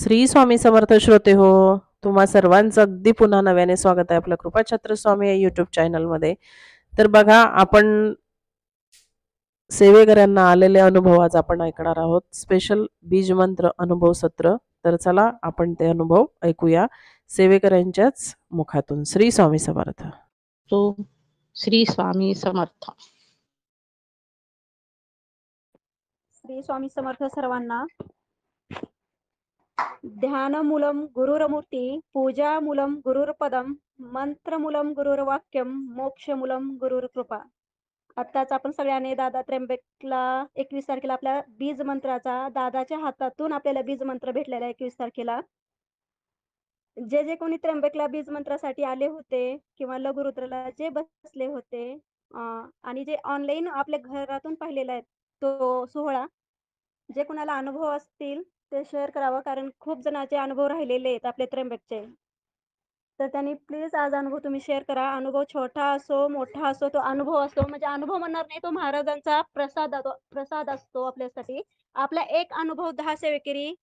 श्री स्वामी समर्थ श्रोते हो. तुम्हा सर्वांचं अगदी पुन्हा नव्याने स्वागत आहे आपलं कृपाछत्र स्वामी या युट्यूब चॅनलमध्ये. तर बघा, आपण सेवेकऱ्यांना आलेले अनुभव आज आपण ऐकणार आहोत. स्पेशल बीज मंत्र अनुभव सत्र. तर चला आपण ते अनुभव ऐकूया सेवेकऱ्यांच्याच मुखातून. श्री स्वामी समर्थ. तो श्री स्वामी समर्थ. श्री स्वामी समर्थ सर्वांना. ध्यानमूलं गुरुरमूर्ती, पूजामूलं गुरुर्पदम, मंत्रमूलं गुरुर्वाक्यम, मोक्षमूलं गुरुर्कृपा. आत्ताच आपण सगळ्यांनी दादा त्र्यंबकला 21 तारखेला आपल्या बीज मंत्राचा दादाच्या हातातून आपल्याला बीज मंत्र भेटलेला 21 तारखेला. जे जे कोणी त्र्यंबकला बीज मंत्रासाठी आले होते किंवा लघुरुद्रला जे बसले होते आणि जे ऑनलाईन आपल्या घरातून पाहिलेला आहे तो सोहळा, जे कोणाला अनुभव असतील ते शेअर करावं, कारण खूप जणांचे अनुभव राहिलेले आहेत आपले त्र्यंबकचे. तर त्यांनी प्लीज आज अनुभव तुम्ही शेअर करा. अनुभव छोटा असो मोठा असो, तो अनुभव असतो. म्हणजे अनुभव म्हणणार नाही, तो महाराजांचा प्रसाद असतो आपल्यासाठी. आपला एक अनुभव 10 सेवेकरी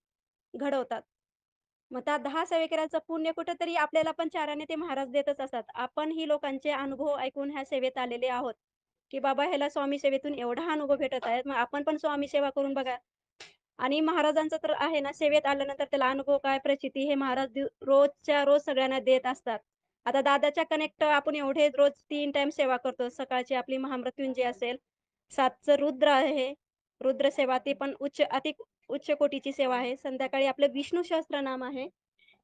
घडवतात. मग त्या 10 सेवेकऱ्यांचं पुण्य कुठेतरी आपल्याला पण चाराने ते महाराज देतच असतात. आपण ही लोकांचे अनुभव ऐकून ह्या सेवेत आलेले आहोत, की बाबा ह्याला स्वामी सेवेतून एवढा अनुभव भेटत आहे, मग आपण पण स्वामी सेवा करून बघा. आणि महाराजांचं तर आहे ना, सेवेत आल्यानंतर त्याला अनुभव काय प्रचिती हे महाराज रोजच्या रोज सगळ्यांना देत असतात. आता दादाच्या कनेक्ट आपण एवढे रोज 3 टाइम सेवा करतो. सकाळची आपली महामृत्युंजय असेल, 7चं रुद्र आहे, रुद्र सेवा ती पण अति उच्च कोटीची सेवा आहे. संध्याकाळी आपलं विष्णू सहस्त्रनाम आहे.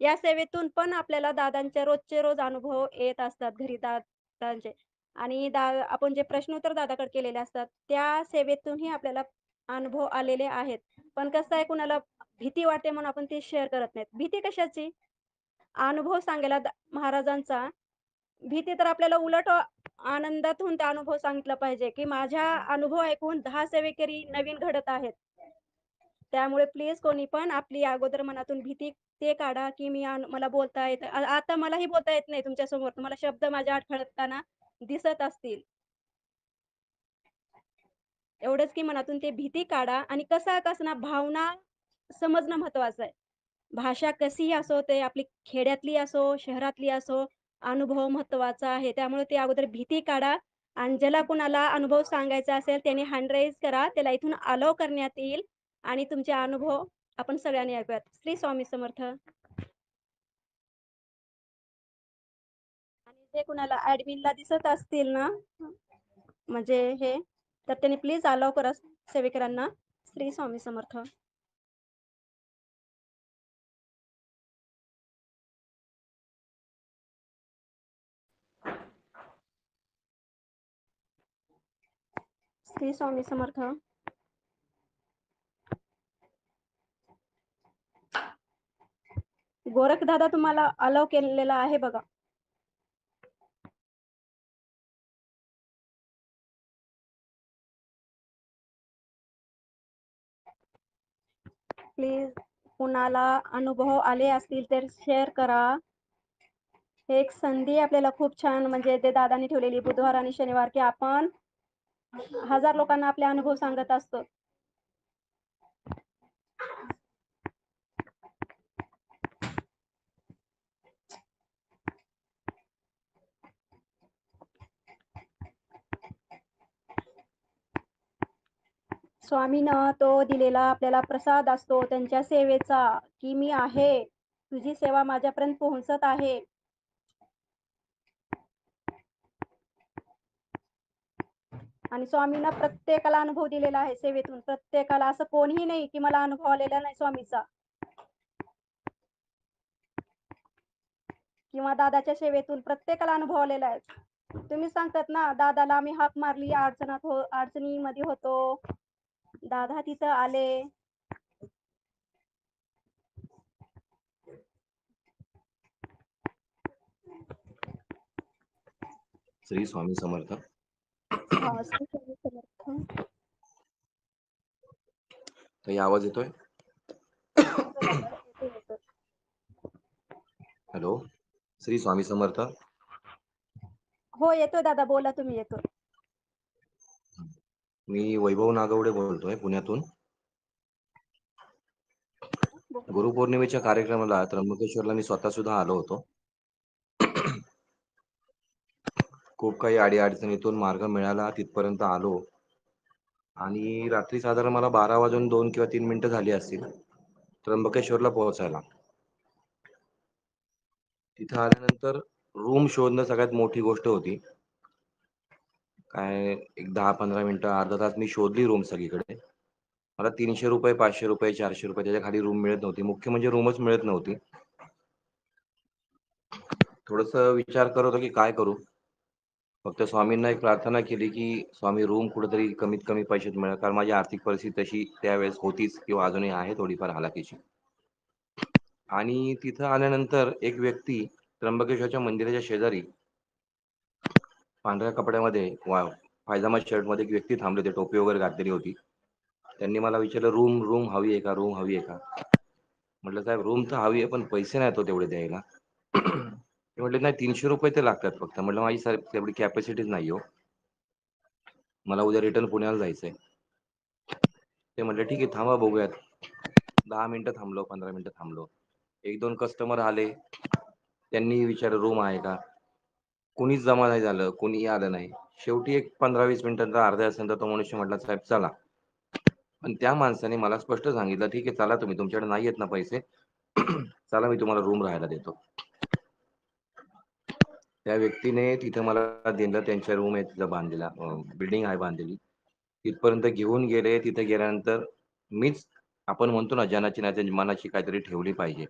या सेवेतून पण आपल्याला दादांचे रोजचे रोज अनुभव येत असतात घरी दादांचे. आणि आपण जे प्रश्नोत्तर दादाकडे केलेले असतात त्या सेवेतूनही आपल्याला अनुभव आलेले आहेत. पण कसं आहे, कुणाला भीती वाटते म्हणून आपण ते शेअर करत नाहीत. भीती कशाची? अनुभव सांगायला महाराजांचा. भीती तर आपल्याला उलट आनंदातून त्या अनुभव सांगितला पाहिजे, की माझ्या अनुभव ऐकून 10 सेवेकरी नवीन घडत आहेत. त्यामुळे प्लीज कोणी पण आपली अगोदर मनातून भीती ते काढा, की मला बोलता येत. आता मलाही बोलता येत नाही तुमच्या समोर, तुम्हाला शब्द माझ्या अडखळताना दिसत असतील. एवढंच की मनातून ते भीती काढा आणि कसं भावना समजणं महत्वाचं आहे. भाषा कशीही असो, ते आपली खेड्यातली असो शहरातली असो, अनुभव महत्वाचा आहे. त्यामुळे ते अगोदर भीती काढा आणि ज्याला कुणाला अनुभव सांगायचा असेल त्याने हँड रेज करा, त्याला इथून अलाव करण्यात येईल आणि तुमचे अनुभव आपण सगळ्यांनी ऐकूयात. श्री स्वामी समर्थ. आणि जे कुणाला ऍडमिनला दिसत असतील ना, म्हणजे हे, तर त्यांनी प्लीज अलाव करा सेवेकरांना. श्री स्वामी समर्थ. श्री स्वामी समर्थ. गोरख दादा तुम्हाला अलाव केलेला आहे बघा. प्लीज कुणाला अनुभव आले असतील तर शेअर करा. हे एक संधी आपल्याला खूप छान, म्हणजे ते दादांनी ठेवलेली बुधवार आणि शनिवार, की आपण 1000 लोकांना आपले अनुभव सांगत असतो. स्वामीनं तो दिलेला आपल्याला प्रसाद असतो त्यांच्या सेवेचा, की मी आहे, तुझी सेवा माझ्यापर्यंत पोहोचत आहे. आणि स्वामींना प्रत्येकाला अनुभव दिलेला आहे सेवेतून. प्रत्येकाला, असं कोणीही नाही की मला अनुभव आलेला नाही स्वामीचा किंवा दादाच्या सेवेतून. प्रत्येकाला अनुभव आलेला आहे. तुम्ही सांगतात ना, दादाला आम्ही हाक मारली, अडचणीमध्ये होतो, दादा तिथं आले. श्री स्वामी समर्थ. श्री स्वामी समर्थ. काही आवाज येतोय? हॅलो, श्री स्वामी समर्थ. हो येतोय दादा, बोला तुम्ही. येतोय. मी वैभव नागवडे बोलतोय पुण्यातून. गुरुपौर्णिमेच्या कार्यक्रमाला त्र्यंबकेश्वरला मी स्वतः सुद्धा आलो होतो. खूप काही अडी-अडचणीतून मार्ग मिळाला, तिथपर्यंत आलो आणि रात्री साधारण मला 12 वाजून 2 किंवा 3 मिनिटं झाली असतील, त्र्यंबकेश्वरला पोहोचायला. तिथं आल्यानंतर रूम शोधणं सगळ्यात मोठी गोष्ट होती. काय एक 10-15 मिनिटं, अर्धा तास मी शोधली रूम सगळीकडे. मला ₹300, ₹500, ₹400 त्याच्या खाली रूम मिळत नव्हती. मुख्य म्हणजे रूमच मिळत नव्हती. थोडंसं विचार करत होतो की काय करू? फक्त स्वामींना एक प्रार्थना केली, की स्वामी रूम कुठेतरी कमीत कमी पैशात मिळेल. कारण माझी आर्थिक परिस्थिती तशी त्यावेळेस होतीच किंवा अजूनही आहे थोडीफार हलाखीची. आणि तिथं आल्यानंतर एक व्यक्ती त्र्यंबकेश्वरच्या मंदिराच्या शेजारी पांढऱ्या कपड्यामध्ये पायजामा शर्टमध्ये एक व्यक्ती थांबले होते, टोपी वगैरे घातलेली होती. त्यांनी मला विचारलं, "रूम रूम हवी आहे का? रूम हवी आहे का?" म्हटलं, "साहेब रूम तर हवी आहे, पण पैसे नाहीत हो तेवढे द्यायला." ते म्हटले, "नाही ₹300 ते लागतात फक्त." म्हटलं, "माझी साहेब तेवढी कॅपॅसिटीच नाही हो. मला उद्या रिटर्न पुण्याला जायचंय." ते म्हटले, "ठीक आहे, थांबा बघूयात." 10 मिनिटं थांबलो, 15 मिनिटं थांबलो. 1-2 कस्टमर आले. त्यांनी विचारलं, "रूम आहे का?" कोणीच जमा नाही झालं, कोणीही आलं नाही. शेवटी एक 15-20 मिनिटानंतर, अर्ध्या तासानंतर तो मनुष्य म्हटला, "साहेब चला." पण त्या माणसाने मला स्पष्ट सांगितलं, "ठीक आहे, चला तुम्ही. तुमच्याकडे नाही आहेत ना पैसे? चला मी तुम्हाला रूम राहायला देतो." त्या व्यक्तीने तिथं मला दिलं. त्यांच्या रूम आहे तिथं बांधलेला, बिल्डिंग आहे बांधलेली. तिथपर्यंत घेऊन गेले. तिथे गेल्यानंतर मीच आपण म्हणतो ना, जनाची नाही मनाची काहीतरी ठेवली पाहिजे.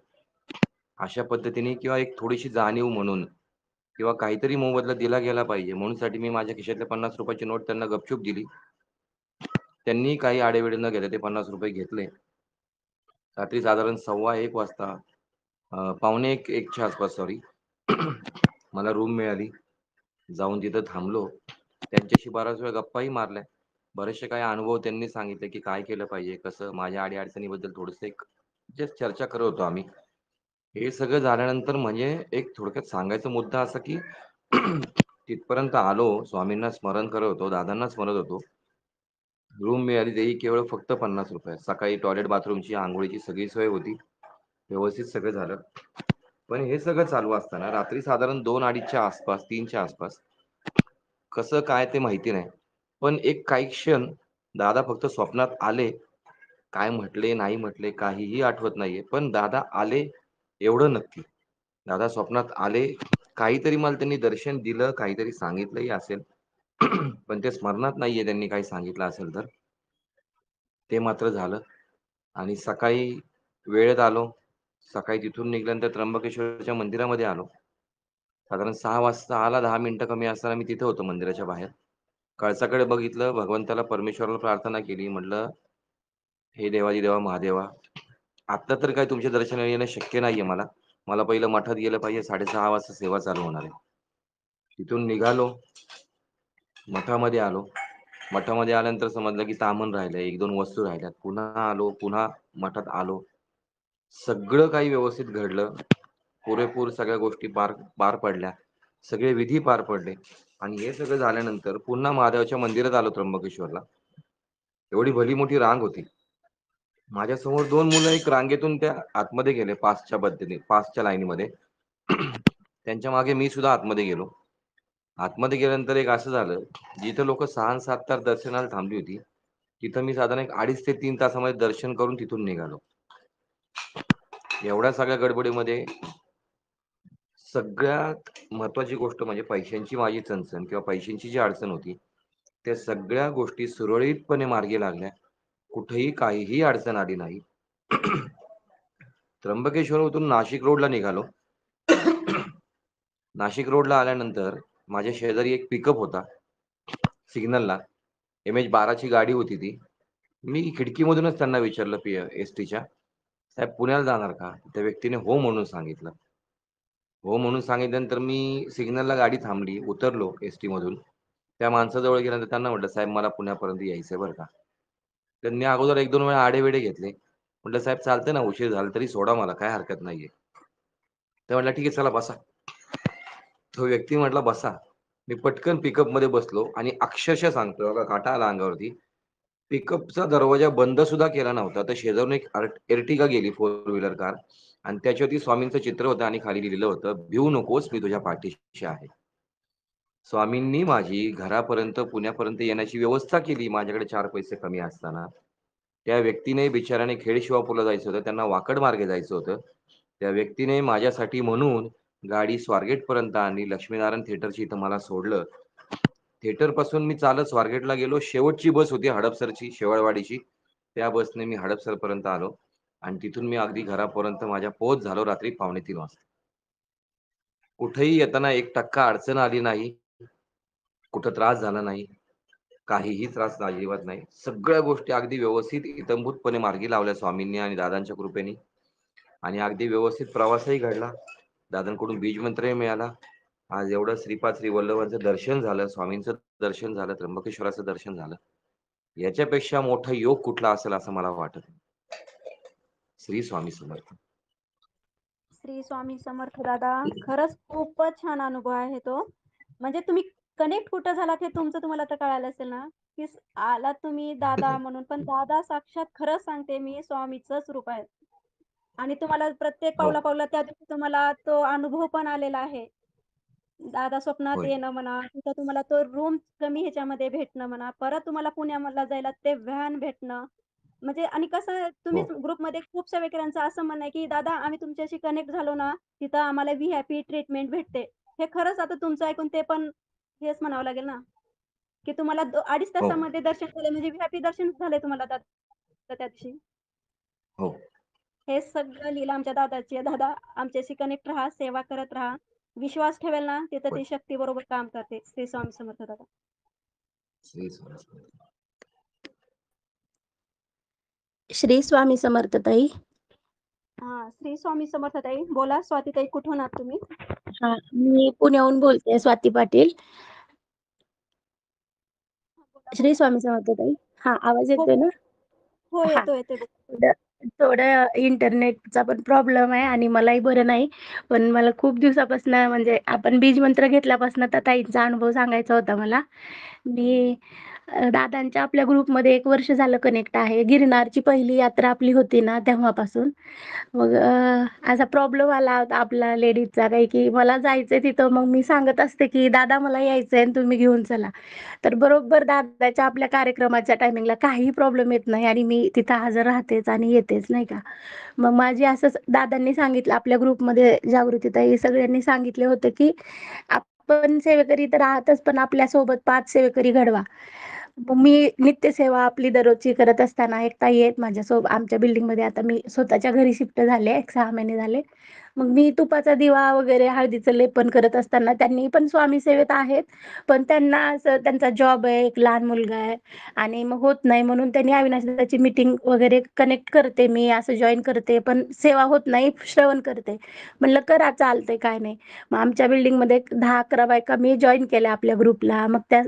अशा पद्धतीने किंवा एक थोडीशी जाणीव म्हणून किंवा काहीतरी मोबदला दिला गेला पाहिजे म्हणूनसाठी मी माझ्या खिशातल्या ₹50 ची नोट त्यांना गपचूप दिली. त्यांनी काही आढेवेढे न घेता ते ₹50 घेतले. रात्री साधारण 1:15 वाजता, पावणे 1च्या आसपास सॉरी, मला रूम मिळाली. जाऊन तिथं थांबलो. त्यांच्याशी बराच वेळ गप्पाही मारल्या. बरेचसे काही अनुभव त्यांनी सांगितले, की काय केलं पाहिजे, कसं माझ्या अडी-अडचणीबद्दल थोडंसं एक जस्ट चर्चा करत होतो आम्ही. हे सगळं झाल्यानंतर म्हणजे एक थोडक्यात सांगायचा मुद्दा असा, की तिथपर्यंत आलो. स्वामींना स्मरण करत होतो, दादांना स्मरत होतो. रूम मिळाली तेही केवळ फक्त ₹50. सकाळी टॉयलेट बाथरूमची, अंघोळीची सगळी सोय होती. व्यवस्थित सगळं झालं. पण हे सगळं चालू असताना रात्री साधारण 2:00-2:30च्या आसपास, 3च्या आसपास कसं काय ते माहिती नाही. पण एक काही क्षण दादा फक्त स्वप्नात आले. काय म्हटले, नाही म्हटले काहीही आठवत नाहीये. पण दादा आले एवढं नक्की. दादा स्वप्नात आले. काहीतरी मला त्यांनी दर्शन दिलं, काहीतरी सांगितलंही असेल. पण ते स्मरणात नाहीये त्यांनी काही सांगितलं असेल तर. ते मात्र झालं आणि सकाळी वेळेत आलो. सकाळी तिथून निघाल्यानंतर त्र्यंबकेश्वरच्या मंदिरामध्ये आलो. साधारण 6 वाजता 10 मिनिटं कमी असताना मी तिथे होतो मंदिराच्या बाहेर. कळसाकडे बघितलं, भगवंताला, परमेश्वराला प्रार्थना केली. म्हटलं, "हे देवाधिदेवा महादेवा, आत्ता तर काही तुमच्या दर्शनाला येणं शक्य नाहीये मला. मला पहिलं मठात गेलं पाहिजे. 6:30 वाजता सेवा चालू होणार आहे." तिथून निघालो. मठामध्ये आलो. मठामध्ये आल्यानंतर समजलं की तामण राहिलंय, 1-2 वस्तू राहिल्यात. पुन्हा आलो, पुन्हा मठात आलो. सगळं काही व्यवस्थित घडलं. पुरेपूर सगळ्या गोष्टी पार पार पडल्या. सगळे विधी पार पडले आणि हे सगळं झाल्यानंतर पुन्हा महादेवाच्या मंदिरात आलो त्र्यंबकेश्वरला. एवढी भली मोठी रांग होती. माझ्यासमोर 2 मुलं एक रांगेतून त्या आतमध्ये गेले, पासच्या पद्धतीने, पासच्या लाईनीमध्ये. त्यांच्या मागे मी सुद्धा आतमध्ये गेलो. आतमध्ये गेल्यानंतर एक असं झालं, जिथं लोकं 6 अन् 7 तास दर्शनाला थांबली होती, तिथं मी साधारण एक 2.5 ते 3 तासामध्ये दर्शन करून तिथून निघालो. एवढ्या सगळ्या गडबडीमध्ये सगळ्यात महत्त्वाची गोष्ट म्हणजे पैशांची माझी चणचण किंवा पैशांची जी अडचण होती, त्या सगळ्या गोष्टी सुरळीतपणे मार्गी लागल्या. कुठेही काहीही अडचण आली नाही. त्र्यंबकेश्वरहून नाशिक रोडला निघालो. नाशिक रोडला आल्यानंतर माझ्या शेजारी एक पिकअप होता सिग्नलला. MH12ची गाडी होती ती. मी खिडकीमधूनच त्यांना विचारलं एसटीच्या, "साहेब पुण्याला जाणार का?" त्या व्यक्तीने हो म्हणून सांगितलं. हो म्हणून सांगितल्यानंतर मी सिग्नलला गाडी थांबली, उतरलो एसटीमधून. त्या माणसाजवळ गेल्यानंतर त्यांना म्हटलं, "साहेब मला पुण्यापर्यंत यायचंय बरं का." त्यांनी अगोदर 1-2 वेळा आढेवेढे घेतले. म्हटलं, "साहेब चालतंय ना, उशीर झाला तरी सोडा मला, काही हरकत नाहीये." ते म्हटला, "ठीक आहे, चला बसा." तो व्यक्ती म्हटला, "बसा." मी पटकन पिकअपमध्ये बसलो आणि अक्षरशः सांगतो बघा, काटा आला अंगावरती. पिकअपचा दरवाजा बंद सुद्धा केला नव्हता. तर शेजारून एक एर्टिगा गेली 4 व्हीलर कार आणि त्याच्यावरती स्वामींचं चित्र होतं आणि खाली लिहिलेलं होतं, "भिवू नकोस, मी तुझ्या पाठीशी आहे." स्वामींनी माझी घरापर्यंत, पुण्यापर्यंत येण्याची व्यवस्था केली माझ्याकडे 4 पैसे कमी असताना. त्या व्यक्तीने बिचाऱ्याने खेडशिवापूरला जायचं होतं. त्यांना वाकड मार्गे जायचं होतं. त्या व्यक्तीने माझ्यासाठी म्हणून गाडी स्वारगेटपर्यंत आणली. लक्ष्मीनारायण थिएटरच्या इथं मला सोडलं. थिएटरपासून मी चालत स्वारगेटला गेलो. शेवटची बस होती हडपसरची, शेवाळवाडीची. त्या बसने मी हडपसरपर्यंत आलो आणि तिथून मी अगदी घरापर्यंत माझ्या पोहोच झालो रात्री 2:45 वाजता. कुठेही येताना 1% अडचण आली नाही. कुठं त्रास झाला नाही. काहीही त्रास अजिबात नाही. सगळ्या गोष्टी अगदी व्यवस्थित इत्थंभूतपणे मार्गी लावल्या स्वामींनी आणि दादांच्या कृपेने आणि अगदी व्यवस्थित प्रवासही घडला. दादांकडून बीजमंत्रही मिळाला. आज एवढं श्रीपाद श्री वल्लभांचं दर्शन झालं, स्वामींचं दर्शन झालं, त्र्यंबकेश्वराचं दर्शन झालं. याच्यापेक्षा मोठा योग कुठला असेल असं मला वाटत नाही. श्री स्वामी समर्थ. श्री स्वामी समर्थ दादा. खरंच खूपच छान अनुभव आहे तो. म्हणजे तुम्ही कनेक्ट कुठं झालात हे तुम्हाला तर कळालं असेल ना, की आलात तुम्ही दादा म्हणून. पण दादा साक्षात खरंच सांगते मी स्वामीचंच रूप आहे. आणि तुम्हाला प्रत्येक हो, पावला-पावला त्या दिवशी तुम्हाला तो अनुभव पण आलेला आहे. दादा स्वप्नात होय. येणं म्हणा, तिथं तुम्हाला तो रूम कमी ह्याच्यामध्ये भेटणं म्हणा, परत तुम्हाला पुण्याला जायला ते व्हॅन भेटणं. म्हणजे आणि कसं हो, तुम्हीच ग्रुपमध्ये खूप सेवेकरांचं असं म्हणणं आहे, की दादा आम्ही तुमच्याशी कनेक्ट झालो ना, तिथं आम्हाला व्ही-आय-पी ट्रीटमेंट भेटते. हे खरंच आता तुमचं ऐकून ते पण हेच म्हणावं लागेल ना, की तुम्हाला 2.5 हो, तासामध्ये दर्शन झाले म्हणजे व्ही-आय-पी दर्शन झालंय तुम्हाला त्या दिवशी. हो. हे सगळं लीला आमच्या दादाची आहे. दादा आमच्याशी कनेक्ट राहा, सेवा करत राहा. विश्वास ठेवेल ना, तिथं होय. ती शक्ती बरोबर काम करते. श्री स्वामी समर्थ दादा. श्री स्वामी समर्थ. श्री स्वामी समर्थ ताई. हां, श्री स्वामी समर्थ ताई. बोला स्वातीताई कुठून आहात तुम्ही? हा, मी पुण्याहून बोलते, स्वाती पाटील. बोला, श्री बोला. स्वामी समर्थ ताई. हा, आवाज हो, येतोय ना? हो. हा, येतोय, येतोय. थोडं थोडं इंटरनेटचा पण प्रॉब्लेम आहे आणि मलाही बरं नाही. पण मला खूप दिवसापासून म्हणजे आपण बीज मंत्र घेतल्यापासून तर ताईंचा अनुभव सांगायचा होता मला. मी दादांच्या आपल्या ग्रुपमध्ये 1 वर्ष झालं कनेक्ट आहे. गिरनारची पहिली यात्रा आपली होती ना तेव्हापासून. मग असा प्रॉब्लेम आला होता आपला लेडीजचा काही, की मला जायचंय तिथं. मग मी सांगत असते, की "दादा मला यायचंय आणि तुम्ही घेऊन चला." तर बरोबर दादाच्या आपल्या कार्यक्रमाच्या टायमिंगला काहीही प्रॉब्लेम येत नाही आणि मी तिथं हजर राहतेच आणि येतेच, नाही का. मग माझी असंच दादांनी सांगितलं, आपल्या ग्रुपमध्ये जागृतीताई सगळ्यांनी सांगितले होते, की आपण सेवेकरी तर आहातच, पण आपल्यासोबत 5 सेवेकरी घडवा. मग मी नित्यसेवा आपली दररोजची करत असताना एक ताई आहेत माझ्यासोबत आमच्या बिल्डिंगमध्ये. आता मी स्वतःच्या घरी शिफ्ट झाले, एक 6 महिने झाले. मग मी तुपाचा दिवा वगैरे हळदीचं लेपन करत असताना त्यांनी पण स्वामी सेवेत आहेत. पण त्यांना असं त्यांचा जॉब आहे, एक लहान मुलगा आहे आणि मग होत नाही म्हणून त्यांनी अविनाश दादाची मीटिंग वगैरे कनेक्ट करते मी, असं जॉइन करते, पण सेवा होत नाही, श्रवण करते. म्हणलं करा, चालतंय, काय नाही. मग आमच्या बिल्डिंगमध्ये 10-11 बायका मी जॉइन केल्या आपल्या ग्रुपला. मग त्या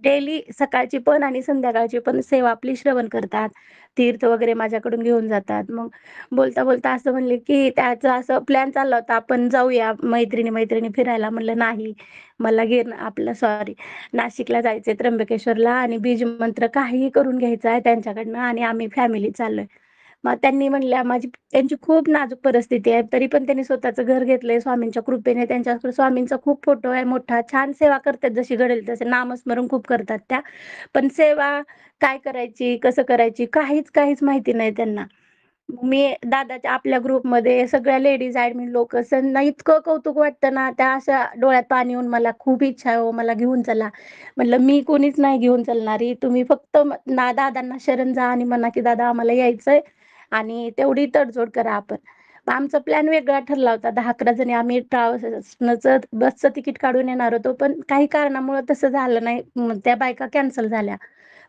डेली सकाळची पण आणि संध्याकाळची पण सेवा आपली श्रवण करतात. तीर्थ वगैरे माझ्याकडून घेऊन जातात. मग बोलता-बोलता असं म्हणले, की त्याचं असं प्लॅन चालला होता, आपण जाऊया मैत्रिणी-मैत्रिणी फिरायला. म्हणलं नाही, मला आपलं नाशिकला जायचंय, त्र्यंबकेश्वरला आणि बीज मंत्र काहीही करून घ्यायचं आहे त्यांच्याकडनं आणि आम्ही फॅमिली चाललोय. मग त्यांनी म्हणल्या, त्यांची खूप नाजूक परिस्थिती आहे. तरी पण त्यांनी स्वतःचं घर घेतलंय स्वामींच्या कृपेने. त्यांच्याकडे स्वामींचा खूप फोटो आहे मोठा. छान सेवा करतात, जशी घडेल तसे नामस्मरण खूप करतात त्या. पण सेवा काय करायची, कसं करायची, काहीच माहिती नाही त्यांना. मी दादाच्या आपल्या ग्रुपमध्ये सगळ्या लेडीज ॲडमिन लोकं त्यांना इतकं कौतुक वाटतं ना, त्या अशा डोळ्यात पाणी येऊन मला खूप इच्छा आहे, हो मला घेऊन चला. म्हटलं मी कोणीच नाही घेऊन चालणारी. तुम्ही फक्त दादांना शरण जा आणि म्हणा, की दादा आम्हाला यायचंय आणि तेवढी तडजोड करा आपण. मग आमचा प्लॅन वेगळा ठरला होता. 10-11 जणी आम्ही बसचं तिकीट काढून येणार होतो. पण काही कारणामुळं तसं झालं नाही. त्या बायका कॅन्सल झाल्या.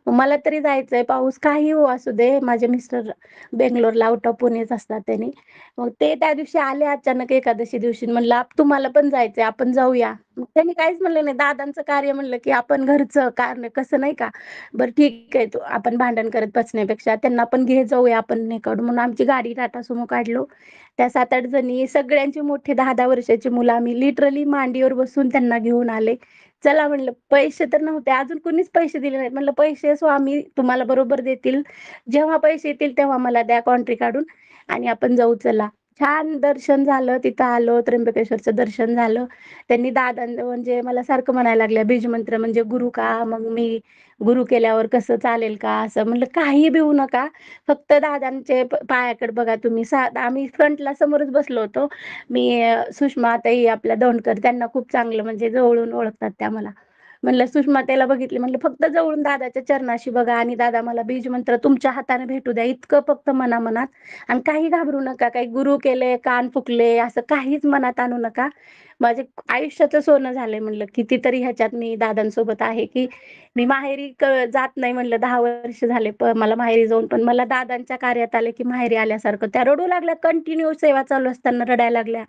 मग मला तरी जायचंय, पाऊस काही हो असू दे. माझे मिस्टर बेंगलोरला आउट ऑफ पुणेच असतात त्यांनी. मग ते त्या दिवशी आले अचानक एकादशी दिवशी. म्हणलं तुम्हाला पण जायचंय, आपण जाऊया. मग त्यांनी काहीच म्हणलं नाही. दादांचं कार्य म्हणलं, की आपण घरचं कारण कसं नाही का. बरं ठीक आहे, आपण भांडण करत बसण्यापेक्षा त्यांना पण घे जाऊया आपण हे काढू. म्हणून आमची गाडी टाटा सुमो काढलो. त्या 7-8 जणी सगळ्यांची मोठी 10-10 वर्षाची मुलं आम्ही लिटरली मांडीवर बसून त्यांना घेऊन आले. चला म्हणलं, पैसे तर नव्हते, अजून कुणीच पैसे दिले नाहीत. म्हणलं, पैसे स्वामी तुम्हाला बरोबर देतील. जेव्हा पैसे येतील तेव्हा मला द्या कॉन्ट्री काढून आणि आपण जाऊ चला. छान दर्शन झालं. तिथं आलो, त्र्यंबकेश्वरचं दर्शन झालं. त्यांनी दादा म्हणजे मला सारखं म्हणायला लागल्या, बीजमंत्र म्हणजे गुरु का? मग मी गुरु केल्यावर कसं चालेल का? असं म्हणलं, काही भिवू नका. फक्त दादांचे पायाकडे बघा तुम्ही. आम्ही फ्रंटला समोरच बसलो होतो. मी सुषमाताई आपल्या दौंडकर त्यांना खूप चांगलं म्हणजे जवळून ओळखतात त्या मला. म्हणलं सुषमाताईला बघितली, म्हणलं फक्त जवळून दादाच्या चरणाशी बघा आणि दादा मला बीजमंत्र तुमच्या हाताने भेटू द्या, इतकं फक्त मनामनात. आणि काही घाबरू नका, काही गुरु केले, कान फुकले असं काहीच मनात आणू नका. माझे आयुष्याचं सोनं झालंय म्हणलं. कितीतरी ह्याच्यात मी दादांसोबत आहे, की मी माहेरी जात नाही म्हणलं. 10 वर्ष झाले मला माहेरी जाऊन, पण मला दादांच्या कार्यात आले की माहेरी आल्यासारखं. त्या रडू लागल्या, कंटिन्यू सेवा चालू असताना रडायला लागल्या.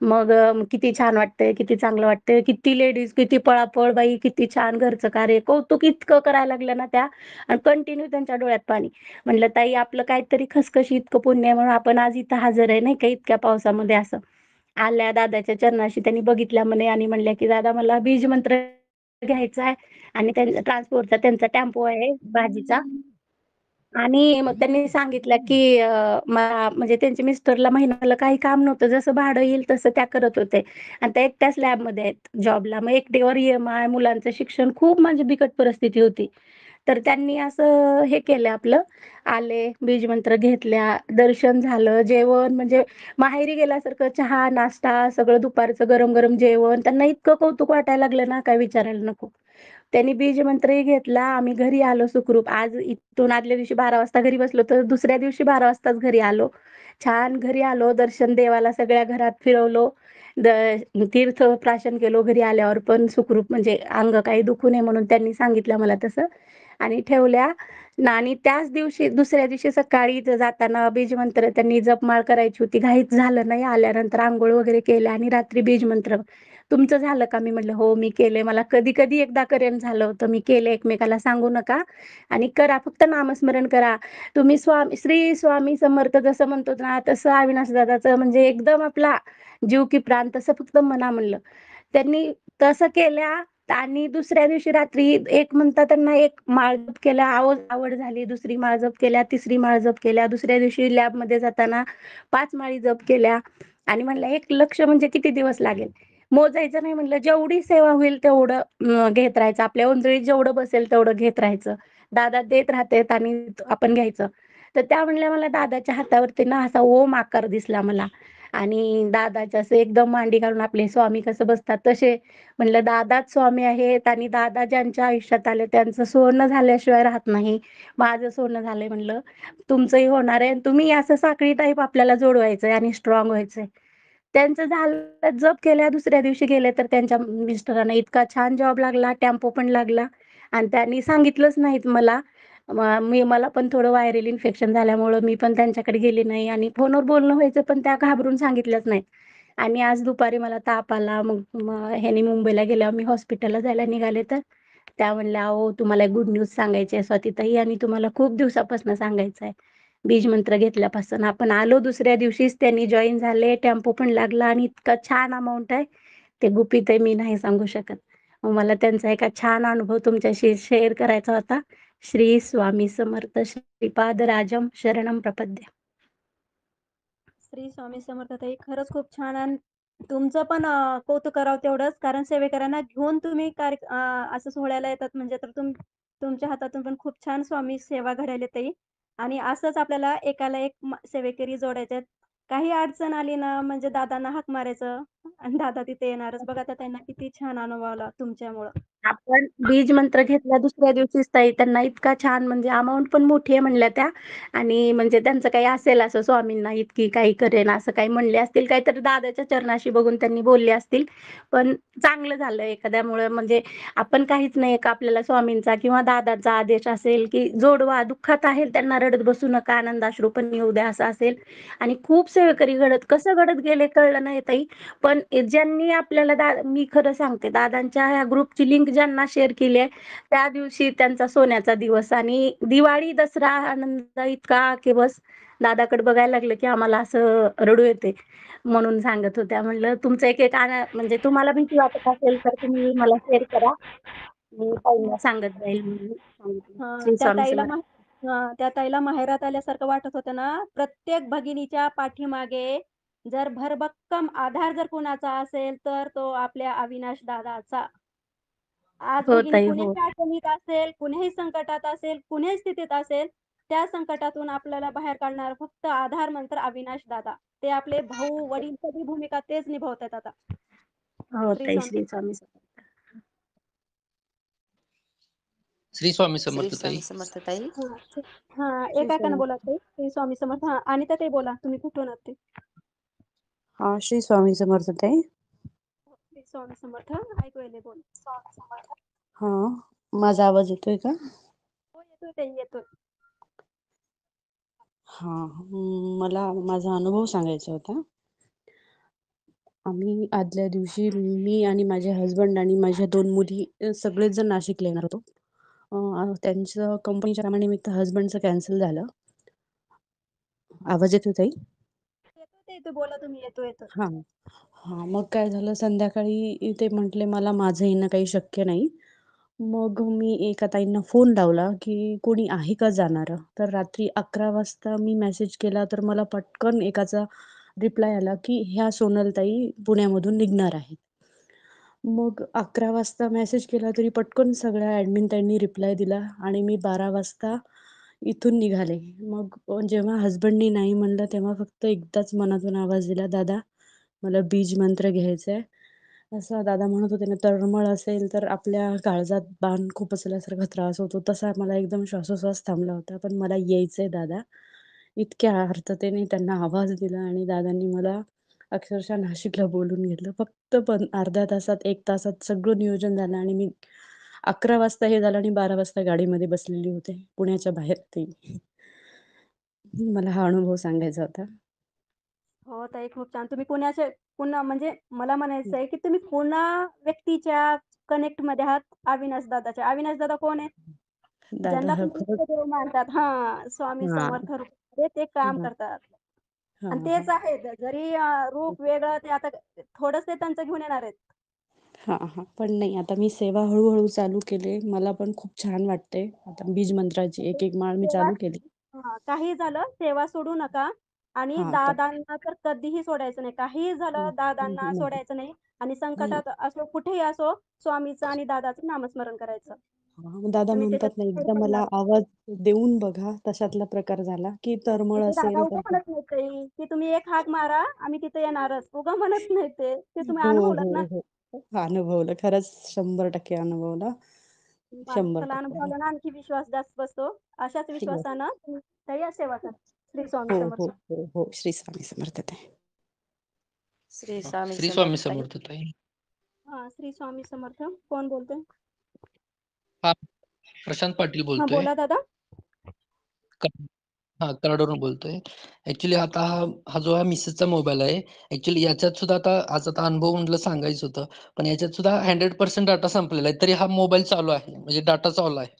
मग किती छान वाटतंय, किती चांगलं वाटतंय, किती लेडीज, किती पळापळ बाई, किती छान घरचं कार्य, कौतुक इतकं करायला लागल्या ना त्या. आणि कंटिन्यू त्यांच्या डोळ्यात पाणी. म्हणलं, ताई आपलं काहीतरी खसखशी इतकं पुण्य आहे म्हणून आपण आज इथं हजर आहे नाही का, इतक्या पावसामध्ये. असं आल्या दादाच्या चरणाशी, त्यांनी बघितल्या म्हणे आणि म्हणल्या की दादा मला बीज मंत्र घ्यायचा आहे. आणि त्यांचा ट्रान्सपोर्टचा त्यांचा टेम्पो आहे भाजीचा. आणि मग त्यांनी सांगितलं की मला म्हणजे त्यांच्या मिस्टरला महिन्याला काही काम नव्हतं, जसं भाडं येईल तसं त्या करत होते. आणि त्या एकट्याच लॅबमध्ये आहेत जॉबला. मग एकटीवर EMI, मुलांचं शिक्षण, खूप म्हणजे बिकट परिस्थिती होती. तर त्यांनी असं हे केलं आपलं, आले, बीजमंत्र घेतल्या, दर्शन झालं, जेवण म्हणजे माहेरी गेल्यासारखं, चहा, नाश्ता सगळं, दुपारचं गरम-गरम जेवण. त्यांना इतकं कौतुक वाटायला लागलं ना, काय विचारायला नको. त्यांनी बीजमंत्रही घेतला. आम्ही घरी आलो सुखरूप. आज इथून आदल्या दिवशी 12 वाजता घरी बसलो, तर दुसऱ्या दिवशी 12 वाजताच घरी आलो. छान घरी आलो, दर्शन देवाला सगळ्या घरात फिरवलो. द तीर्थ प्राशन केलो घरी आल्यावर पण सुखरूप, म्हणजे अंग काही दुखू नये म्हणून त्यांनी सांगितलं मला तसं. आणि ठेवल्या आणि त्याच दिवशी दुसऱ्या दिवशी सकाळी जाताना बीजमंत्र त्यांनी जपमाळ करायची होती. घाईत झालं नाही. आल्यानंतर अंघोळ वगैरे केल्या आणि रात्री बीजमंत्र, तुमचं झालं का? मी म्हटलं हो मी केले. मला कधी कधी एकदा करेन झालं होतं. मी केले, एकमेकाला सांगू नका आणि करा, फक्त नामस्मरण करा. तुम्ही श्री स्वामी समर्थ जसं म्हणतो ना, तसं अविनाश दादाचं म्हणजे एकदम आपला जीव की प्राण, तसं फक्त म्हणा म्हणलं. त्यांनी तसं केल्या. आणि दुसऱ्या दिवशी रात्री एक म्हणता त्यांना एक माळ जप केला, आवड झाली. दुसरी माळ जप केल्या, तिसरी माळ जप केल्या. दुसऱ्या दिवशी लॅबमध्ये जाताना 5 माळी जप केल्या. आणि म्हणलं 1 लक्ष म्हणजे किती दिवस लागेल, मोजायचं नाही म्हणलं. जेवढी सेवा होईल तेवढं घेत राहायचं. आपल्या ओंजळीत जेवढं बसेल तेवढं घेत राहायचं. दादा देत राहतेत आणि आपण घ्यायचं. तर त्या म्हणल्या मला दादाच्या हातावरती ना असा ओम आकार दिसला मला. आणि दादाच्या असं एकदम मांडी घालून आपले स्वामी कसं बसतात तसे. म्हणलं दादाच स्वामी आहेत आणि दादा ज्यांच्या आयुष्यात आले त्यांचं सोनं झाल्याशिवाय राहत नाही. माझं सोनं झालंय म्हणलं. तुमचंही होणार आहे. तुम्ही असं साखळी टाईप आपल्याला जोडवायचंय आणि स्ट्रॉंग व्हायचंय. त्यांचं झालं, जप केल्या. दुसऱ्या दिवशी गेले तर त्यांच्या मिस्टरांना इतका छान जॉब लागला, टेम्पो पण लागला. आणि त्यांनी सांगितलंच नाहीत मला. मला पण थोडं व्हायरल इन्फेक्शन झाल्यामुळं मी पण त्यांच्याकडे गेली नाही आणि फोनवर बोलणं व्हायचं, पण त्या घाबरून सांगितलंच नाही. आणि आज दुपारी मला ताप आला. मग ह्यांनी मुंबईला गेल्यावर मी हॉस्पिटलला जायला निघाले, तर त्या म्हणल्या, "अहो तुम्हाला एक गुड न्यूज सांगायची आहे स्वातीताई आणि तुम्हाला खूप दिवसापासून सांगायचं आहे." बीज मंत्र घेतल्यापासून आपण आलो दुसऱ्या दिवशीच त्यांनी जॉईन झाले. टेम्पो पण लागला आणि इतका छान अमाउंट आहे. ते गुपित आहे, मी नाही सांगू शकत. मग मला त्यांचा एका छान अनुभव तुमच्याशी शेअर करायचा होता. श्री स्वामी समर्थ. श्रीपादराजम शरणम प्रपद्ये. श्री स्वामी समर्थ ताई, खरंच खूप छान. आणि तुमचं पण कौतुक करावं तेवढंच, कारण सेवेकरांना घेऊन तुम्ही असं सोहळ्याला येतात म्हणजे तर तुमच्या हातातून पण खूप छान स्वामी सेवा घडायला ताई. आणि असंच आपल्याला एकाला एक सेवेकरी जोडायचे आहेत. काही अडचण आली ना म्हणजे दादांना हाक मारायचं आणि दादा तिथे येणारच. बघा आता त्यांना किती छान अनुभव आला तुमच्यामुळं. आपण बीज मंत्र घेतला दुसऱ्या दिवशीच ताई त्यांना इतका छान, म्हणजे अमाउंट पण मोठी आहे म्हणल्या त्या. आणि म्हणजे त्यांचं काही असेल असं स्वामींना इतकी काही करेन असं काही म्हणले असतील, काहीतरी दादाच्या चरणाशी बघून त्यांनी बोलले असतील. पण चांगलं झालं एखाद्यामुळे. म्हणजे आपण काहीच नाही, का आपल्याला स्वामींचा किंवा दादाचा आदेश असेल की जोडवा, दुःखात आहे त्यांना रडत बसू नका, आनंदाश्रू पण येऊ द्या असं असेल. आणि खूप सेवेकरी घडत, कसं घडत गेले कळलं नाही ताई. पण पण ज्यांनी आपल्याला मी खरं सांगते, दादांच्या ह्या ग्रुपची लिंक ज्यांना शेअर केली आहे, त्या दिवशी त्यांचा सोन्याचा दिवस. आणि दिवाळी, दसरा आनंद इतका की बस दादाकडे बघायला लागलं की आम्हाला असं रडू येते. म्हणून सांगत होत्या. म्हणलं तुमचं एक एक म्हणजे तुम्हाला भीती वाटत असेल तर तुम्ही मला शेअर करा, मी ताईंना सांगत जाईल म्हणून सांगितलं. श्री त्या स्वामी ताईला समर्थ. त्या ताईला माहेरात आल्यासारखं वाटत होतं ना. प्रत्येक भगिनीच्या पाठीमागे जर भरभक्कम आधार जर कुणाचा असेल तर तो आपल्या अविनाश दादाचा. आज हो भगिनी ताई, हो. कुणाच्या अडचणीत असेल, कुण्याही संकटात असेल, कुण्याही स्थितीत असेल, त्या संकटातून आपल्याला बाहेर काढणार फक्त आधार मंत्र अविनाश दादा. ते आपले भाऊ, वडील सगळी भूमिका तेच निभावतात आता. हो श्री ताई, स्वामी श्री स्वामी समर्थ. श्री स्वामी श्री समर्थ ताई. स्वामी समर्थ ताई. श्री एकाएकानं स्वामी. बोला ताई. श्री स्वामी समर्थ. आणि ते बोला, तुम्ही कुठून आहात ते? श्री स्वामी समर्थ ताई. श्री स्वामी समर्थ. ऐकू येते, बोल. हा, माझा आवाज येतोय का? हो, येतोय ताई, येतोय. हा, मला माझा अनुभव सांगायचा होता. आम्ही आदल्या दिवशी मी आणि माझे हस्बंड आणि माझ्या 2 मुली सगळेच जण नाशिकला येणार होतो. त्यांचं कंपनीच्या कामानिमित्त हस्बंडचं कॅन्सल झालं. आवाज येतोय ताई? येतोय ताई, ते बोला तुम्ही. येतोय. हा हा, मग काय झालं, संध्याकाळी ते म्हटले मला माझं येणं काही शक्य नाही. मग मी एका ताईंना फोन लावला की कोणी आहे का जाणारं. तर रात्री 11 वाजता मी मेसेज केला तर मला पटकन एकाचा रिप्लाय आला की ह्या सोनलताई पुण्यामधून निघणार आहेत. मग 11 वाजता मेसेज केला तरी पटकन सगळ्या ॲडमिन ताईंनी रिप्लाय दिला आणि मी 12 वाजता इथून निघाले. मग जेव्हा हस्बंडनी नाही म्हणलं तेव्हा फक्त एकदाच मनातून आवाज दिला, दादा मला बीज मंत्र घ्यायचा आहे. असं दादा म्हणत होते ना, तळमळ असेल तर आपल्या काळजात बाण खूप असल्यासारखा त्रास होतो, तसा मला एकदम श्वासोश्वास थांबला होता. पण मला यायचंय दादा. इतक्या आर्ततेने त्यांना आवाज दिला आणि दादांनी मला अक्षरशः नाशिकला बोलून घेतलं. फक्त अर्ध्या तासात, 1 तासात सगळं नियोजन झालं आणि मी 11 वाजता हे झालं आणि 12 वाजता गाडीमध्ये बसलेली होते पुण्याच्या बाहेर. ते मला हा अनुभव सांगायचा होता. हो ताई, खूप छान. तुम्ही पुन्हा म्हणजे मला म्हणायचं आहे की तुम्ही पुन्हा व्यक्तीच्या कनेक्टमध्ये आहात अविनाश दादाच्या. अविनाश दादा कोण आहे? दादा ज्यांना हा तुम्ही खरंच. इष्टदेव मानतात. स्वामी हा समर्थ रूपामध्ये ते काम हा करतात. हा आणि हा तेच आहेत. जरी रूप वेगळं, ते आता थोडंच ते त्यांचं घेऊन येणार आहेत. हा हा, पण नाही, आता मी सेवा हळूहळू चालू केले. मला पण खूप छान वाटते. आता बीज मंत्राची एक एक माळ मी सेवा चालू केली. काही झालं, सेवा सोडू नका. आणि हा आता दादांना तर कधीही सोडायचं नाही. काहीही झालं, दादांना नाही सोडायचं नाही. आणि नाही. संकटात असो, कुठेही असो, स्वामीचं आणि दादाचं नामस्मरण करायचं. दादा तुम्ही म्हणतात ना, त्याच्यात एकदा मला पडणार. आवाज देऊन बघा, तशातला प्रकार झाला की तळमळ ते दादा असेल उगा तर. म्हणत नाही ताई, की तुम्ही एक हाक मारा, आम्ही तिथे येणारच. उगा म्हणत नाही ते. ते तुम्ही हो अनुभवलंत ना. हो हो, अनुभवलं खरंच, 100% अनुभवलं. माणसाला 100%. अनुभवलं ना, आणखी विश्वास जास्त बसतो. अशाच विश्वासानं तुम्ही ताई सेवा करा. श्री स्वामी हो समर्थ. हो हो हो, श्री स्वामी समर्थ ताई. श्री स्वामी श्री स्वामी समर्थ ताई. समर्थ ताई. श्री स्वामी समर्थ. कोण बोलतोय? हा, प्रशांत पाटील बोलतोय. बोला दादा. कराडवरून बोलतोय. ऍक्च्युली आता हा जो मिसेसचा मोबाईल आहे, ऍक्च्युली याच्यात सुद्धा आता अनुभव म्हटलं सांगायचं होतं, पण याच्यात सुद्धा 100% डाटा संपलेला आहे. तरी हा मोबाईल चालू आहे, म्हणजे डाटा चालू आहे.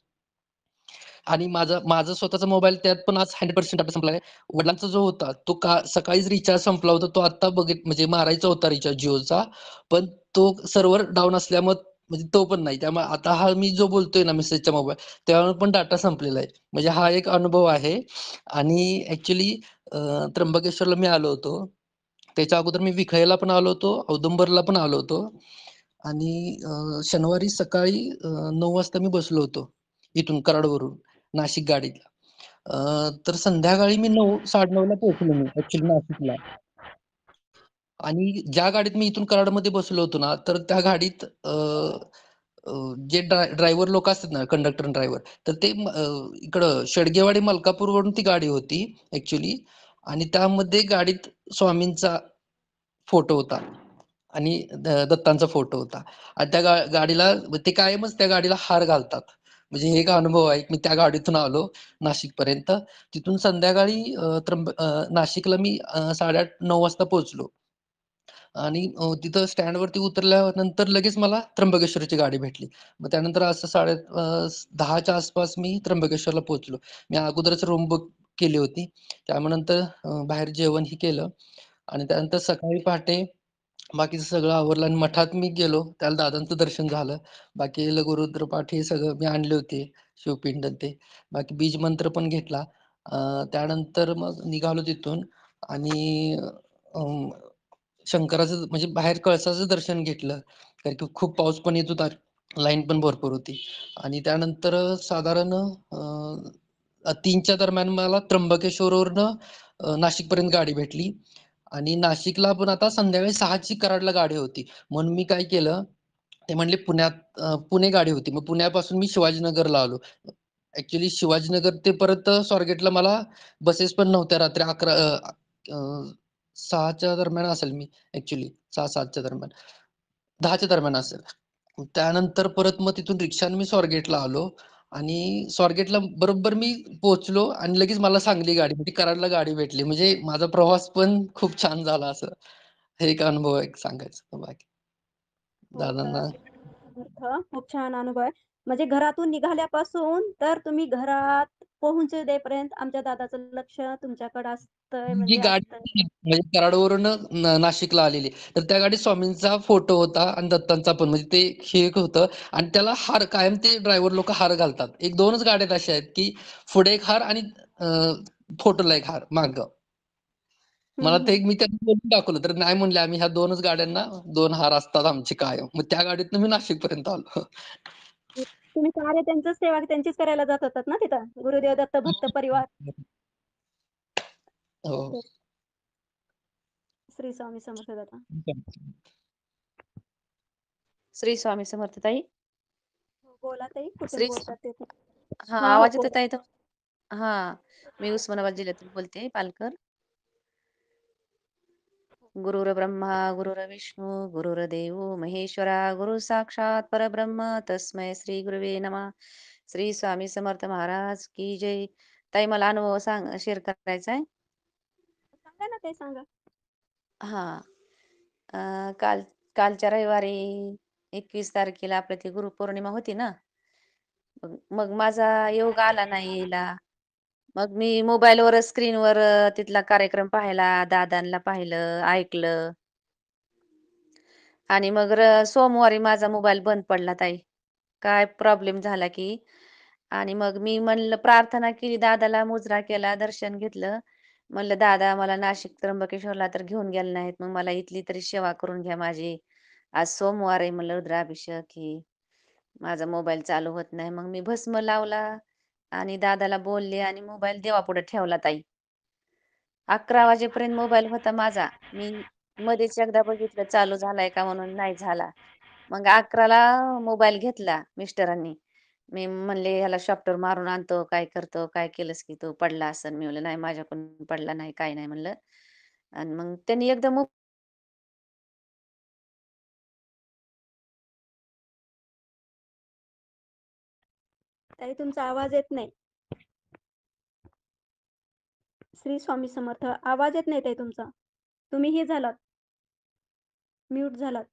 आणि माझा स्वतःचा मोबाईल, त्यात पण आज 100% डाटा संपला आहे. वडिलांचा जो होता तो सकाळीच रिचार्ज संपला होता. तो आता म्हणजे मारायचा होता रिचार्ज जिओचा, पण तो सर्व्हर डाऊन असल्यामुळे म्हणजे तो पण नाही. त्यामुळे आता हा मी जो बोलतोय ना मेसेजचा मोबाईल, त्यावर पण डाटा संपलेला आहे. म्हणजे हा एक अनुभव आहे. आणि ऍक्च्युली त्र्यंबकेश्वरला मी आलो होतो. त्याच्या अगोदर मी विखळ्याला पण आलो होतो, औदुंबरला पण आलो होतो. आणि शनिवारी सकाळी 9 वाजता मी बसलो होतो इथून कराडवरून नाशिक गाडीला. तर संध्याकाळी मी 9-9:30ला पोहोचलो मी ऍक्च्युली नाशिकला. आणि ज्या गाडीत मी इथून कराडमध्ये बसलो होतो ना, तर त्या गाडीत जे ड्रायव्हर लोक असतात ना, कंडक्टर ड्रायव्हर, तर ते इकडं शेडगेवाडी मलकापूरवरून ती गाडी होती ऍक्च्युली. आणि त्यामध्ये गाडीत स्वामींचा फोटो होता आणि दत्तांचा फोटो होता. आणि त्या गाडीला ते कायमच त्या गाडीला हार घालतात. म्हणजे हे एक अनुभव आहे. मी त्या गाडीतून आलो नाशिक पर्यंत. तिथून संध्याकाळी नाशिकला मी 8:30-9 वाजता पोहोचलो. आणि तिथं स्टँडवरती उतरल्यानंतर लगेच मला त्र्यंबकेश्वरची गाडी भेटली. मग त्यानंतर असं 10च्या आसपास मी त्र्यंबकेश्वरला पोहोचलो. मी अगोदरच रूम बुक केली होती. त्यामुळे नंतर बाहेर जेवणही केलं आणि त्यानंतर सकाळी पहाटे बाकीचं सगळं आवरलं आणि मठात मी गेलो. त्याला दादांचं दर्शन झालं. बाकी गुरुद्रपाठ हे सगळं मी आणले होते. शिवपिंड ते. बाकी बीज मंत्र पण घेतला. त्यानंतर मग निघालो तिथून आणि शंकराचं म्हणजे बाहेर कळसाचं दर्शन घेतलं. कारण की खूप पाऊस पण येत होता. लाईन पण भरपूर होती आणि त्यानंतर साधारण 3च्या दरम्यान मला त्र्यंबकेश्वरवरनं नाशिकपर्यंत गाडी भेटली आणि नाशिकला पण आता संध्याकाळी 6ची कराडला गाडी होती. म्हणून मी काय केलं, ते म्हणले पुणे गाडी होती. मग पुण्यापासून मी शिवाजीनगरला आलो. ॲक्चुअली शिवाजीनगर ते परत स्वारगेटला मला बसेस पण नव्हत्या. रात्री 6च्या दरम्यान असेल मी ॲक्चुअली 6-7च्या दरम्यान. 10च्या दरम्यान असेल. त्यानंतर परत मग तिथून रिक्षाने मी स्वारगेटला आलो आणि स्वारगेटला बरोबर मी पोहोचलो आणि लगेच मला सांगली गाडी म्हणजे कराडला गाडी भेटली. म्हणजे माझा प्रवास पण खूप छान झाला असं. हे एक अनुभव आहे सांगायचं बाकी. हो का? दादांना समर्थ खूप छान अनुभव आहे. म्हणजे घरातून निघाल्यापासून तर तुम्ही घरात पोहोचू देपर्यंत आमच्या दादाचं लक्ष तुमच्याकडे असतंय जी म्हणजे गाडी असतंय. होती ना, म्हणजे कराडवरून नाशिकला आलेली. तर त्या गाडीत स्वामींचा फोटो होता आणि दत्तांचा पण. म्हणजे ते हे एक होतं आणि त्याला हार कायम ते ड्रायव्हर लोक हार घालतात. 1-2च गाड्या अशा आहेत की पुढे एक हार आणि फोटोला एक हार मागं. मला हं, ते हं. मी त्यांना बोलून दाखवलं तर नाही म्हणले आम्ही ह्या 2च गाड्यांना 2 हार असतात आमचे कायम. मग त्या गाडीतनं मी नाशिकपर्यंत आलो. तुम्ही कार्य त्यांचंच सेवा त्यांचीच करायला जात होतात ना तिथं? गुरुदेव दत्त भक्त परिवार. हो. श्री स्वामी समर्थ दादा. श्री स्वामी समर्थ ताई. हो, बोला ताई, कुठून श्री बोलतात ते पण? हा हां, हो आवाज येतो बोला. ताई तो? हा मी उस्मानाबाद जिल्ह्यातून बोलते पालकर. गुरुर ब्रह्मा गुरुर विष्णू गुरुर्देव महेश्वरा गुरु साक्षात परब्रह्म तस्मै श्री गुरुवे नमः. श्री स्वामी समर्थ महाराज की जय. ताई मला अनुभव शेअर करायचा आहे. सांगा ना ताई, सांगा. हा कालच्या रविवारी 21 तारखेला आपल्या ती गुरुपौर्णिमा होती ना. मग माझा योग आला नाही यायला. मग मी मोबाईलवर स्क्रीनवर तिथला कार्यक्रम पाहिला, दादांना पाहिलं, ऐकलं आणि मग सोमवारी माझा मोबाईल बंद पडला ताई. काय प्रॉब्लेम झाला की आणि मग मी म्हणलं प्रार्थना केली, दादाला मुजरा केला, दर्शन घेतलं. म्हणलं दादा मला नाशिक त्र्यंबकेश्वरला तर घेऊन गेले नाहीत, मग मला इथली तरी सेवा करून घ्या माझी. आज सोमवार आहे म्हणलं रुद्राभिषेक की माझा मोबाईल चालू होत नाही. मग मी भस्म लावला आणि दादाला बोलले आणि मोबाईल देवापुढे ठेवला ताई. 11 वाजेपर्यंत मोबाईल होता माझा. मी मध्येच एकदा बघितलं चालू झालाय का म्हणून, नाही झाला. मग 11ला मोबाईल घेतला मिस्टरांनी. मी म्हणले ह्याला शॉफ्टर मारून आणतो, काय करतो, काय केलंस की तू पडला असन. मी म्हणलं नाही माझ्याकडून पडला नाही, काय नाही म्हणलं. आणि मग त्यांनी एकदम ताई तुमचा आवाज येत नाही. श्री स्वामी समर्थ. आवाज येत नाही ताई तुमचा. तुम्ही हे झालात. म्यूट झालात.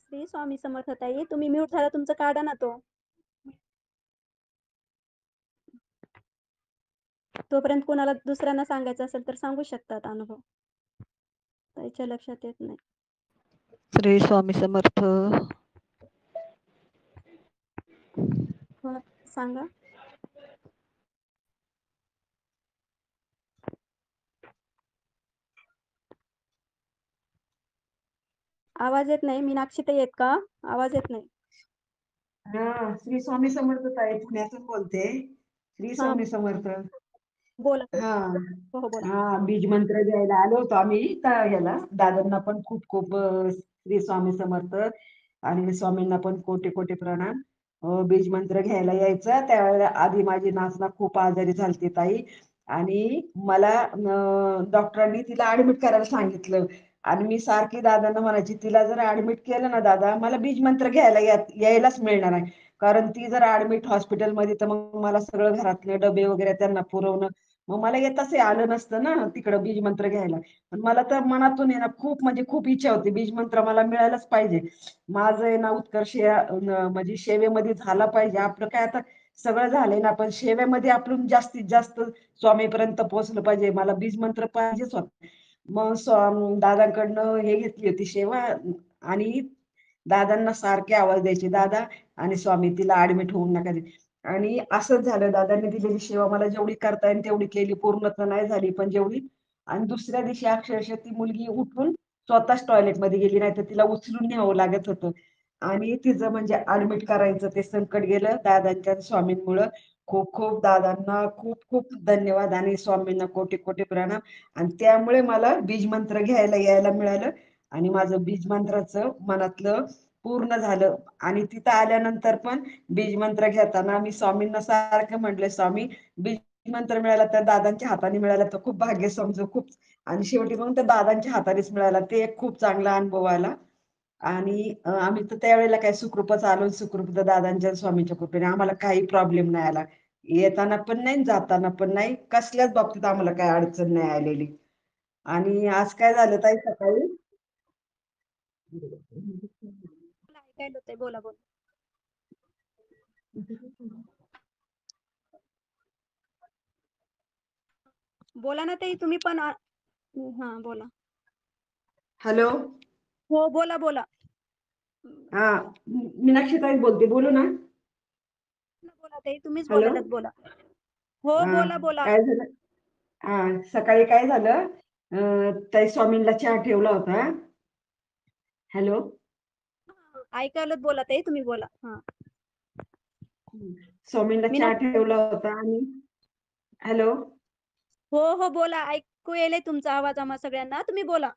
श्री स्वामी समर्थ ताई, तुम्ही म्यूट झाला, तुमचं काढा ना तो. तोपर्यंत कोणाला दुसऱ्यांना सांगायचं असेल तर सांगू शकतात अनुभव. ताईच्या लक्षात येत नाही. श्री स्वामी समर्थ. हो, सांगा. आवाज येत नाही. मीनाक्षी ताई आहेत का? आवाज येत नाही. हा, श्री स्वामी समर्थ ताई, पुण्यातून बोलते. श्री हां, स्वामी समर्थ. बोला ताई. हा हो, हो, बोला. हा, बीज मंत्र घ्यायला आलो होतो आम्ही याला. दादांना पण खूप खूप श्री स्वामी समर्थ आणि स्वामींना पण कोटी कोटी प्रणाम. बीज मंत्र घ्यायला यायचा त्यावेळेला आधी माझी नाचना खूप आजारी झालती ताई आणि मला डॉक्टरांनी तिला ऍडमिट करायला सांगितलं आणि मी सारखी दादांना म्हणायची तिला जर ऍडमिट केलं ना दादा मला बीज मंत्र घ्यायला यायलाच मिळणार आहे. कारण ती जर ऍडमिट हॉस्पिटलमध्ये तर मग मला सगळं घरातले डबे वगैरे त्यांना पुरवणं, मग मला येताच आलं नसतं ना तिकडं बीज मंत्र घ्यायला. पण मला तर मनातून आहे ना खूप म्हणजे खूप इच्छा होती बीज मंत्र मला मिळायलाच पाहिजे. माझं आहे ना उत्कर्ष म्हणजे सेवेमध्ये झाला पाहिजे. आपलं काय आता सगळं झालंय ना, पण सेवेमध्ये आपण जास्तीत जास्त स्वामीपर्यंत पोहोचलं पाहिजे. मला बीज मंत्र पाहिजेच होता. मग दादांकडनं हे घेतली होती सेवा, आणि दादांना सारखे आवाज द्यायचे, दादा आणि स्वामी तिला ऍडमिट होऊन नका दे. आणि असंच झालं, दादांनी दिलेली सेवा मला जेवढी करता येईल तेवढी केली, पूर्ण तर नाही झाली पण जेवढी. आणि दुसऱ्या दिवशी अक्षरशः ती मुलगी उठून स्वतःच टॉयलेटमध्ये गेली, नाही तर तिला उचलून न्यावं लागत होतं. आणि तिचं म्हणजे ऍडमिट करायचं ते संकट गेलं दादांच्या आणि स्वामींमुळं. खूप खूप दादांना खूप खूप धन्यवाद आणि स्वामींना कोटी कोटी प्रणाम. आणि त्यामुळे मला बीज मंत्र घ्यायला यायला मिळालं आणि माझं बीज मंत्राचं मनातलं पूर्ण झालं. आणि तिथं आल्यानंतर पण बीज मंत्र घेताना मी स्वामींना सारखं म्हटलं, स्वामी बीज मंत्र मिळाला तर दादांच्या हाताने मिळाला तर खूप भाग्य समजू खूप. आणि शेवटी मग त्या दादांच्या हातानेच मिळाला, ते एक खूप चांगला अनुभव आला. आणि आम्ही तर त्यावेळेला काय सुखरूपच आलो, सुखरूप तर दादांच्या आणि स्वामींच्या कृपेने आम्हाला काही प्रॉब्लेम नाही आला. येताना पण नाही जाताना पण नाही, कसल्याच बाबतीत आम्हाला काही अडचण नाही आलेली. आणि आज काय झालं ताई सकाळी. मला ऐकायला होतंय, बोला बोला. बोला ना ताई तुम्ही पण हा बोला. हॅलो. हो बोला बोला. हा, मीनाक्षी ताई बोलते, बोलू ना. बोला ताई तुम्हीच हॅलो. बोलायलात, बोला. हो हा, बोला बोला. काय झालं. हा, सकाळी काय झालं, ताई स्वामींना चहा ठेवला होता. हॅलो. ऐकायलाच बोला ताई तुम्ही बोला. हा. स्वामींना चहा मीनाक्षी ताई. ठेवला होता आणि हॅलो. हो हो बोला, ऐकू येईल तुमचा आवाज आम्हा सगळ्यांना, तुम्ही बोला.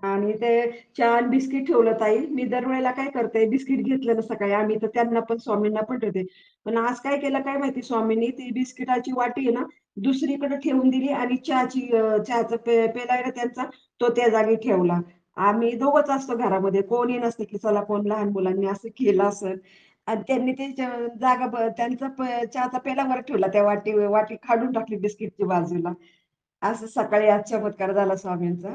आणि ते चहा आणि बिस्किट ठेवलं ताई. मी दरवेळेला काय करते, बिस्किट घेतलं ना सकाळी आम्ही तर त्यांना पण स्वामींना पण ठेवते. पण आज काय केलं काय माहिती, स्वामींनी ती बिस्किटाची वाटी आहे ना दुसरीकडे ठेवून दिली आणि चहाचा पेला आहे ना त्यांचा, तो त्या जागी ठेवला. आम्ही दोघंच असतो घरामध्ये, कोणी नसते की चला कोण लहान मुलांनी असं केलं असेल. आणि त्यांनी ते जागा त्यांचा चहाचा पेला वर ठेवला, त्या वाटी काढून टाकली बिस्किटची बाजूला. असं सकाळी आज चमत्कार झाला स्वामींचा.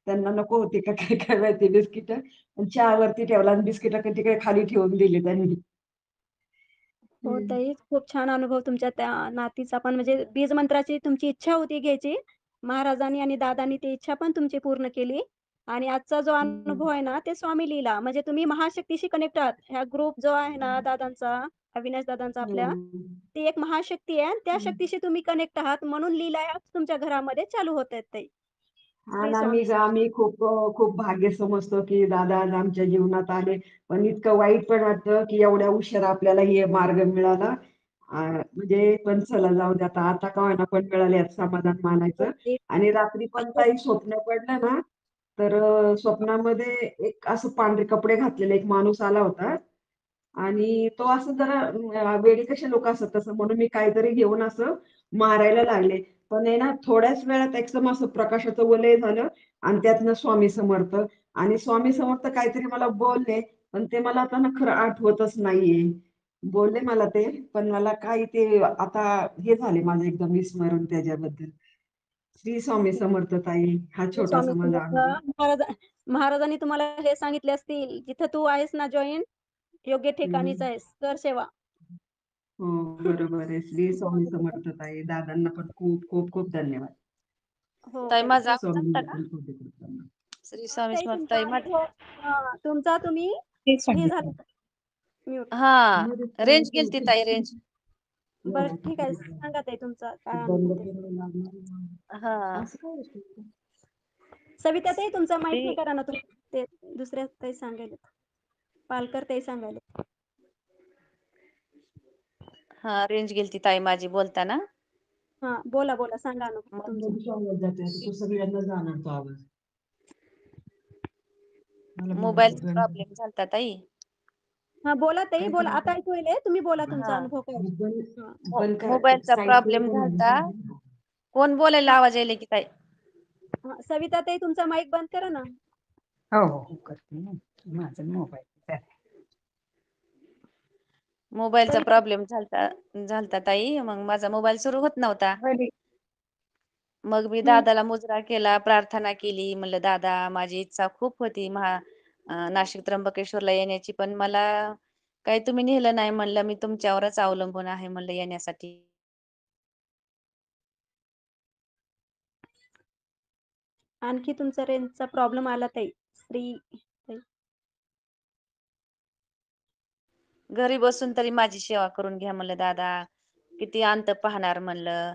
त्यांना नको होती का काय काय माहिती बिस्किट, चहावरती ठेवला आणि बिस्किट तिकडे खाली ठेवून दिली त्यांनी. हो ताई, खूप छान अनुभव तुमच्या त्या नातीचा पण, म्हणजे बीज मंत्राची तुमची इच्छा होती घ्यायची. महाराजांनी आणि दादांनी ती इच्छा पण तुमची पूर्ण केली. आणि आजचा जो अनुभव आहे ना ते स्वामी लीला, म्हणजे तुम्ही महाशक्तीशी कनेक्ट आहात. ह्या ग्रुप जो आहे ना दादांचा, अविनाश दादांचा आपल्या, ती एक महाशक्ती आहे आणि त्या शक्तीशी तुम्ही कनेक्ट आहात, म्हणून लीला आज तुमच्या घरामध्ये चालू होत आहेत ताई. श्री आणि आम्ही स्वामी समर्थ. आम्ही खूप खूप भाग्य समजतो की दादा आज आमच्या जीवनात आले. पण इतकं वाईट पण वाटतं की एवढ्या उशिरा आपल्याला हे मार्ग मिळाला. म्हणजे पण चला जाऊ दे, आता का होईना पण मिळाले यात समाधान मानायचं. आणि रात्री पण काही स्वप्न पडलं ना, तर स्वप्नामध्ये एक असं पांढरे कपडे घातलेले एक माणूस आला होता. आणि तो असं जरा वेडी कसे लोक असतात तसं, म्हणून मी काहीतरी घेऊन असं मारायला लागले. पण आहे ना थोड्याच वेळात एकदम असं प्रकाशाचं वलय झालं आणि त्यातनं स्वामी समर्थ. आणि स्वामी समर्थ काहीतरी मला बोलले, पण ते मला आता ना खरं आठवतच नाहीये. बोलले मला ते, पण मला काही ते आता हे झाले माझं एकदम विस्मरण त्याच्याबद्दल. श्री स्वामी समर्थ ताई, हा श्री स्वामी छोटासा माझा समर्थ. अनुभव. महाराजांनी तुम्हाला हे सांगितले असतील, जिथं तू आहेस ना जॉईन, योग्य ठिकाणीच हम्म. आहेस, कर सेवा. हो बरोबर आहे. श्री स्वामी समर्थ ताई, दादांना पण खूप खूप खूप धन्यवाद. हो ताई ताई. माझा आवाज स्वामींना आलता का? पण खूप धन्यवाद. श्री हा स्वामी ताई, समर्थ तुमचा ताई माझ अनुभव तुमचा तुम्ही तेच हे सांगितलं. झालं म्यूट. हा, रेंज गेलती ताई, रेंज. बरं ठीक आहे, सांगा ताई तुमचा काय अनुभव बंद ते. करावं लागणार. हा, असं काय असतं? सविता ताई तुमचा माईक हे ती करा ना तुम्ही, ते दुसऱ्या ताई सांगायला, पालकर ताई सांगायला. हा, रेंज गेलती ताई माझी बोलताना. हा बोला बोला, सांगा अनुभव मग तुमचा. जाते आता तो सगळ्यांना जाणार तो आवाज. मला मोबाईलचा बंद. प्रॉब्लेम झालता ताई. हा बोला ताई, काय बोला, आता करायचं? ऐकू येईल, तुम्ही बोला तुमचा हा, अनुभव काय. हा. बंद करा मोबाईलचा साईडला प्रॉब्लेम कोण झालता. आहे? कोण बोलायला आवाज यायला की ताई? सविता ताई तुमचा माईक बंद करा ना. हो हो हो, करते ना. माझा मोबाईल मोबाईलचा प्रॉब्लेम झालता ताई. मग माझा मोबाईल सुरू होत नव्हता. मग मी दादाला मुजरा केला, प्रार्थना केली. म्हणलं दादा, माझी इच्छा खूप होती नाशिक त्र्यंबकेश्वरला येण्याची, पण मला काही तुम्ही नेलं नाही. म्हणलं मी तुमच्यावरच अवलंबून आहे म्हणलं येण्यासाठी. आणखी तुमचा रेंजचा प्रॉब्लेम आला ताई. ताई. घरी बसून तरी माझी सेवा करून घ्या म्हणलं दादा. किती अंत पाहणार म्हणलं.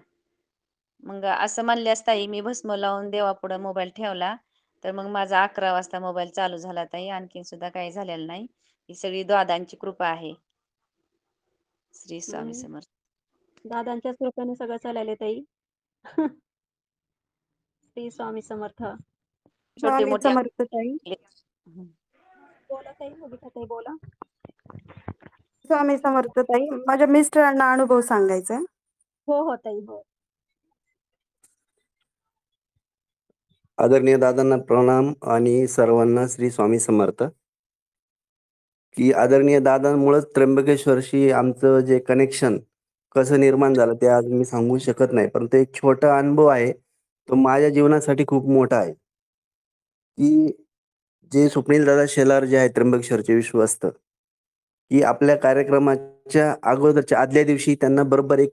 मग असं म्हणल्यास ताई मी भस्म लावून देवापुढं मोबाईल ठेवला. तर मग माझा 11 वाजता मोबाईल चालू झाला ताई. आणखीन सुद्धा काही झालेलं नाही. ही सगळी दादांची कृपा आहे. श्री स्वामी समर्थ. दादांच्याच कृपेने सगळं चाललंय ताई. श्री स्वामी समर्थ. छोटे स्वामी मोठे समर्थ ताई. बोला ताई, बबिता ताई बोला. स्वामी समर्थ ताई. माझ्या मिस्टरांना अनुभव सांगायचा आहे. हो ताई, हो. आदरणीय दादांना प्रणाम आणि सर्वांना श्री स्वामी समर्थ. की आदरणीय दादांमुळेच त्र्यंबकेश्वरशी आमचं जे कनेक्शन कसं निर्माण झालं ते आज मी सांगू शकत नाही, परंतु एक छोटा अनुभव आहे, तो माझ्या जीवनासाठी खूप मोठा आहे. की जे स्वप्नील दादा शेलार जे आहेत त्र्यंबकेश्वरचे विश्वस्त, की आपल्या कार्यक्रमाच्या अगोदरच्या आदल्या दिवशी त्यांना बरोबर एक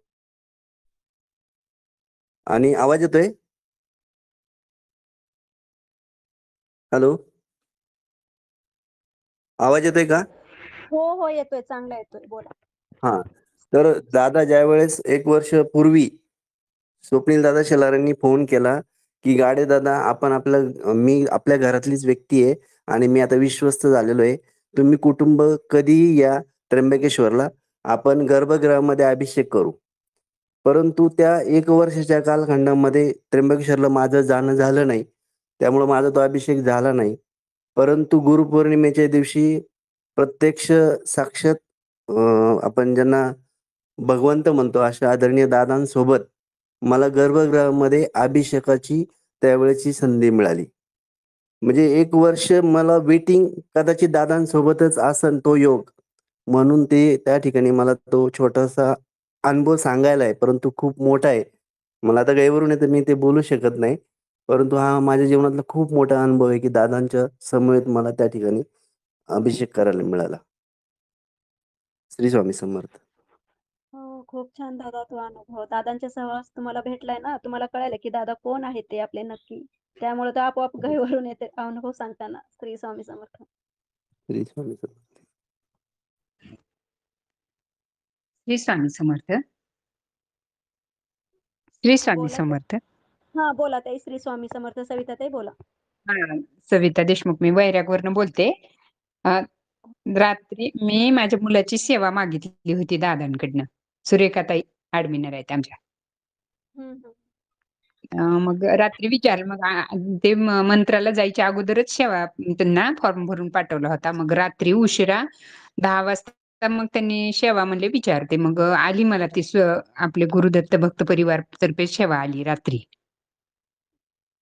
आणि आवाज येतोय? हॅलो, आवाज येतोय का? हो येतोय, चांगला येतोय, बोला. हा, तर दादा ज्यावेळेस 1 वर्ष पूर्वी स्वप्नील दादा शेलारांनी फोन केला की गाडे दादा, मी आपल्या घरातलीच व्यक्ती आहे आणि मी आता विश्वस्त झालेलो आहे, तुम्ही कुटुंब कधीही या त्र्यंबकेश्वरला, आपण गर्भगृहामध्ये अभिषेक करू. परंतु त्या 1 वर्षाच्या कालखंडामध्ये त्र्यंबकेश्वरला माझं जाणं झालं नाही, त्यामुळे माझा तो अभिषेक झाला नाही. परंतु गुरुपौर्णिमेच्या दिवशी प्रत्यक्ष साक्षात आपण ज्यांना भगवंत म्हणतो अशा आदरणीय दादांसोबत मला गर्भगृहामध्ये अभिषेकाची त्यावेळेची संधी मिळाली. म्हणजे 1 वर्ष मला वेटिंग कदाचित दादांसोबतच असन तो योग, म्हणून ते त्या ठिकाणी मला तो छोटासा अनुभव सांगायला आहे, परंतु खूप मोठा आहे. मला आता गाईवरून आहे तर मी ते बोलू शकत नाही, परंतु हा माझ्या जीवनातला खूप मोठा अनुभव आहे की दादांच्या समवेत मला त्या ठिकाणी अभिषेक करायला मिळाला. श्री स्वामी समर्थ. हो, खूप छान दादा तो अनुभव. दादांच्या सहवास तुम्हाला भेटलाय ना, तुम्हाला कळालं की दादा कोण आहेत ते आपले नक्की. त्यामुळे तो आपोआप गहिवरून येते अनुभव सांगताना. श्री स्वामी समर्थ. श्री स्वामी समर्थ. श्री स्वामी समर्थ. श्री स्वामी बोला ताई. समर्थ. हा बोला ताई, श्री स्वामी समर्थ. सविता ताई बोला. सविता देशमुख, मी वैरागवरनं बोलते. रात्री मी माझ्या मुलाची सेवा मागितली होती दादांकडनं. सुरेखाताई ऍडमिनर आहेत आमच्या. मग रात्री विचारलं, मग ते मंत्राला जायच्या अगोदरच सेवा त्यांना फॉर्म भरून पाठवला होता. मग रात्री उशिरा 10 वाजता मग त्यांनी सेवा म्हणले विचारते. मग आली मला ती आपले गुरुदत्त भक्त परिवार तर्फे सेवा आली रात्री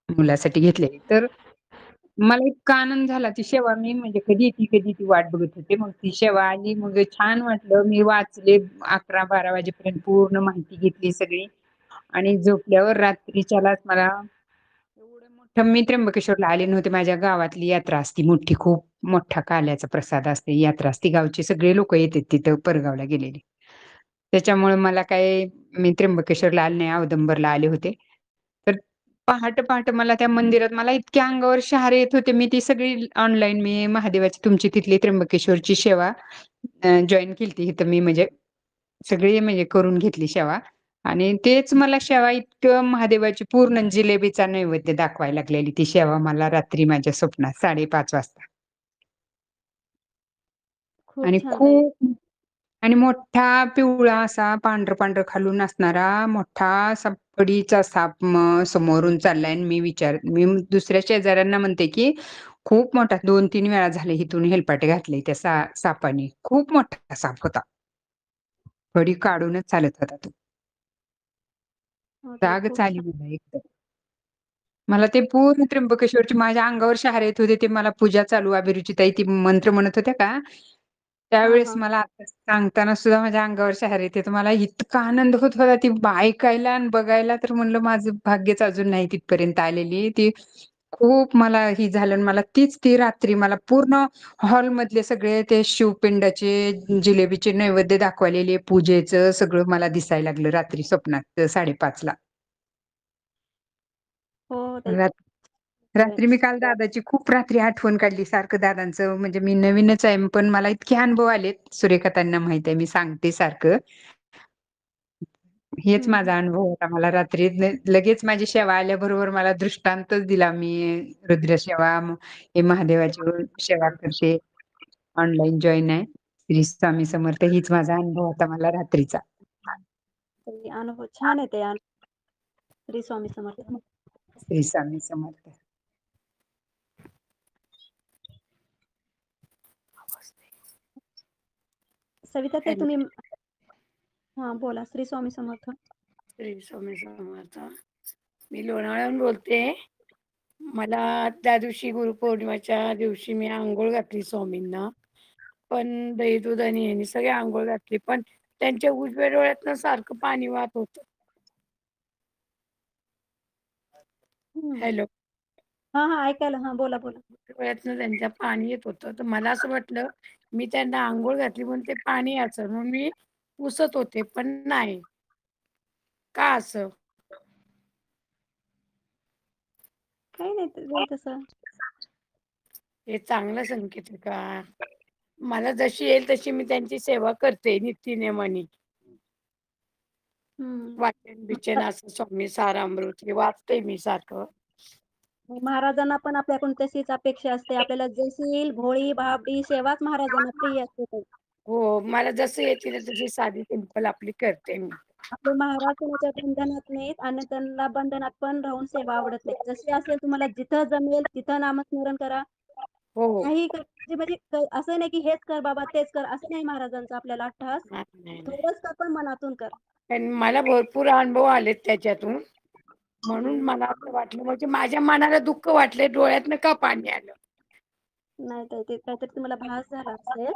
मुलासाठी घेतलेली. तर मला इतका आनंद झाला, ती सेवा मी म्हणजे कधी ती वाट बघत होते. मग ती सेवा आली, मग छान वाटलं. मी वाचले 11-12 वाजेपर्यंत पूर्ण माहिती घेतली सगळी आणि झोपल्यावर रात्रीच्यालाच मला एवढं मोठं, मी त्र्यंबकेश्वरला आले नव्हते. माझ्या गावातली यात्रा असती मोठी, खूप मोठा काल्याचा प्रसाद असते यात्रा असती. गावचे सगळे लोक येतात तिथं, परगावला गेलेले. त्याच्यामुळे मला मी त्र्यंबकेश्वरला आले नाही, औदुंबरला आले होते. तर पहाटे मला त्या मंदिरात मला इतक्या अंगावर शहारे येत होते. मी ती सगळी ऑनलाईन मी महादेवाची तुमची तिथली त्र्यंबकेश्वरची सेवा जॉईन केली इथं मी, म्हणजे सगळी म्हणजे करून घेतली सेवा. आणि तेच मला सेवा इतकं महादेवाची पूर्ण जिलेबीचा नैवेद्य दाखवायला लागलेली ती सेवा मला रात्री माझ्या स्वप्नात 5:30 वाजता. आणि खूप आणि मोठा पिवळा असा पांढरं खालून असणारा मोठा असा फडीचा साप समोरून चाललाय. आणि मी दुसऱ्या शेजाऱ्यांना म्हणते की खूप मोठा, 2-3 वेळा झाले इथून हेलपाटे घातले त्या सापाने. खूप मोठा साप होता, फडी काढूनच चालत होता तो. जागच आली मला एकदम. मला ते पूर्ण त्र्यंबकेश्वरची माझ्या अंगावर शहारे येत होते. ते मला पूजा चालू, अभिरुचिताई ती मंत्र म्हणत होत्या का, त्यावेळेस हा. मला आता सांगताना सुद्धा माझ्या अंगावर शहारे येते. तर मला इतका आनंद होत होता ती ऐकायला आणि बघायला. तर म्हणलं माझं भाग्यच अजून नाही तिथपर्यंत आलेली. ती खूप मला ही झालं आणि मला ती रात्री मला पूर्ण हॉलमधले सगळे ते शिवपिंडाचे, जिलेबीचे नैवेद्य दाखवलेले, पूजेचं सगळं मला दिसायला लागलं रात्री स्वप्नात 5:30ला. हो ताई. रात्री मी काल दादाची खूप रात्री आठवण काढली. सारखं दादांचं म्हणजे मी नवीनच आहे, पण मला इतके अनुभव आलेत. सुरेखाताईंना माहित आहे मी सांगते सारखं. हेच हं, माझा अनुभव होता. मला रात्री लगेच माझी सेवा आल्याबरोबर मला दृष्टांतच दिला. मी रुद्रसेवा, हे महादेवाची सेवा करते. ऑनलाईन जॉइन आहे. श्री स्वामी समर्थ हीच माझा अनुभव होता मला रात्रीचा. ताई अनुभव छान आहे ते श्री स्वामी समर्थ. श्री स्वामी समर्थ. सविता ताई तुम्ही हा बोला. श्री स्वामी समर्थ. श्री स्वामी समर्थ. मी लोणावळ्याहून बोलते. मला त्या दिवशी गुरुपौर्णिमेच्या दिवशी मी अंघोळ घातली स्वामींना. पण दही दूध आणि ह्यांनी सगळे अंघोळ घातली. पण त्यांच्या उजव्या डोळ्यातनं सारखं पाणी वाहत होतं. हॅलो. हा ऐकायला. हा बोला. डोळ्यातनं त्यांच्या पाणी येत होतं. तर मला असं वाटलं मी त्यांना अंघोळ घातली म्हणून ते पाणी याचं म्हणून मी पुसत होते, पण नाही. का असं? काही नाही तसं. हे चांगलं संकेत आहे का? मला जशी येईल तशी मी त्यांची सेवा करते नित्यनेमाने. वाचन बिचन असं स्वामी सारामृत हे वाचते मी सारखं. महाराजांना पण आपल्याकडून तशीच अपेक्षा असते. आपल्याला जशी येईल भोळी भाबडी सेवाच महाराजांना प्रिय असते ताई. हो, मला जसं येतील तशी साधी सिंपल आपली करते मी. आपले महाराज कोणाच्या बंधनात नाहीत आणि त्यांना बंधनात पण राहून सेवा आवडत नाही. जशी असेल तुम्हाला जिथं जमेल तिथं नामस्मरण करा. हो. काही म्हणजे असं नाही की हेच कर बाबा तेच कर असं नाही महाराजांचा आपल्याला अट्टहास. थोडंच कर पण मनातून कर. पण मला भरपूर अनुभव आलेत त्याच्यातून. म्हणून मला असं वाटलं म्हणजे माझ्या मनाला दुःख वाटले, डोळ्यातनं का पाणी आलं. नाही ताई ते काहीतरी तुम्हाला भास झाला असेल.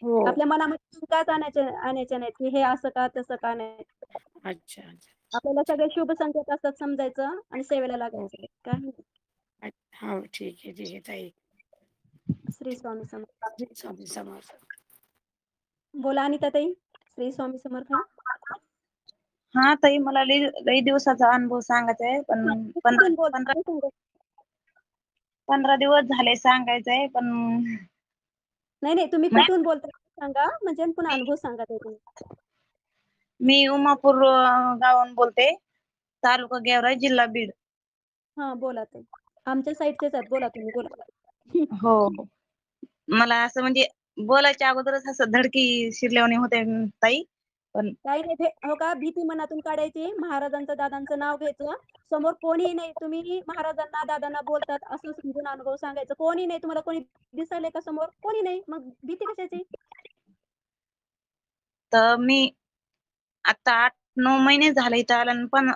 हो. आपल्या मनामध्ये शंकाच आणायच्या नाहीत की हे असं का तसं का नाही. अच्छा. आपल्याला सगळे शुभ संकेत असतात समजायचं आणि सेवेला लागायचं. काय नाही. हो ठीक आहे ताई. श्री स्वामी समर्थ. श्री स्वामी समर्थ. बोला अनिता ताई. श्री स्वामी समर्थ. हा ताई मला लई दिवसाचा अनुभव सांगायचा आहे. पण 15 दिवस झाले सांगायचंय पण नाही तुम्ही कुठून बोलताय सांगा म्हणजे पुन्हा अनुभव सांगा तुम्ही. मी उमापूर गावाहून बोलते. तालुका गेवराई, जिल्हा बीड. हा बोला ताई. आमच्या साईडचेच आहेत. बोला तुम्ही बोला. हो. मला असं म्हणजे बोलायच्या अगोदरच असं धडकी शिरल्यावानी होते ताई. पण काही नाही हो का भीती मनातून काढायची. महाराजांचं दादांचं नाव घ्यायचं. समोर कोणी नाही तुम्ही महाराजांना दादांना बोलतात असं समजून अनुभव सांगायचं. कोणी नाही तुम्हाला कोणी दिसायलंय का समोर? कोणी नाही. मग भीती कशाची? तर मी आता 8-9 महिने झाले इथं आला पण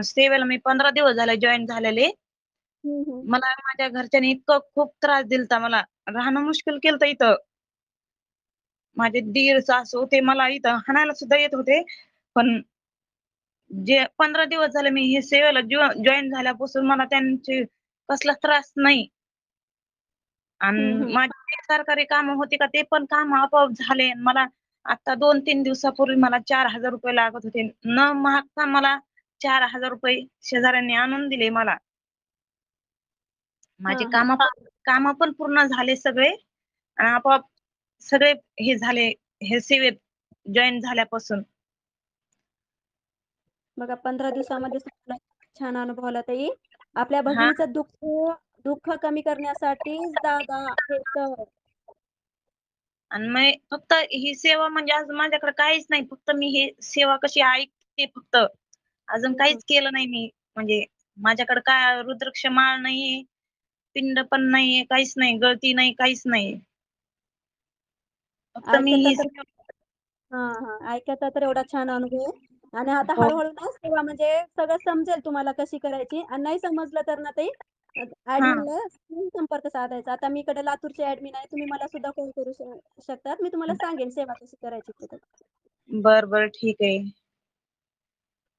सेवेला मी 15 दिवस झाले जॉईन झालेले. मला माझ्या घरच्यांनी इतकं खूप त्रास दिलता. मला राहणं मुश्किल केलं इथं. माझे दीर सासू ते मला इथं हाणायला सुद्धा येत होते. पण जे 15 दिवस झाले मी हे सेवेला जॉईन झाल्यापासून मला त्यांचे कसला त्रास नाही. आणि माझी सरकारी कामं होती का ते पण काम आपोआप झाले. मला आता 2-3 दिवसापूर्वी मला 4,000 रुपये लागत होते. न मागता मला 4,000 रुपये शेजाऱ्यांनी आणून दिले मला. माझे काम पण पूर्ण झाले सगळे आणि आपोआप सगळे हे झाले हे सेवेत जॉईन झाल्यापासून. बघा 15 दिवसामध्ये छान अनुभव आला ताई. आपल्या भगिनीचं दुःख कमी करण्यासाठीच दादा येतं. आणि मग फक्त ही सेवा म्हणजे आज माझ्याकडे काहीच नाही. फक्त मी ही सेवा कशी ऐकते फक्त. अजून काहीच केलं नाही मी. म्हणजे माझ्याकडे काय रुद्राक्ष माळ नाहीये, पिंड पण नाहीये, काहीच नाही, गळती नाही, काहीच नाही. फक्त मी ही ऐकायचा तर एवढा छान अनुभव आहे. आणि आता हळूहळू ना सेवा म्हणजे सगळं समजेल तुम्हाला कशी करायची आणि नाही समजलं तर ना ताई ऍडमिनला संपर्क साधायचा. आता मी इकडे लातूरचे ऍडमिन आहे, तुम्ही मला सुद्धा कॉल करू शकतात. मी तुम्हाला सांगेन सेवा कशी करायची ते. बर बर ठीक आहे.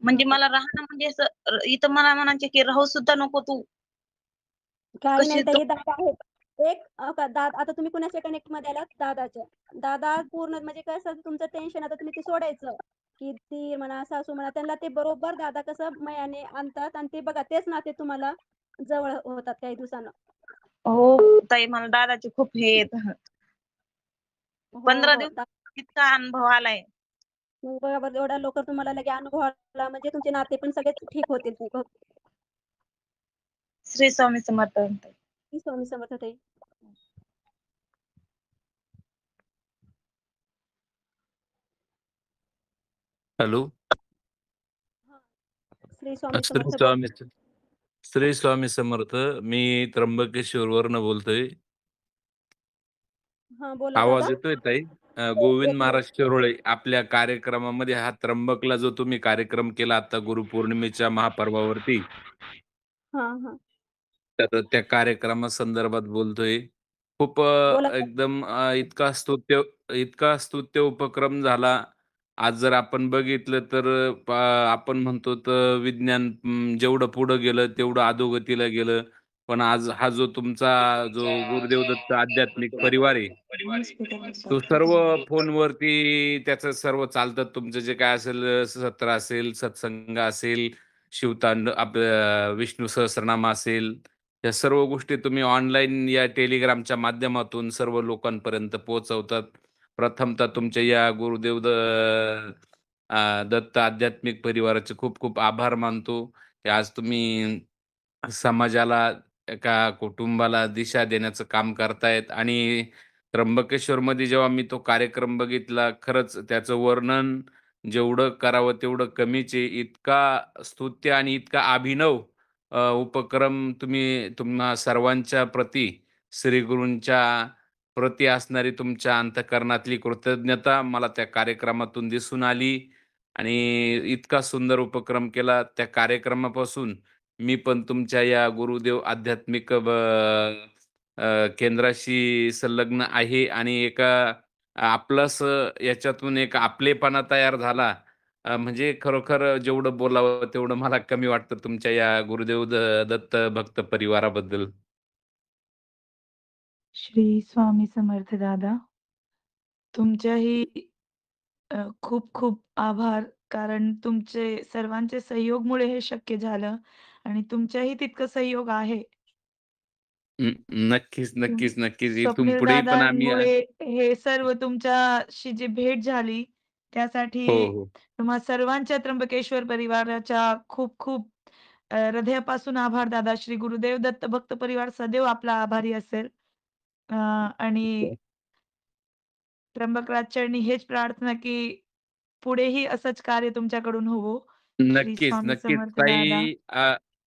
म्हणजे हा, मला राहणं म्हणजे असं इथं मला म्हणायचे की राहू सुद्धा नको तू. काही नाही कशी ताई, दादा आहेत. एक दादा, आता तुम्ही कुणाच्या कनेक्ट मध्ये आलात? दादाच्या. दादा पूर्ण म्हणजे कसं तुमचं टेन्शन आता तुम्ही ते सोडायचं, की ती म्हणा सासू म्हणा त्यांना ते बरोबर दादा कसं मयाने आणतात आणि ते बघा तेच नाते तुम्हाला जवळ होतात काही दिवसानं. हो ताई, मला दादाचे खूप हे येत. हो 15 हो दिवस इतका अनुभव आलाय. मग बरोबर एवढ्या लवकर तुम्हाला लगे अनुभव आला म्हणजे तुमचे नाते पण सगळे ठीक होतील ते. श्री स्वामी समर्थ. स्वामी समर्थ ताई. हॅलो. श्री स्वामी श्री समर्थ बोल. स्वामी श्री स्वामी समर्थ. मी त्र्यंबकेश्वरवरनं बोलतोय. हा बोला आवाज दादा. येतोय ताई? गोविंद येतोय. महाराज शिरोळे आपल्या कार्यक्रमामध्ये हा त्र्यंबकला जो तुम्ही कार्यक्रम केला आता गुरुपौर्णिमेच्या महापर्वावरती, हा हा तर त्या कार्यक्रमासंदर्भात बोलतोय. खूप बोला. एकदम इतका स्तुत्य उपक्रम झाला. आज जर आपण बघितलं तर आपण म्हणतो तर विज्ञान जेवढं पुढं गेलं तेवढं अधोगतीला गेलं. पण आज हा जो तुमचा जो गुरुदेव दत्त आध्यात्मिक परिवार आहे, तो सर्व फोनवरती त्याचं सर्व चालतं. तुमचं जे काय असेल सत्र असेल, सत्संग असेल, शिवतांड आपलं विष्णू सहस्रनाम असेल, या सर्व गोष्टी तुम्ही ऑनलाईन या टेलिग्रामच्या माध्यमातून सर्व लोकांपर्यंत पोहोचवतात. प्रथमतः तुमच्या या गुरुदेव दत्त आध्यात्मिक परिवाराचे खूप खूप आभार मानतो, की आज तुम्ही समाजाला, एका कुटुंबाला दिशा देण्याचं काम करतायत. आणि त्र्यंबकेश्वरमध्ये जेव्हा मी तो कार्यक्रम बघितला, खरंच त्याचं वर्णन जेवढं करावं तेवढं कमीच आहे. इतका स्तुत्य आणि इतका अभिनव उपक्रम तुम्ही तुम्हा सर्वांच्या प्रती, श्रीगुरूंच्या प्रती असणारी तुमच्या अंतःकरणातली कृतज्ञता मला त्या कार्यक्रमातून दिसून आली. आणि इतका सुंदर उपक्रम केला. त्या कार्यक्रमापासून मी पण तुमच्या या गुरुदेव आध्यात्मिक केंद्राशी संलग्न आहे. आणि एका आपलंसं याच्यातून एक आपलेपणा तयार झाला. म्हणजे खरोखर जेवढं बोलावं तेवढं मला कमी वाटतं तुमच्या या गुरुदेव दत्त भक्त परिवाराबद्दल. श्री स्वामी समर्थ दादा. तुमच्याही खूप खूप आभार. कारण तुमचे सर्वांचे सहयोगमुळे हे शक्य झालं आणि तुमच्याही तितकं सहयोग आहे. नक्कीच, नक्कीच, नक्कीच. इथून स्वप्नील पुढेही पण आम्ही दादांमुळे हे सर्व तुमच्याशी जी भेट झाली, हो, त्यासाठी हो. तुम्हा सर्वांच्या त्र्यंबकेश्वर परिवाराच्या खूप खूप हृदयापासून आभार दादा. श्री गुरुदेव दत्त भक्त परिवार सदैव आपला आभारी असेल. आणि त्र्यंबकराज चरणी हेच प्रार्थना, की पुढेही असंच कार्य तुमच्याकडून होवो. श्री नक्कीच, स्वामी नक्कीच. समर्थ दादा. ताई,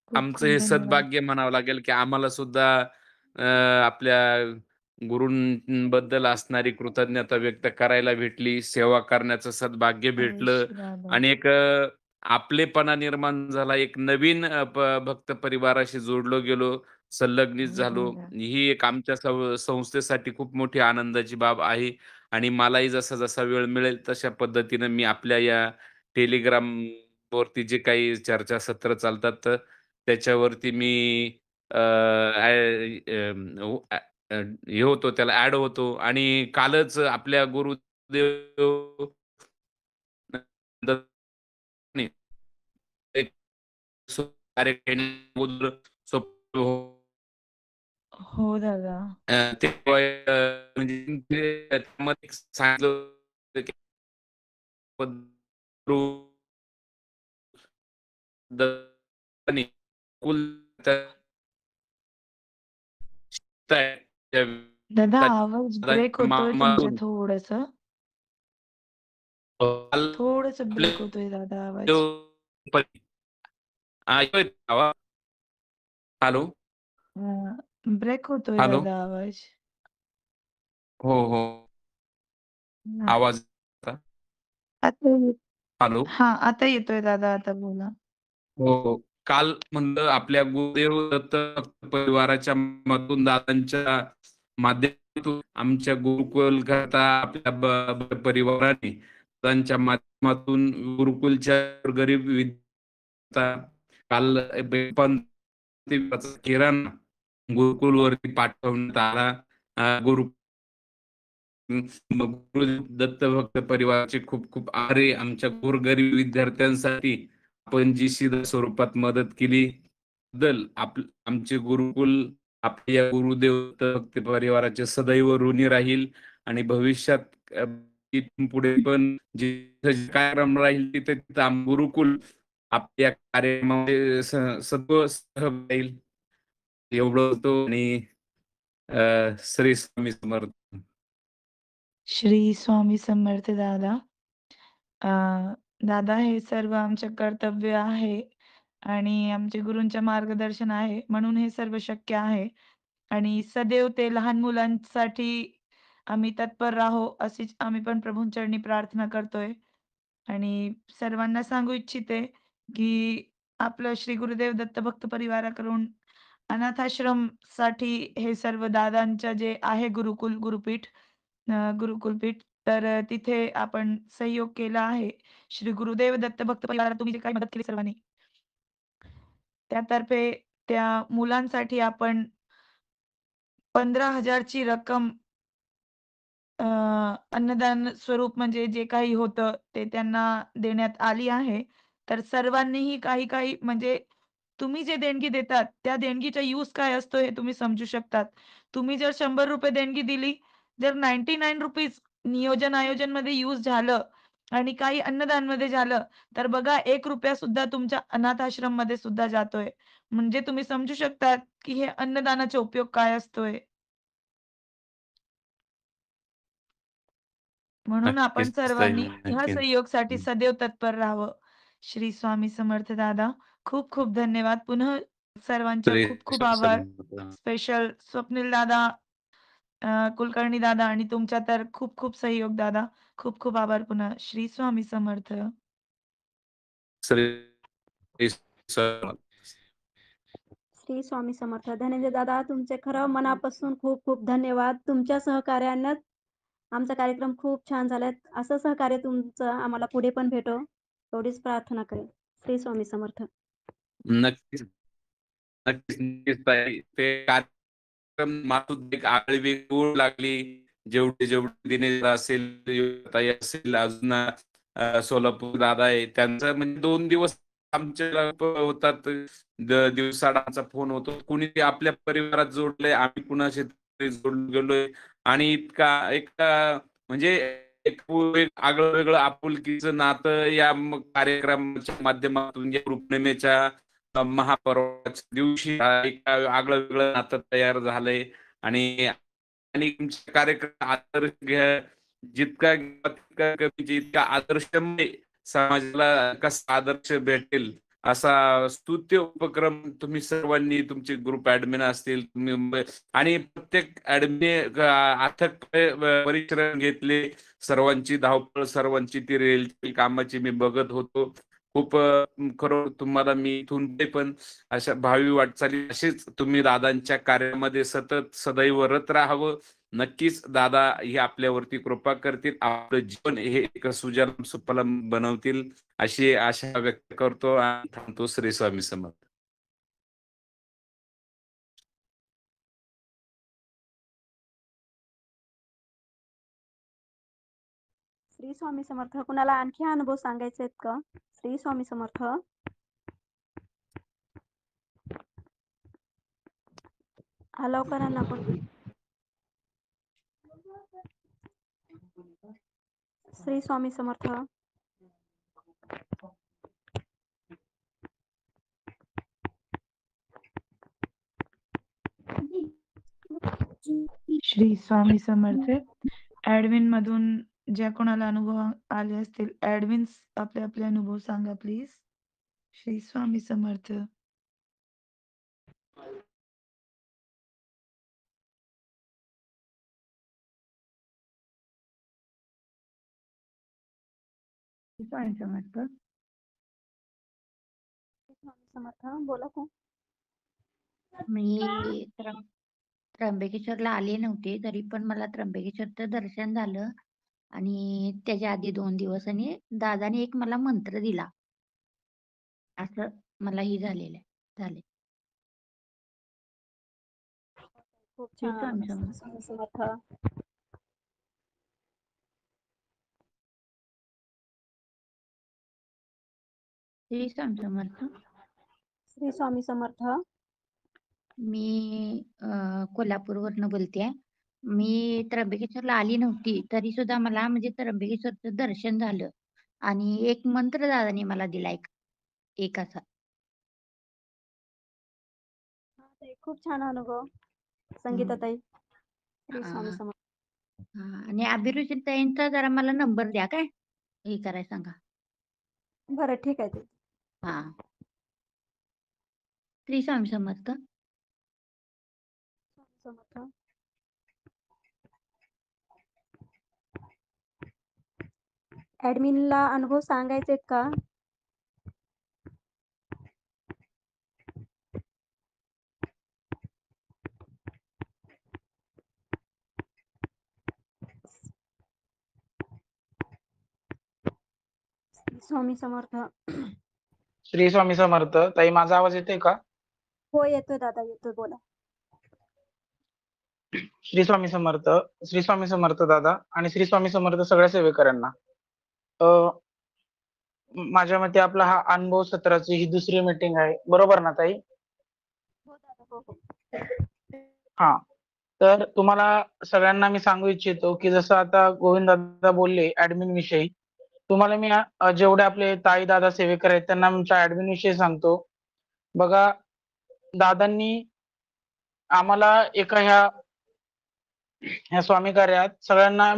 खूप आमचं खूप हे धन्यवाद. सद्भाग्य म्हणावं लागेल, की आम्हाला सुद्धा अ, आपल्या गुरूंबद्दल असणारी कृतज्ञता व्यक्त करायला भेटली, सेवा करण्याचं सद्भाग्य भेटलं. अवश्य दादा. आणि एक आपलेपणा निर्माण झाला. एक नवीन भक्त परिवाराशी जोडलो गेलो, संलग्नित हो झालो. दादा. ही एक आमच्या संस्थेसाठी खूप मोठी आनंदाची बाब आहे. आणि मलाही जसा-जसा वेळ मिळेल तशा पद्धतीनं मी आपल्या या टेलिग्राम वरती जे काही चर्चासत्र चालतात, तर त्याच्यावरती मी अ, हे होतो, त्याला ॲड होतो. आणि कालच आपल्या गुरुदेव दत्तनी एक कार्य केल्याबद्दल हो दादा. तेव्हा म्हणजे त्यामध्ये सांगितलं होतं, की गुरु दत्तनी कुल दादा आवाज ब्रेक होतोय तुमचं थोडंसं. थोडंसं आपले ब्रेक होतोय दादा आवाज. येतोय आवाज? हॅलो? ब्रेक होतोय हॅलो? दादा आवाज. हो, हो. हां. आवाज आता हॅलो? हां, आता येतोय दादा, आता बोला. हो, हो. काल म्हणलं आपल्या गुरुदेव दत्त परिवाराच्या माध्यमातून दादांच्या माध्यमातून आमच्या गुरुकुल करता आपल्या परिवाराने दादांच्या माध्यमातून गुरुकुलच्या गरीब काल पण किराणा गुरुकुलवरती पाठवण्यात आला. गुरु दत्त भक्त परिवाराचे खूप खूप आभारी. आमच्या गोरगरीब विद्यार्थ्यांसाठी आपण जी सिद्ध स्वरूपात मदत केली बद्दल आमचे गुरुकुल आपल्या या गुरुदेव दत्त भक्त परिवाराचे सदैव ऋणी राहील आणि भविष्यात इथून पुढे पण जिथे कार्यक्रम राहील तिथे गुरुकुल आपल्या कार्यामध्ये सदैव सहभागी राहील. एवढं होतो आणि श्री स्वामी समर्थ. श्री स्वामी समर्थ दादा. दादा, हे सर्व आमचे कर्तव्य आहे आणि आमचे गुरूंचे मार्गदर्शन आहे, म्हणून हे सर्व शक्य आहे. आणि सदैव ते लहान मुलांसाठी आम्ही तत्पर राहो, अशीच आम्ही पण प्रभूंचरणी प्रार्थना करतोय. आणि सर्वांना सांगू इच्छिते की आपलं श्री गुरुदेव दत्त भक्त परिवाराकडून अनाथाश्रमसाठी हे सर्व दादांचं जे आहे गुरुकुलपीठ, तर तिथे आपण सहयोग केला आहे. श्री गुरुदेव दत्त भक्त परिवाराला तुम्ही जे काही मदत केली सर्वांनी, त्यातर्फे त्या मुलांसाठी आपण 15,000 ची रक्कम अन्नदान स्वरूप म्हणजे जे काही होतं ते त्यांना देण्यात आली आहे. तर सर्वांनीही काही म्हणजे तुम्ही जे देणगी देतात त्या देणगीचा यूज काय असतो हे तुम्ही समजू शकतात. तुम्ही जर ₹100 देणगी दिली, जर ₹99 नियोजन आयोजनमध्ये यूज झालं आणि काही अन्नदानमध्ये झालं, तर बघा ₹1 सुद्धा तुमच्या अनाथ आश्रममध्ये सुद्धा जातोय. म्हणजे तुम्ही समजू शकतात की हे अन्नदानाचा उपयोग काय असतोय. म्हणून आपण नक्कीच ताई, सर्वांनी ह्या नक्की. सहयोगासाठी सदैव तत्पर राहावं. श्री स्वामी समर्थ दादा. खूप खूप धन्यवाद. पुन्हा सर्वांच्या श्री खूप खूप स्वामी आभार. समर्थ. स्पेशल स्वप्नील दादा, कुलकर्णी दादा आणि तुमचा तर खूप खूप सहयोग दादा. खूप खूप आभार पुन्हा. श्री स्वामी समर्थ. श्री समर्थ. श्री स्वामी समर्थ. धनंजय दादा, तुमचे खरं मनापासून खूप खूप धन्यवाद. तुमच्या सहकार्यानं आमचा कार्यक्रम खूप छान झालाय. असं सहकार्य तुमचं आम्हाला पुढे पण भेटो, एवढीच प्रार्थना करेन. श्री स्वामी समर्थ. नक्कीच नक्कीच ताई. ते कार्यक्रम मातून एक आगळी ओढ लागली. जेवढे दिनेश असेल, ताई असेल, अजून सोलापूर दादा आहे, त्यांचं म्हणजे 2 दिवस आमच्या होतात. दिवसाडाचा फोन होतो. कुणी आपल्या परिवारात जोडलंय, आम्ही कुणाशी तरी जोडून गेलोय आणि एक म्हणजे एक आगळं वेगळं आपुलकीचं नातं या कार्यक्रमाच्या माध्यमातून या गुरुपौर्णिमेच्या महापर्वाच्या दिवशी एक आगळं वेगळं नातं तयार झालंय आणि तुमचा कार्यक्रम आदर्श जितका घ्यावा तितका कमी, जितका आदर्शमय समाजाला कसा आदर्श भेटेल असा स्तुत्य उपक्रम तुम्ही सर्वांनी, तुमचे ग्रुप ऍडमिन असतील तुम्ही आणि प्रत्येक ऍडमिन अथक परिश्रम घेतले. सर्वांची धावपळ, सर्वांची ती रेल कामाची मी बघत होतो. खूप खरं तुम्हाला मी इथून पण अशा भावी वाटचाली असेच तुम्ही दादांच्या कार्यामध्ये सतत सदैव रत राहावं. नक्कीच दादा हे आपल्यावरती कृपा करतील, आपलं जीवन हे एक सुजलाम सुफलाम बनवतील अशी आशा व्यक्त करतो आणि थांबतो. श्री स्वामी समर्थ. श्री स्वामी समर्थ. कुणाला आणखी अनुभव सांगायचे आहेत का? श्री स्वामी समर्थ. अलाव करा ना पण. श्री स्वामी समर्थ. श्री स्वामी समर्थ. ऍडमिन मधून ज्या कोणाला अनुभव आले असतील, ऍडमिन्स आपले आपले अनुभव सांगा प्लीज. श्री स्वामी समर्थ. श्री स्वामी समर्थ. समर्थ बोला कोण? मी त्र्यंबकेश्वरला आले नव्हते, तरी पण मला त्र्यंबकेश्वरचं दर्शन झालं आणि त्याच्या आधी 2 दिवसांनी दादाने एक मला मंत्र दिला. असं मलाही झालेलं झाले. खूप श्री छान स्वामी समर्थ. स्वामी समर्थ. श्री स्वामी समर्थ. श्री स्वामी समर्थ. मी कोल्हापूरवरनं बोलतेय. मी त्र्यंबकेश्वरला आली नव्हती, तरी सुद्धा मला म्हणजे त्र्यंबकेश्वरचं दर्शन झालं आणि एक मंत्र दादाने मला दिला एक असा. खूप छान अनुभव संगीताताई. श्री हा. स्वामी समर्थ. आणि अभिरुची ताईंचा जरा मला नंबर द्या काय हे करायला सांगा. बरं ठीक आहे ते. हा. श्री स्वामी समर्थ. समर्थ. ऍडमिनला अनुभव सांगायचे आहेत का? स्वामी समर्थ. श्री स्वामी समर्थ. ताई माझा आवाज येतोय का? हो येतोय दादा येतोय बोला. श्री स्वामी समर्थ. श्री स्वामी समर्थ दादा आणि श्री स्वामी समर्थ सगळ्या सेवेकरांना. माझ्या मते आपला हा अनुभव सत्राची ही दुसरी मीटिंग आहे, बरोबर ना ताई? हा. तर तुम्हाला सगळ्यांना मी सांगू इच्छितो की जसं आता गोविंद दादा बोलले ऍडमिन विषयी, तुम्हाला मी जेवढे आपले ताई दादा सेवेकर आहेत त्यांना आमच्या ऍडमिन विषयी सांगतो. बघा, दादांनी आम्हाला एका ह्या स्वामी कार्यात सगळ्यांना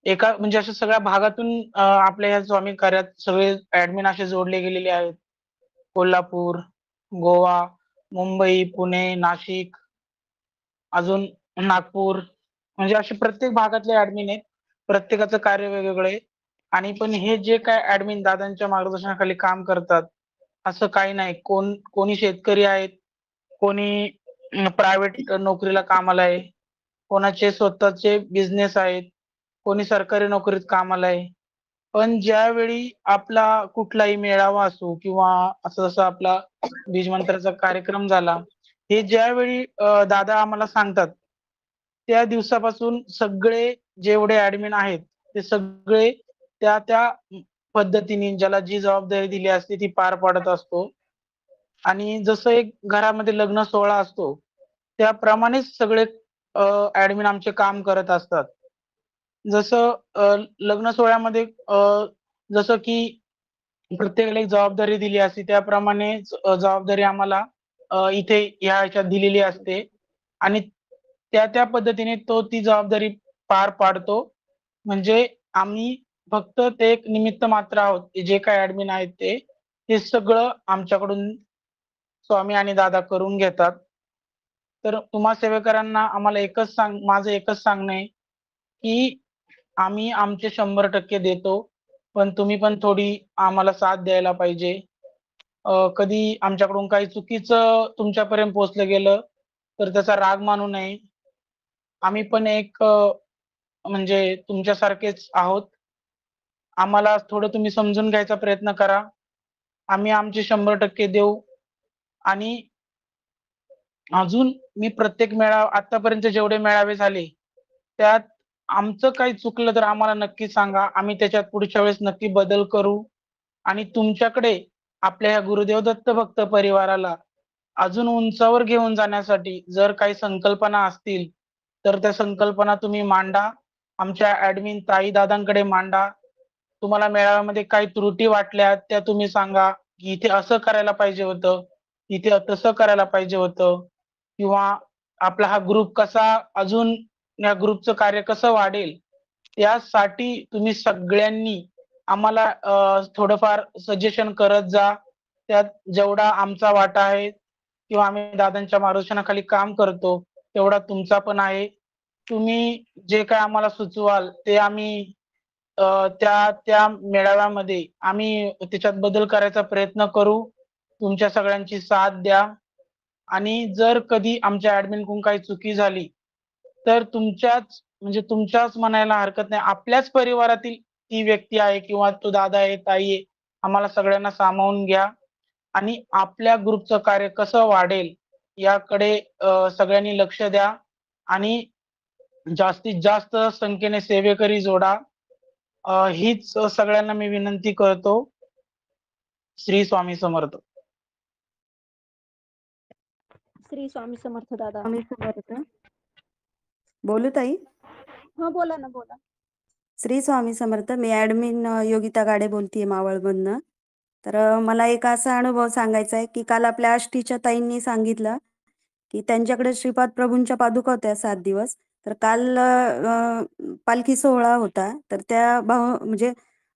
एका म्हणजे अशा सगळ्या भागातून आपल्या ह्या स्वामी कार्यात सगळे ऍडमिन असे जोडले गेलेले आहेत. कोल्हापूर, गोवा, मुंबई, पुणे, नाशिक, अजून नागपूर, म्हणजे असे प्रत्येक भागातले ऍडमिन आहेत. प्रत्येकाचं कार्य वेगवेगळं आहे आणि पण हे जे काय ऍडमिन दादांच्या मार्गदर्शनाखाली काम करतात असं काही नाही. कोणी शेतकरी आहेत, कोणी प्रायव्हेट नोकरीला कामाला आहे, कोणाचे स्वतःचे बिझनेस आहेत, कोणी सरकारी नोकरीत कामाला आहे. पण ज्यावेळी आपला कुठलाही मेळावा असो किंवा असं जसं आपला बीज मंत्राचा कार्यक्रम झाला, हे ज्यावेळी दादा आम्हाला सांगतात त्या दिवसापासून सगळे जेवढे ऍडमिन आहेत ते सगळे त्या पद्धतीने ज्याला जी जबाबदारी दिली असते ती पार पाडत असतो. आणि जसं एक घरामध्ये लग्न सोहळा असतो त्याप्रमाणेच सगळे ऍडमिन आमचे काम करत असतात. जसं लग्न सोहळ्यामध्ये जसं की प्रत्येकाला एक जबाबदारी दिली असते त्याप्रमाणे जबाबदारी आम्हाला इथे ह्या ह्याच्यात दिलेली असते आणि त्या पद्धतीने तो ती जबाबदारी पार पाडतो. म्हणजे आम्ही फक्त ते एक निमित्त मात्र आहोत. जे काय ऍडमिन आहेत ते सगळं आमच्याकडून स्वामी आणि दादा करून घेतात. तर तुम्हा सेवेकरांना आम्हाला माझं एकच सांगणं आहे की आम्ही आमचे 100% देतो, पण तुम्ही पण थोडी आम्हाला साथ द्यायला पाहिजे. कधी आमच्याकडून काही चुकीचं तुमच्यापर्यंत पोहोचलं गेलं तर त्याचा राग मानू नये. आम्ही पण एक म्हणजे तुमच्यासारखेच आहोत. आम्हाला थोडं तुम्ही समजून घ्यायचा प्रयत्न करा. आम्ही आमचे 100% देऊ आणि अजून मी प्रत्येक आतापर्यंत जेवढे मेळावे झाले त्यात आमचं काही चुकलं तर आम्हाला नक्की सांगा. आम्ही त्याच्यात पुढच्या वेळेस नक्की बदल करू आणि तुमच्याकडे आपल्या ह्या गुरुदेव दत्त भक्त परिवाराला अजून उंचावर घेऊन जाण्यासाठी जर काही संकल्पना असतील तर त्या संकल्पना तुम्ही मांडा. आमच्या ऍडमिन ताई दादांकडे मांडा. तुम्हाला मेळाव्यामध्ये काही त्रुटी वाटल्या त्या तुम्ही सांगा की इथे असं करायला पाहिजे होतं, इथे तसं करायला पाहिजे होतं, किंवा आपला हा ग्रुप कसा अजून या ग्रुपचं कार्य कसं वाढेल त्यासाठी तुम्ही सगळ्यांनी आम्हाला थोडंफार सजेशन करत जा. त्यात जेवढा आमचा वाटा आहे किंवा आम्ही दादांच्या मार्गदर्शनाखाली काम करतो तेवढा तुमचा पण आहे. तुम्ही जे काय आम्हाला सुचवाल ते आम्ही त्या मेळाव्यामध्ये आम्ही त्याच्यात बदल करायचा प्रयत्न करू. तुमच्या सगळ्यांची साथ द्या आणि जर कधी आमच्या ऍडमिनकडून काही चुकी झाली तर तुमच्याच म्हणायला हरकत नाही, आपल्याच परिवारातील ती व्यक्ती आहे किंवा तो दादा आहे, ताई आहे, आम्हाला सगळ्यांना सामावून घ्या आणि आपल्या ग्रुपचं कार्य कसं वाढेल याकडे सगळ्यांनी लक्ष द्या आणि जास्तीत जास्त संख्येने सेवेकरी जोडा. हीच सगळ्यांना मी विनंती करतो. श्री स्वामी समर्थ. श्री स्वामी समर्थ दादा. स्वामी समर्थ. बोलू ताई? हा बोला ना, बोला. श्री स्वामी समर्थ. मी ॲडमिन योगिता गाडे बोलतेय मावळमधनं. तर मला एक असा अनुभव सांगायचा आहे की काल आपल्या आष्टीच्या ताईंनी सांगितलं की त्यांच्याकडे श्रीपाद प्रभूंच्या पादुका होत्या 7 दिवस. तर काल पालखी सोहळा होता. तर त्या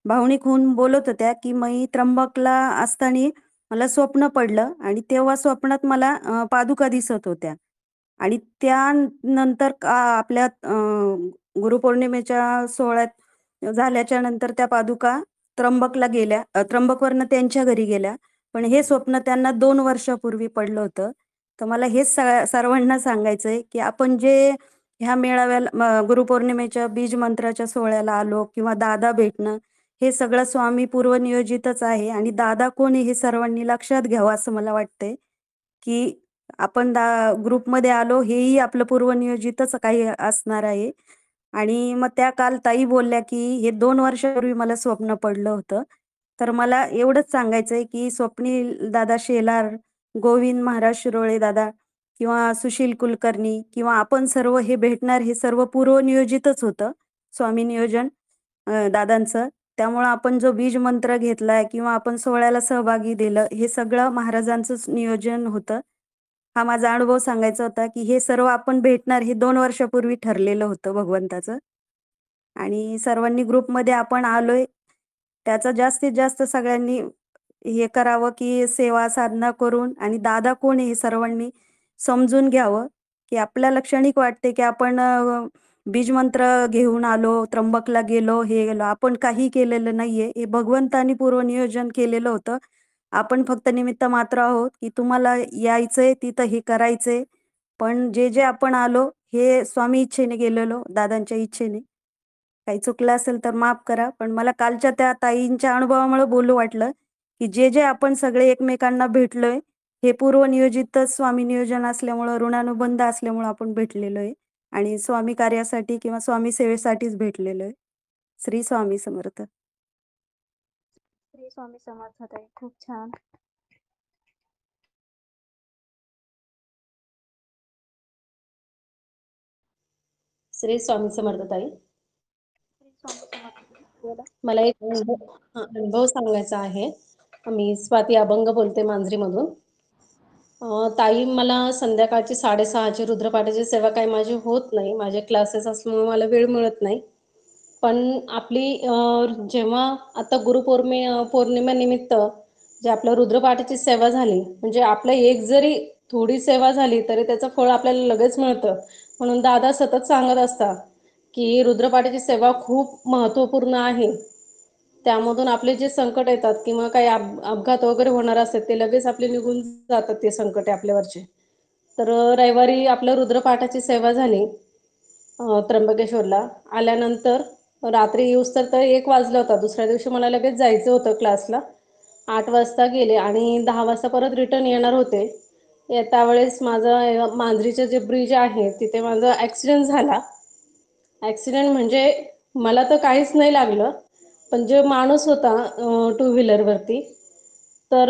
भावनिक होऊन बोलत होत्या की मी त्र्यंबकला असताना मला स्वप्न पडलं आणि तेव्हा स्वप्नात मला पादुका दिसत होत्या आणि त्यानंतर आपल्या गुरुपौर्णिमेच्या सोहळ्यात झाल्याच्या नंतर त्या पादुका त्र्यंबकला गेल्या, त्र्यंबकवरनं त्यांच्या घरी गेल्या. पण हे स्वप्न त्यांना 2 वर्षापूर्वी पडलं होतं. तर मला हेच सर्वांना सांगायचंय की आपण जे ह्या मेळाव्याला गुरुपौर्णिमेच्या बीज मंत्राच्या सोहळ्याला आलो किंवा दादा भेटणं, हे सगळं स्वामी पूर्वनियोजितच आहे आणि दादा कोण आहे हे सर्वांनी लक्षात घ्यावं असं मला वाटतंय की आपण ग्रुपमध्ये आलो हेही आपलं पूर्वनियोजितच काही असणार आहे. आणि मग त्या काल ताई बोलल्या की हे 2 वर्षापूर्वी मला स्वप्न पडलं होतं. तर मला एवढंच सांगायचंय की स्वप्नील दादा शेलार, गोविंद महाराज शिरोळे दादा किंवा सुशील कुलकर्णी किंवा आपण सर्व हे भेटणार हे सर्व पूर्वनियोजितच होतं, स्वामी नियोजन दादांचं. त्यामुळं आपण जो बीज मंत्र घेतलाय किंवा आपण सोहळ्याला सहभागी दिलं हे सगळं महाराजांचंच नियोजन होतं. हा माझा अनुभव सांगायचा होता की हे सर्व आपण भेटणार हे 2 वर्षापूर्वी ठरलेलं होतं भगवंताचं. आणि सर्वांनी ग्रुपमध्ये आपण आलोय त्याचा जास्तीत जास्त सगळ्यांनी हे करावं की सेवा साधना करून आणि दादा कोण आहे हे सर्वांनी समजून घ्यावं की आपल्याला क्षणिक वाटते की आपण बीजमंत्र घेऊन आलो, त्र्यंबकला गेलो, हे गेलो. आपण काही केलेलं नाहीये. हे भगवंतानी पूर्वनियोजन केलेलं होतं. आपण फक्त निमित्त मात्र आहोत की तुम्हाला यायचंय तिथं हे करायचंय. पण जे आपण आलो हे स्वामी इच्छेने गेलेलो, दादांच्या इच्छेने. काही चुकलं असेल तर माफ करा. पण मला कालच्या त्या ताईंच्या अनुभवामुळे बोलू वाटलं की जे आपण सगळे एकमेकांना भेटलोय हे पूर्वनियोजितच स्वामी नियोजन असल्यामुळं, ऋणानुबंध असल्यामुळं आपण भेटलेलो आहे आणि स्वामी कार्यासाठी किंवा स्वामी सेवेसाठीच भेटलेलो आहे. श्री स्वामी समर्थ. श्री स्वामी समर्थ ताई. खूप छान. श्री स्वामी समर्थ ताई. श्री स्वामी समर्थ. बोला. मला एक अनुभव सांगायचा आहे. मी स्वाती अभंग बोलते मांजरीमधून. ताई मला संध्याकाळची 6:30ची रुद्रपाठाची सेवा काही माझी होत नाही. माझे क्लासेस असल्यामुळे मला वेळ मिळत नाही. पण आपली जेव्हा आता पौर्णिमेनिमित्त जे आपलं रुद्रपाठाची सेवा झाली, म्हणजे आपलं एक जरी थोडी सेवा झाली तरी त्याचं फळ आपल्याला लगेच मिळतं. म्हणून दादा सतत सांगत असतात की रुद्रपाठाची सेवा खूप महत्त्वपूर्ण आहे. त्यामधून आपले जे संकट येतात किंवा काही अपघात वगैरे होणार असतात ते लगेच आपले निघून जातात ते संकट आपल्यावरचे. तर रविवारी आपलं रुद्रपाठाची सेवा झाली त्र्यंबकेश्वरला. आल्यानंतर रात्री येऊस तर 1 वाजला होता. दुसऱ्या दिवशी मला लगेच जायचं होतं क्लासला. 8 वाजता गेले आणि 10 वाजता परत रिटर्न येणार होते. येता वेळेस माझं मांजरीचं जे ब्रिज आहे तिथे माझा ॲक्सिडेंट झाला. ॲक्सिडेंट म्हणजे मला तर काहीच नाही लागलं, पण जे माणूस होता 2 व्हीलरवरती तर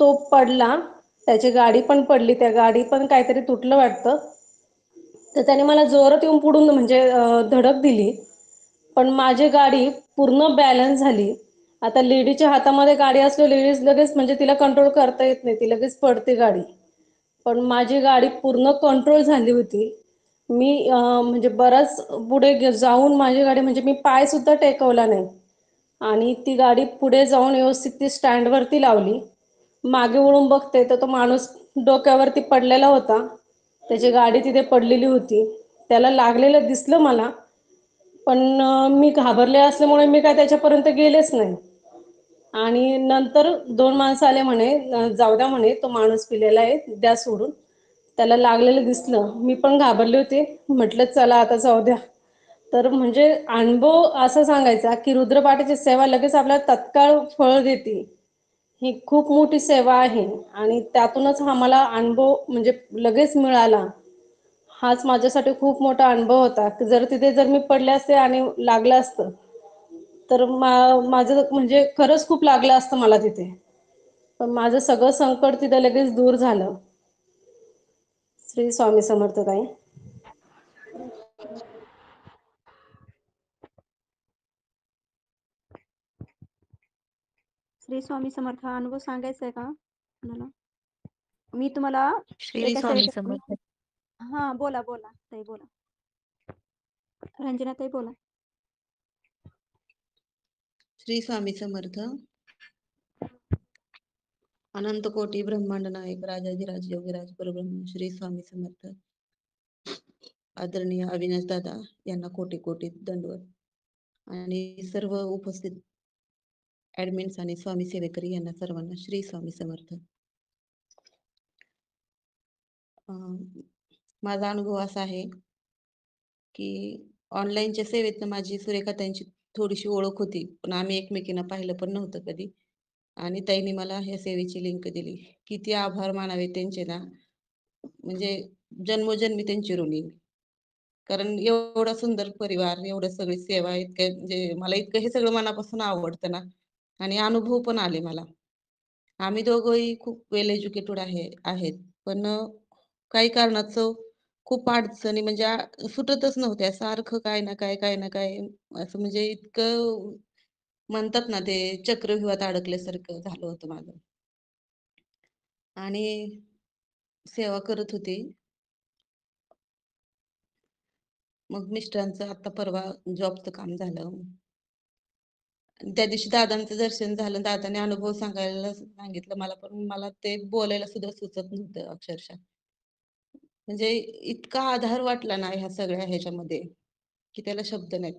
तो पडला. त्याची गाडी पण पडली. त्या गाडी पण काहीतरी तुटलं वाटतं. तर त्याने मला जोरात येऊन पुढून म्हणजे धडक दिली. पण माझी गाडी पूर्ण बॅलन्स झाली. आता लेडीच्या हातामध्ये गाडी असली लेडीज लगेच म्हणजे तिला कंट्रोल करता येत नाही. ती लगेच पडते गाडी. पण माझी गाडी पूर्ण कंट्रोल झाली होती. मी म्हणजे बराच पुढे जाऊन माझी गाडी म्हणजे मी पाय सुद्धा टेकवला नाही आणि ती गाडी पुढे जाऊन व्यवस्थित ती स्टँडवरती लावली. मागे वळून बघते तर तो माणूस डोक्यावरती पडलेला होता. त्याची गाडी तिथे पडलेली होती. त्याला लागलेलं दिसलं मला, पण मी घाबरले असल्यामुळे मी काय त्याच्यापर्यंत गेलेच नाही. आणि नंतर 2 माणसं आले म्हणे, "जाऊ द्या," म्हणे, "तो माणूस पिलेला आहे, द्या सोडून." त्याला लागलेलं दिसलं. मी पण घाबरले होते. म्हटलं, "चला आता जाऊ द्या." तर म्हणजे अनुभव असा सांगायचा, की रुद्रपाठाची सेवा लगेच आपल्याला तत्काळ फळ देते. ही खूप मोठी सेवा आहे आणि त्यातूनच आम्हाला अनुभव म्हणजे लगेच मिळाला. हाच माझ्यासाठी खूप मोठा अनुभव होता, की जर मी पडले असते आणि लागलं असतं, तर माझं म्हणजे खरंच खूप लागलं असतं मला तिथे. पण माझं सगळं संकट तिथे लगेच दूर झालं. श्री स्वामी समर्थ ताई. श्री स्वामी समर्थ हा अनुभव सांगायचा आहे का कुणाला? मी तुम्हाला श्री एका स्वामी सेवेकरी समर्थ. हां, बोला, बोला. ताई बोला. रंजना ताई बोला. श्री स्वामी समर्थ. अनंत कोटी ब्रह्मांड नायक राजाधिराज योगीराज परब्रह्म श्री स्वामी समर्थ. आदरणीय अविनाश दादा यांना कोटी कोटी दंडवत आणि सर्व उपस्थित ऍडमिन्स आणि स्वामी सेवेकरी यांना सर्वांना श्री स्वामी समर्थ. माझा अनुभव असा आहे की ऑनलाईनच्या सेवेत माझी सुरेखा त्यांची थोडीशी ओळख होती, पण आम्ही एकमेकींना पाहिलं पण नव्हतं कधी. आणि ताईंनी मला ह्या सेवेची लिंक दिली. किती आभार मानावे त्यांचे ना, म्हणजे जन्मोजन्मी त्यांची ऋणी. कारण एवढा सुंदर परिवार, एवढं सगळी सेवा, इतकं म्हणजे मला इतकं हे सगळं मनापासून आवडतं ना, आणि अनुभव पण आले मला. आम्ही दोघंही खूप वेल एज्युकेटेड आहेत, पण काही कारणाचं खूप अडचणी म्हणजे सुटतच नव्हत्या. सारखं काय ना काय, काय ना काय असं म्हणजे इतकं म्हणतात ना, ते चक्रव्यूहात अडकल्यासारखं झालं होतं माझं. आणि सेवा करत होते. मग मिस्टरांचं आता परवा जॉबचं काम झालं. आणि त्या दिवशी दादांचं दर्शन झालं. दादाने अनुभव सांगायला सांगितलं मला, पण मला ते बोलायला सुद्धा सुचत नव्हतं अक्षरशः. म्हणजे इतका आधार वाटला ना ह्या सगळ्या ह्याच्यामध्ये, की त्याला शब्द नाहीत.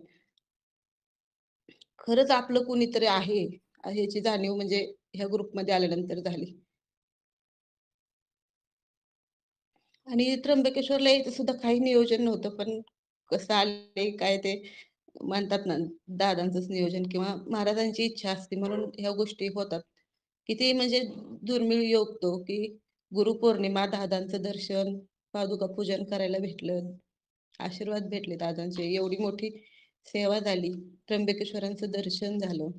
खरंच आपलं कोणीतरी आहे ह्याची जाणीव म्हणजे ह्या ग्रुपमध्ये आल्यानंतर झाली. आणि त्र्यंबकेश्वरला यायचं सुद्धा काही नियोजन नव्हतं, पण कसं आले काय ते म्हणतात ना, दादांचंच नियोजन किंवा महाराजांची इच्छा असते म्हणून ह्या गोष्टी होतात. किती म्हणजे दुर्मिळ योग तो, की गुरुपौर्णिमा, दादांचं दर्शन, पादुका पूजन करायला भेटलं, आशीर्वाद भेटले दादांचे, एवढी मोठी सेवा झाली, त्र्यंबकेश्वरांचं दर्शन झालं.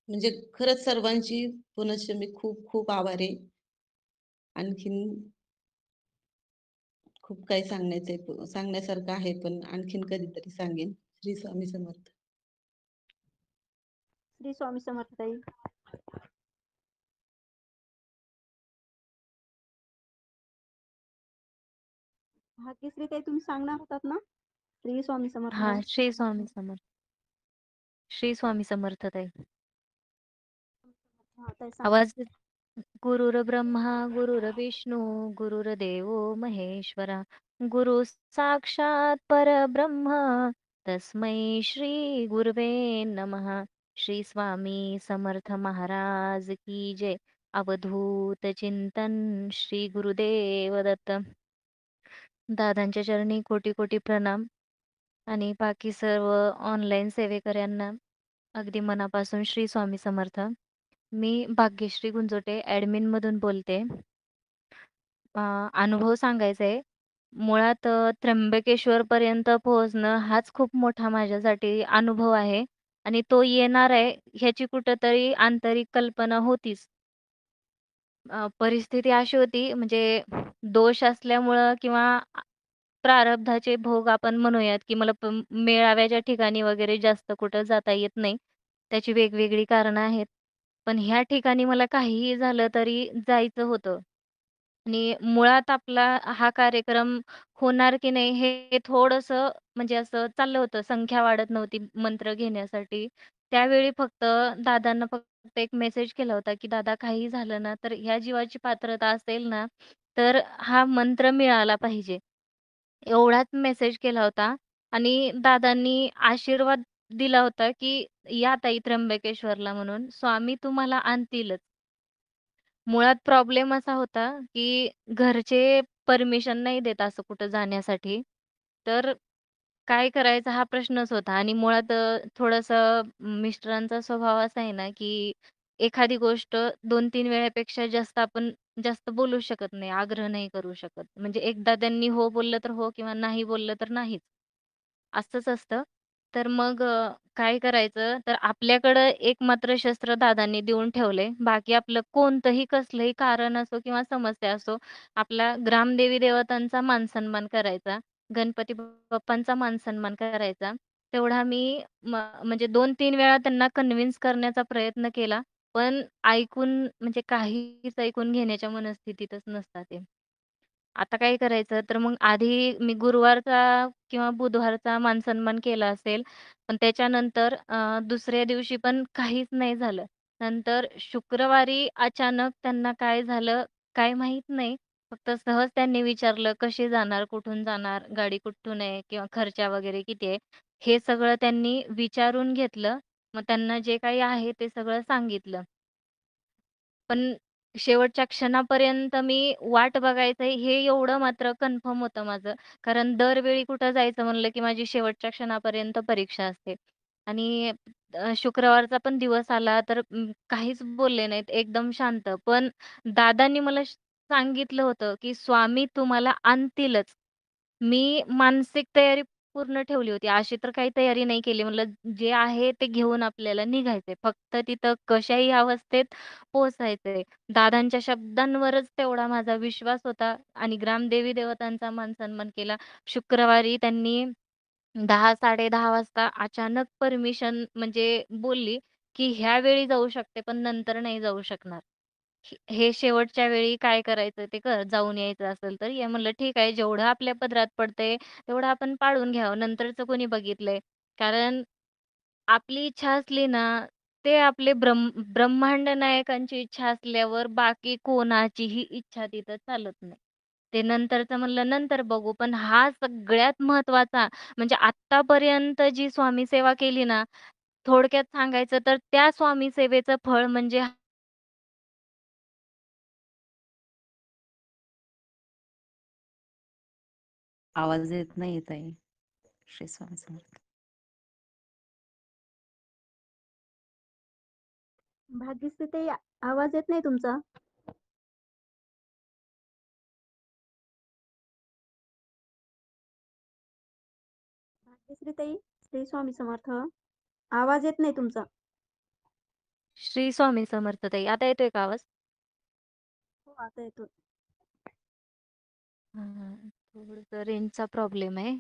म्हणजे खरंच सर्वांची पुनश्च मी खूप खूप आभारी आहे. आणखीन खूप काही सांगण्यासारखं आहे, पण आणखीन कधीतरी सांगेन. श्री स्वामी समर्थ. श्री स्वामी समर्थ ताई. भाग्यश्री ताई तुम्ही सांगणार होतात ना? श्री स्वामी समर्थ हा, म्हणून. श्री स्वामी समर्थ. श्री स्वामी समर्थ ताई. हां, ताई सांगा. आवाज गुरुर ब्रह्मा गुरुर्विष्णू गुरुर्देवो महेश्वरा गुरु साक्षात परब्रह्म तस्मै श्री गुरुवे नमः. श्री स्वामी समर्थ महाराज की जय. अवधूत चिंतन श्री गुरुदेव दत्त. दादांच्या चरणी कोटी कोटी प्रणाम आणि बाकी सर्व ऑनलाईन सेवेकऱ्यांना अगदी मनापासून श्री स्वामी समर्थ. मी भाग्यश्री गुंजोटे ॲडमिन मधून बोलते. अनुभव सांगायचा आहे. मुळात त्र्यंबकेश्वर पर्यंत पोहोचणं हाच खूप मोठा माझ्यासाठी अनुभव आहे आणि तो येणार आहे ह्याची कुठेतरी आंतरिक कल्पना होतीच. परिस्थिती अशी होती म्हणजे दोष असल्यामुळं किंवा प्रारब्धाचे भोग आपण म्हणूयात, की मला मेळाव्याच्या ठिकाणी वगैरे जास्त कुठं जाता येत नाही. त्याची वेगवेगळी कारणं आहेत. पण ह्या ठिकाणी मला काहीही झालं तरी जायचं होतं. आणि मुळात आपला हा कार्यक्रम होणार की नाही हे थोडंसं म्हणजे असं चाललं होतं. संख्या वाढत नव्हती मंत्र घेण्यासाठी. त्यावेळी फक्त दादांना फक्त एक मेसेज केला होता, की "दादा काही झालं ना, तर ह्या जीवाची पात्रता असेल ना, तर हा मंत्र मिळाला पाहिजे." एवढाच मेसेज केला होता आणि दादांनी आशीर्वाद दिला होता, की "या ताई त्र्यंबकेश्वरला" म्हणून. स्वामी तुम्हाला आणतीलच. मुळात प्रॉब्लेम असा होता, की घरचे परमिशन नाही देत असं कुठं जाण्यासाठी. तर काय करायचा हा प्रश्नच होता आणि मुळात थोडंसं मिस्टरांचा स्वभाव असा आहे ना, की एखादी गोष्ट 2-3 वेळेपेक्षा जास्त बोलू शकत नाही, आग्रह नाही करू शकत. म्हणजे एकदा त्यांनी हो बोललं तर हो किंवा नाही बोललं तर नाहीच. असंच असतं. तर मग काय करायचं, तर आपल्याकडं एक मात्र शस्त्र दादांनी देऊन ठेवलंय. बाकी आपलं कोणतंही कसलंही कारण असो किंवा समस्या असो, आपला ग्रामदेवी देवतांचा मान-सन्मान करायचा, गणपती बाप्पांचा मान-सन्मान करायचा. तेवढा मी म्हणजे 2-3 वेळा त्यांना कन्व्हिन्स करण्याचा प्रयत्न केला. पण म्हणजे काहीच ऐकून घेण्याच्या मनस्थितीतच नसतात ते. आता काय करायचं, तर मग आधी मी गुरुवारचा किंवा बुधवारचा मान-सन्मान केला असेल, पण त्याच्यानंतर दुसऱ्या दिवशी पण काहीच नाही झालं. नंतर शुक्रवारी अचानक त्यांना काय झालं, काय माहीत नाही. फक्त सहज त्यांनी विचारलं, "कशी जाणार? कुठून जाणार? गाडी कुठून आहे? किंवा खर्चा वगैरे किती आहे?" हे सगळं त्यांनी विचारून घेतलं. मग त्यांना जे काही आहे ते सगळं सांगितलं. पण शेवटच्या क्षणापर्यंत मी वाट बघायचं हे एवढं मात्र कन्फर्म होतं माझं. कारण दरवेळी कुठं जायचं म्हणलं, की माझी शेवटच्या क्षणापर्यंत परीक्षा असते. आणि शुक्रवारचा पण दिवस आला तर काहीच बोलले नाहीत, एकदम शांत. पण दादांनी मला सांगितलं होतं, की स्वामी तुम्हाला आणतीलच. मी मानसिक तयारी पूर्ण ठेवली होती. अशी तर काही तयारी नाही केली. म्हणलं जे आहे ते घेऊन आपल्याला निघायचंय. फक्त तिथं कशाही अवस्थेत पोहोचायचंय. दादांच्या शब्दांवरच तेवढा माझा विश्वास होता आणि ग्रामदेवी देवतांचा मान-सन्मान केला. शुक्रवारी त्यांनी 10-10:30 वाजता अचानक परमिशन म्हणजे बोलली, की ह्या वेळी जाऊ शकते, पण नंतर नाही जाऊ शकणार. हे शेवटच्या वेळी काय करायचं ते कर, जाऊन यायचं असेल तर ये. म्हणलं ठीक आहे, जेवढं आपल्या पदरात पडतंय तेवढं आपण पाळून घ्यावं. नंतरचं कोणी बघितलंय. कारण आपली इच्छा असली ना, ते आपले ब्रह्मांड नायकांची इच्छा असल्यावर बाकी कोणाचीही इच्छा तिथं चालत नाही. ते नंतरचं म्हणलं नंतर बघू. पण हा सगळ्यात महत्त्वाचा म्हणजे आत्तापर्यंत जी स्वामी सेवा केली ना, थोडक्यात सांगायचं तर त्या स्वामी सेवेचं फळ म्हणजे आवाज येत नाहीये ताई. श्री स्वामी समर्थ. भाग्यश्री ताई, आवाज येत नाही तुमचा. भाग्यश्री ताई, श्री स्वामी समर्थ. आवाज येत नाही तुमचा. श्री स्वामी समर्थ ताई. आता येतोय का आवाज? हो, आता येतोय. थोडंसं रेंजचा प्रॉब्लेम आहे.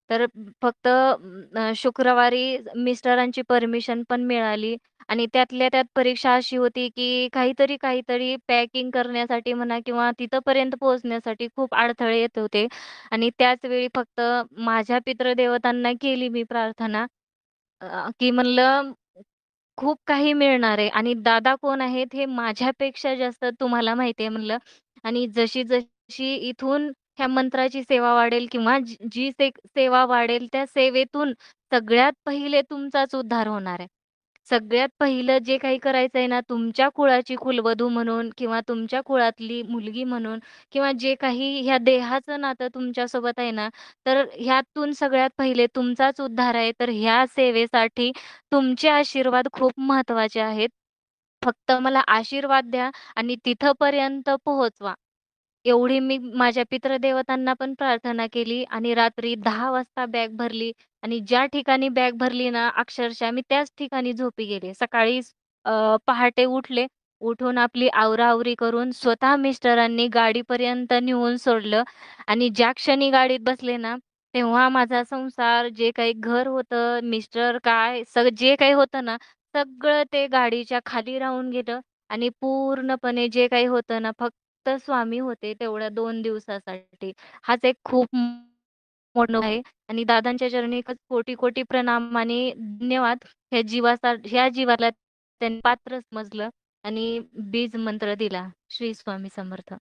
तर फक्त शुक्रवारी मिस्टरांची परमिशन पण मिळाली आणि त्यातल्या त्यात परीक्षा अशी होती, की काहीतरी पॅकिंग करण्यासाठी म्हणा किंवा तिथपर्यंत पोहोचण्यासाठी खूप अडथळे येत होते आणि त्याच वेळी फक्त माझ्या पितृदेवतांना केली मी प्रार्थना की म्हणलं खूप काही मिळणार आहे आणि दादा कोण आहेत हे माझ्यापेक्षा जास्त तुम्हाला माहिती आहे म्हणलं आणि जशी इथून ह्या मंत्राची सेवा वाढेल किंवा जी सेवा वाढेल त्या सेवेतून सगळ्यात पहिले तुमचाच उद्धार होणार आहे. सगळ्यात पहिलं जे काही करायचंय ना तुमच्या कुळाची कुलवधू म्हणून किंवा तुमच्या कुळातली मुलगी म्हणून किंवा जे काही ह्या देहाचं नातं तुमच्यासोबत आहे ना, तर ह्यातून सगळ्यात पहिले तुमचाच उद्धार आहे. तर ह्या सेवेसाठी तुमचे आशीर्वाद खूप महत्त्वाचे आहेत. फक्त मला आशीर्वाद द्या आणि तिथपर्यंत पोहोचवा. एवढी मी माझ्या पितृदेवतांना पण प्रार्थना केली आणि रात्री 10 वाजता बॅग भरली आणि ज्या ठिकाणी बॅग भरली ना, अक्षरशः मी त्याच ठिकाणी झोपी गेले. सकाळी पहाटे उठले. उठून आपली आवराआवरी करून स्वतः मिस्टरांनी गाडीपर्यंत नेऊन सोडलं आणि ज्या क्षणी गाडीत बसले ना, तेव्हा माझा संसार, जे काही घर होतं, मिस्टर काय जे काही होतं ना, सगळं ते गाडीच्या खाली राहून गेलं आणि पूर्णपणे जे काही होतं ना, फक्त स्वामी होते तेवढ्या 2 दिवसासाठी. हाच एक खूप मोठं आहे आणि दादांच्या चरणी कोटी-कोटी प्रणाम आणि धन्यवाद. ह्या जीवाला त्यांनी पात्र समजलं आणि बीज मंत्र दिला. श्री स्वामी समर्थ.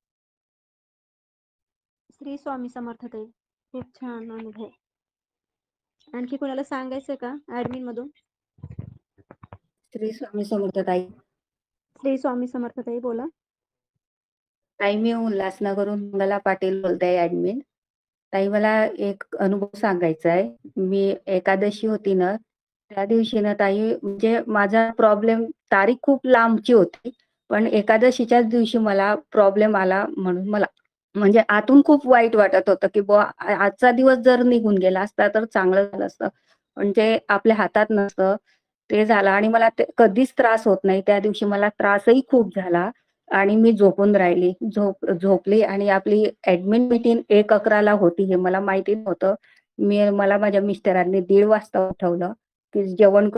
श्री स्वामी समर्थ ताई. खूप छान अनुभव. आणखी कोणाला सांगायचं का ऍडमिन मधून? श्री स्वामी समर्थ ताई. श्री स्वामी समर्थ ताई बोला. ताई मी उल्हासनगरहून मंगला पाटील बोलते ऍडमिन. ताई मला एक अनुभव सांगायचा आहे. मी एकादशी होती ना, त्या दिवशी ना ताई म्हणजे माझा प्रॉब्लेम तारीख खूप लांबची होती. पण एकादशीच्याच दिवशी मला प्रॉब्लेम आला म्हणून मला म्हणजे आतून खूप वाईट वाटत होतं, की बुवा आजचा दिवस जर निघून गेला असता तर चांगलं झालं असतं. पण ते आपल्या हातात नसतं. ते झालं आणि मला ते कधीच त्रास होत नाही. त्या दिवशी मला त्रासही खूप झाला आणि मी झोपून राहिली. झोपली आणि आपली ॲडमिन मीटिंग 1:11ला होती हे मला माहिती नव्हतं. मला माझ्या मिस्टरांनी 1:30 वाजता उठवलं, की जेवण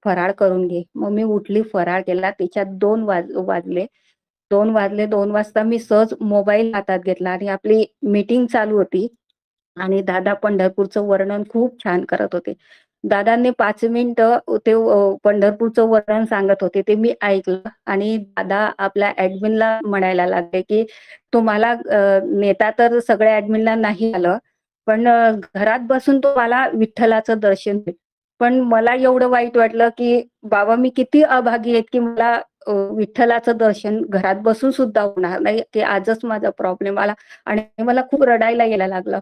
फराळ करून घे. मग मी उठली, फराळ केला. त्याच्यात 2 वाजले. 2 वाजले. 2 वाजता मी सहज मोबाईल हातात घेतला आणि आपली मीटिंग चालू होती आणि दादा पंढरपूरचं वर्णन खूप छान करत होते. दादांनी 5 मिनिटं ते पंढरपूरचं वर्णन सांगत होते. ते मी ऐकलं आणि दादा आपल्या ॲडमिनला म्हणायला लागले, की तुम्हाला नेता तर सगळ्या ॲडमिनला नाही आलं, पण घरात बसून तुम्हाला विठ्ठलाचं दर्शन भेटलं. पण मला एवढं वाईट वाटलं, की बाबा मी किती अभागी आहेत, की मला विठ्ठलाचं दर्शन घरात बसून सुद्धा होणार नाही, की आजच माझा प्रॉब्लेम आला आणि मला खूप रडायला यायला लागलं.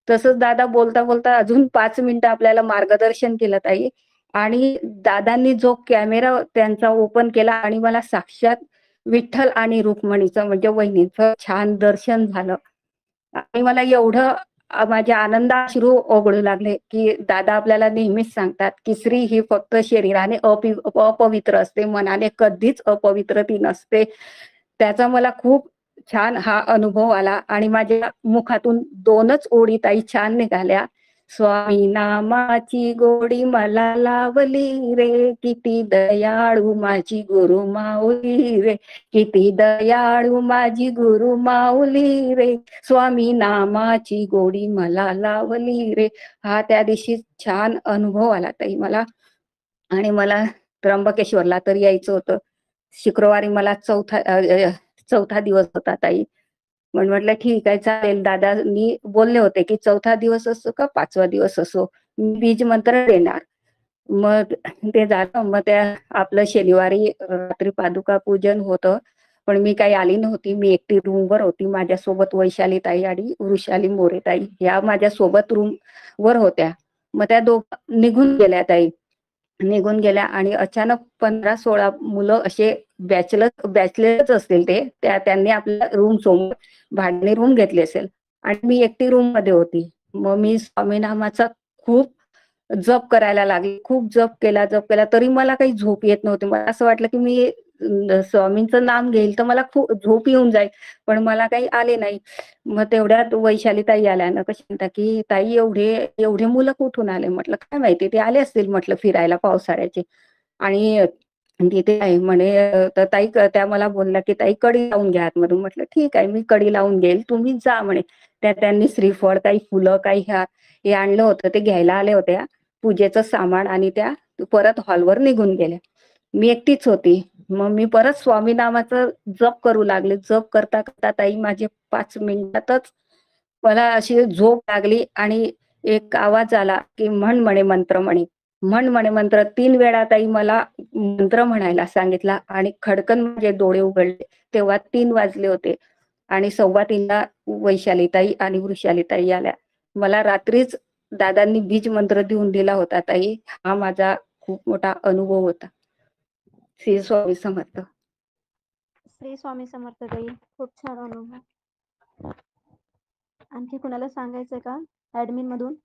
तसंच दादा बोलता-बोलता अजून 5 मिनिटं आपल्याला मार्गदर्शन केलं ताई आणि दादांनी जो कॅमेरा त्यांचा ओपन केला आणि मला साक्षात विठ्ठल आणि रुक्मिणीचं म्हणजे वहिनीचं छान दर्शन झालं. आणि मला एवढं माझ्या आनंदाश्रू ओघळू लागले, की दादा आपल्याला नेहमीच सांगतात, की स्त्री ही फक्त शरीराने अपवित्र असते, मनाने कधीच अपवित्र ती नसते. त्याचा मला खूप छान हा अनुभव आला आणि माझ्या मुखातून 2च ओळी ताई छान निघाल्या. स्वामी नामाची गोडी मला लावली रे, किती दयाळू माझी गुरु माऊली रे, किती दयाळू माझी गुरु माऊली रे, स्वामी नामाची गोडी मला लावली रे. हा त्या दिवशी छान अनुभव आला ताई मला आणि मला त्र्यंबकेश्वरला तर यायचं होतं. शुक्रवारी मला चौथा दिवस होता ताई. पण म्हटलं ठीक आहे चालेल. दादांनी बोलले होते, की 4था दिवस असो का 5वा दिवस असो, मी बीज मंत्र देणार. मग ते झालं. मग त्या आपलं शनिवारी रात्री पादुका पूजन होतं. पण मी काही आली नव्हती. मी एकटी रूमवर होती. माझ्यासोबत वैशाली ताई आणि वृषाली मोरे ताई ह्या माझ्यासोबत रूमवर होत्या. मग त्या दोघं निघून गेल्या ताई. निघून गेल्या आणि अचानक 15-16 मुलं असे बॅचलरच असतील ते. त्यांनी आपल्या रूम समोर भाड्याने रूम घेतली असेल आणि मी एकटी रूममध्ये होती. मग मी स्वामीनामाचा खूप जप करायला लागले. खूप जप केला तरी मला काही झोप येत नव्हती. मला असं वाटलं, की मी स्वामींचं नाम घेईल तर मला खूप झोप येऊन जाईल. पण मला काही आले नाही. मग तेवढ्यात वैशाली ताई आल्या ना कशी म्हणतात, की "ताई एवढे मुलं कुठून आले?" म्हटलं, "काय माहिती ते आले असतील" म्हटलं फिरायला पावसाळ्याचे. आणि तिथे आहे म्हणे तर ताई त्या मला बोलल्या, की "ताई कडी लावून घ्या आतमधून." म्हटलं, "ठीक आहे, मी कडी लावून घेईल. तुम्ही जा" म्हणे. त्यांनी श्रीफळ, काही फुलं, काही हे आणलं होतं ते घ्यायला आल्या होत्या. पूजेचं सामान आणि त्या परत हॉलवर निघून गेल्या. मी एकटीच होती. मग मी परत स्वामी नामाचं जप करू लागले. जप करता ताई माझे 5 मिनिटातच मला अशी झोप लागली आणि एक आवाज आला, की "म्हण म्हणे मंत्र म्हणे." म्हण म्हणे मंत्र 3 वेळा ताई मला मंत्र म्हणायला सांगितला आणि खडकन माझे डोळे उघडले. तेव्हा 3 वाजले होते आणि 2:15ला वैशालीताई आणि वृषालीताई आल्या. मला रात्रीच दादांनी बीज मंत्र देऊन दिला होता ताई. हा माझा खूप मोठा अनुभव होता. श्री स्वामी समर्थ. श्री स्वामी समर्थ ताई. खूप छान अनुभव. आणखी कुणाला सांगायचंय का ऍडमिन मधून?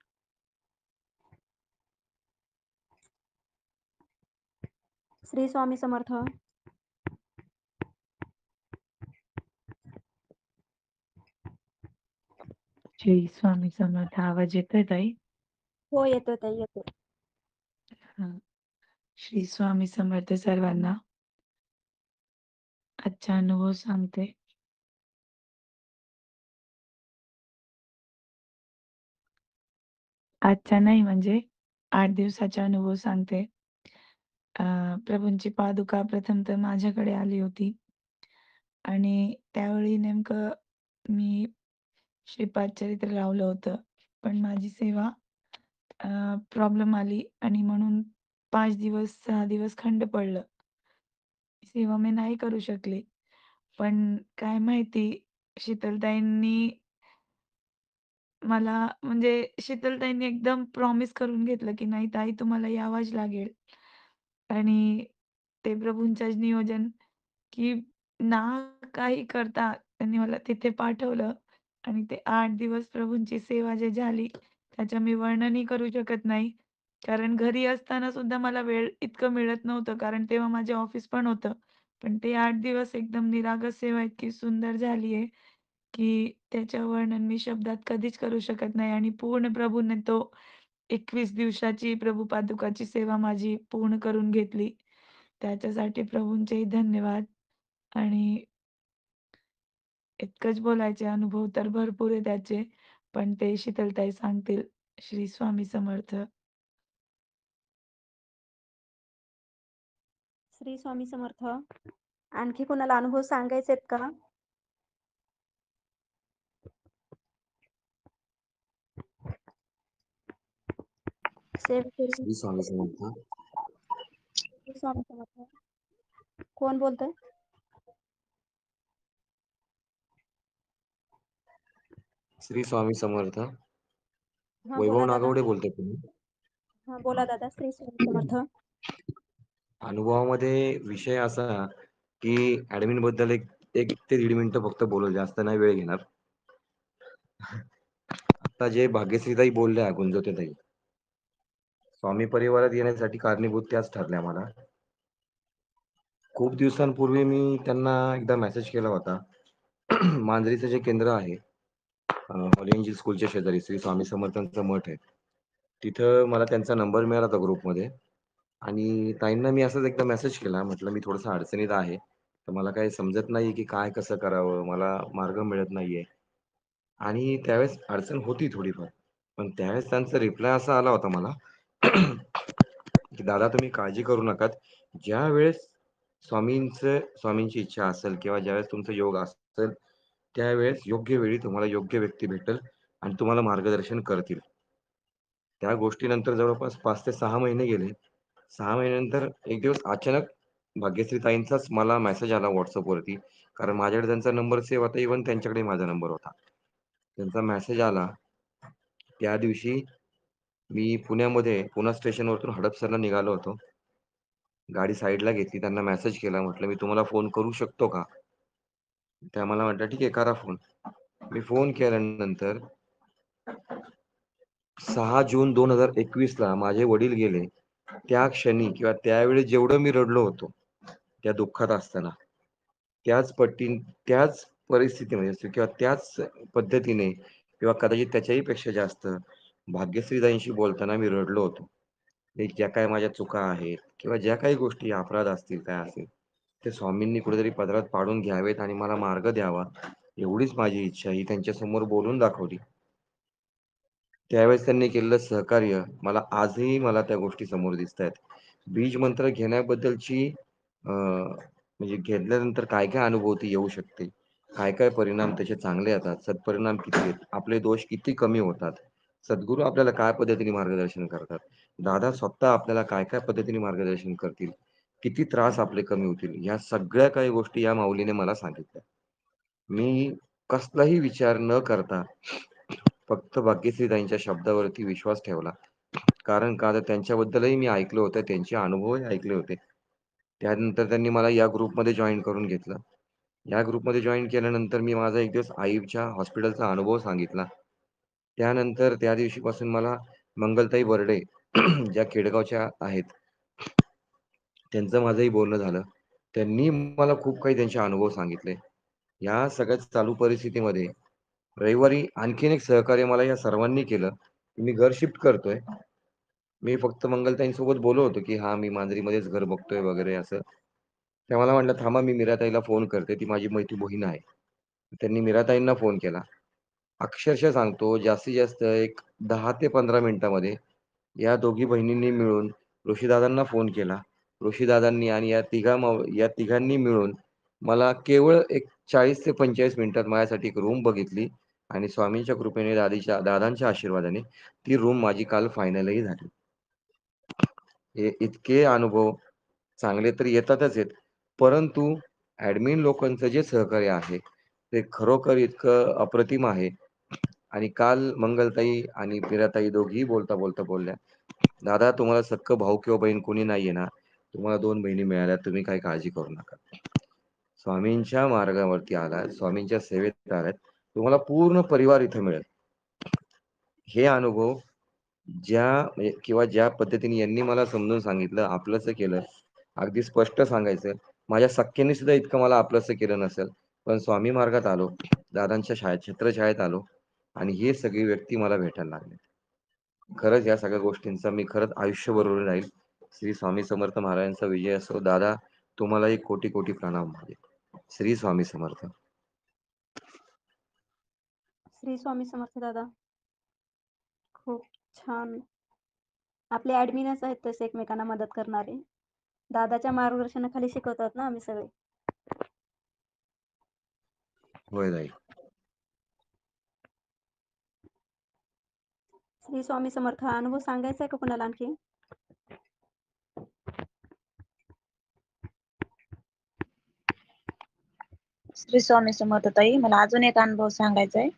श्री स्वामी समर्थ. श्री स्वामी समर्थ. आवाज येतोय ताई? हो येतोय ताई येतोय. हां. श्री स्वामी समर्थ सर्वांना. आजचा अनुभव सांगते. आजचा नाही म्हणजे 8 दिवसाचा अनुभव सांगते. प्रभूंची पादुका प्रथम तर माझ्याकडे आली होती आणि त्यावेळी नेमकं मी श्रीपाद चरित्र लावलं होतं. पण माझी सेवा प्रॉब्लेम आली आणि म्हणून 5 दिवस, 6 दिवस खंड पडलं. सेवा मी नाही करू शकले. पण काय माहिती शीतलताईंनी मला म्हणजे शीतलताईंनी एकदम प्रॉमिस करून घेतलं, की "नाही ताई तुम्हाला यावंच लागेल." आणि ते प्रभूंचंच नियोजन, की ना काही करता त्यांनी मला तिथे पाठवलं आणि ते 8 दिवस प्रभूंची सेवा जे झाली, त्याचं मी वर्णनही करू शकत नाही. कारण घरी असताना सुद्धा मला वेळ इतकं मिळत नव्हतं, कारण तेव्हा माझे ऑफिस पण होतं. पण ते 8 दिवस एकदम निरागस सेवा इतकी सुंदर झाली आहे, की त्याचं वर्णन मी शब्दात कधीच करू शकत नाही आणि पूर्ण प्रभूने तो 21 दिवसाची प्रभू पादुकाची सेवा माझी पूर्ण करून घेतली. त्याच्यासाठी प्रभूंचेही धन्यवाद आणि इतकंच बोलायचे अनुभव तर भरपूर आहे त्याचे, पण ते शीतलताई सांगतील. श्री स्वामी समर्थ. श्री स्वामी समर्थ. आणखी कोणाला अनुभव सांगायचे आहेत का? श्री स्वामी समर्थ. श्री स्वामी समर्थ. कोण बोलतोय? श्री स्वामी समर्थ. हा वैभव बोला दादा. नागवडे बोलतोय तुम्ही. हा बोला दादा. श्री स्वामी समर्थ. अनुभवामध्ये विषय असा की ऍडमिन बद्दल एक 1 ते 1.5 मिनिटं फक्त बोलू, जास्त नाही वेळ घेणार. आता जे भाग्यश्रीताई बोलल्या, गुंजोतेताई, स्वामी परिवारात येण्यासाठी कारणीभूत त्याच ठरल्या मला. खूप दिवसांपूर्वी मी त्यांना एकदा मेसेज केला होता. मांजरीचं जे केंद्र आहे, हॉली एंजल स्कूलच्या शेजारी श्री स्वामी समर्थांचं मठ आहे. तिथं मला त्यांचा नंबर मिळाला होता ग्रुपमध्ये आणि ताईंना मी असाच एकदा मेसेज केला. म्हटलं, "मी थोडंसं अडचणीत आहे. तर मला काही समजत नाही की काय कसं करावं? मला मार्ग मिळत नाहीये." आणि त्यावेळेस अडचण होती थोडीफार. पण त्यावेळेस त्यांचा रिप्लाय असा आला होता मला, की "दादा तुम्ही काळजी करू नकात. ज्यावेळेस स्वामींची इच्छा असेल किंवा ज्यावेळेस तुमचा योग असेल, त्यावेळेस योग्य वेळी तुम्हाला योग्य व्यक्ती भेटेल आणि तुम्हाला मार्गदर्शन करतील." त्या गोष्टीनंतर जवळपास 5 ते 6 महिने गेले. 6 महिन्यानंतर एक दिवस अचानक भाग्यश्री ताईंचाच मला मेसेज आला WhatsAppवरती. कारण माझ्याकडे त्यांचा नंबर सेव्ह होता. इव्हन त्यांच्याकडे माझा नंबर होता. त्यांचा मेसेज आला. त्या दिवशी मी पुणा स्टेशनवरतून हडपसरला निघालो होतो. गाडी साईडला घेतली. त्यांना मेसेज केला. म्हटलं, "मी तुम्हाला फोन करू शकतो का?" त्या मला म्हटल्या, "ठीक आहे, करा फोन." मी फोन केल्यानंतर 6 जून 2021ला माझे वडील गेले. त्या क्षणी किंवा त्यावेळी जेवढं मी रडलो होतो, त्या दुःखात असताना, त्याच परिस्थितीमध्ये किंवा त्याच पद्धतीने किंवा कदाचित त्याच्याही पेक्षा जास्त भाग्यश्रीताईंशी बोलताना मी रडलो होतो. ते ज्या काही माझ्या चुका आहेत किंवा ज्या काही गोष्टी अपराध असतील, काय असेल, ते स्वामींनी कुठेतरी पदरात पाडून घ्यावेत आणि मला मार्ग द्यावा, एवढीच माझी इच्छा ही त्यांच्यासमोर बोलून दाखवली. त्यावेळेस त्यांनी केलेलं सहकार्य आजही मला त्या गोष्टी समोर दिसतायत. बीज मंत्र घेण्याबद्दलची म्हणजे घेतल्यानंतर काय-काय अनुभूती येऊ शकते, काय-काय परिणाम त्याचे चांगले येतात, सत्परिणाम किती आहेत, आपले दोष किती कमी होतात, सद्गुरू आपल्याला काय पद्धतीने मार्गदर्शन करतात, दादा स्वतः आपल्याला काय-काय पद्धतीने मार्गदर्शन करतील, किती त्रास आपले कमी होतील, ह्या सगळ्या काही गोष्टी या माऊलीने मला सांगितल्या. मी कसलाही विचार न करता फक्त भाग्यश्रीताईंच्या शब्दावरती विश्वास ठेवला. कारण का तर त्यांच्याबद्दलही मी ऐकलं होतं, त्यांचे अनुभवही ऐकले होते. त्यानंतर त्यांनी मला या ग्रुपमध्ये जॉइन करून घेतलं. या ग्रुपमध्ये जॉइन केल्यानंतर मी माझा एक दिवस आईच्या हॉस्पिटलचा अनुभव सांगितला. त्यानंतर त्या दिवशीपासून मला मंगलताई बर्डे ज्या केडगावच्या आहेत, त्यांचं माझंही बोलणं झालं. त्यांनी मला खूप काही त्यांचे अनुभव सांगितले. या सगळ्या चालू परिस्थितीमध्ये रविवारी आणखीन एक सहकार्य मला या सर्वांनी केलं, की मी घर शिफ्ट करतोय. मी फक्त मंगलताईंसोबत बोललो होतो, की "हां, मी मांजरीमध्येच घर बघतोय" वगैरे असं. त्या मला म्हटल्या, "थांबा मी मीराताईला फोन करते, ती माझी मोठी बहीण आहे." त्यांनी मीराताईंना फोन केला. अक्षरशः सांगतो जास्तीत जास्त एक 10 ते 15 मिनिटामध्ये या दोघी बहिणींनी मिळून ऋषीदादांना फोन केला. ऋषीदादांनी आणि या तिघांनी मिळून मला केवळ एक 40 ते 45 मिनिटात माझ्यासाठी एक रूम बघितली आणि स्वामींच्या कृपेने दादांच्या आशीर्वादाने ती रूम माझी काल फायनलही झाली. हे इतके अनुभव चांगले तर येतातच आहेत, परंतु ॲडमिन लोकांचं जे सहकार्य आहे, ते खरोखर इतकं अप्रतिम आहे. आणि काल मंगलताई आणि मीराताई दोघीही बोलता बोलल्या, "दादा तुम्हाला सख्खं भाऊ किंवा बहीण कोणी नाहीये ना, तुम्हाला 2 बहिणी मिळाल्या, तुम्ही काही काळजी करू नका. स्वामींच्या मार्गावरती आलात, स्वामींच्या सेवेत आलात, तुम्हाला पूर्ण परिवार इथं मिळेल." हे अनुभव म्हणजे किंवा ज्या पद्धतीने यांनी मला समजून सांगितलं, आपलंसं केलं, अगदी स्पष्ट सांगायचं, माझ्या सख्ख्यांनी सुद्धा इतकं मला आपलंसं केलं नसेल. पण स्वामी मार्गात आलो, दादांच्या छत्रछायेत आलो आणि हे सगळी व्यक्ती मला भेटायला लागले. खरंच या सगळ्या गोष्टींचा मी खरंच आयुष्यभर ऋणी राहील. श्री स्वामी समर्थ महाराजांचा विजय असो. दादा तुम्हालाही कोटी कोटी प्रणाम माझे. श्री स्वामी समर्थ. श्री स्वामी समर्थ दादा. खूप छान. आपले ॲडमिनच आहेत तसे एकमेकांना मदत करणारे. दादाच्या मार्गदर्शनाखाली शिकवतात ना आम्ही सगळे. होय ताई. श्री स्वामी समर्थ. अनुभव सांगायचा आहे का कुणाला आणखी? श्री स्वामी समर्थ ताई. मला अजून एक अनुभव सांगायचा आहे.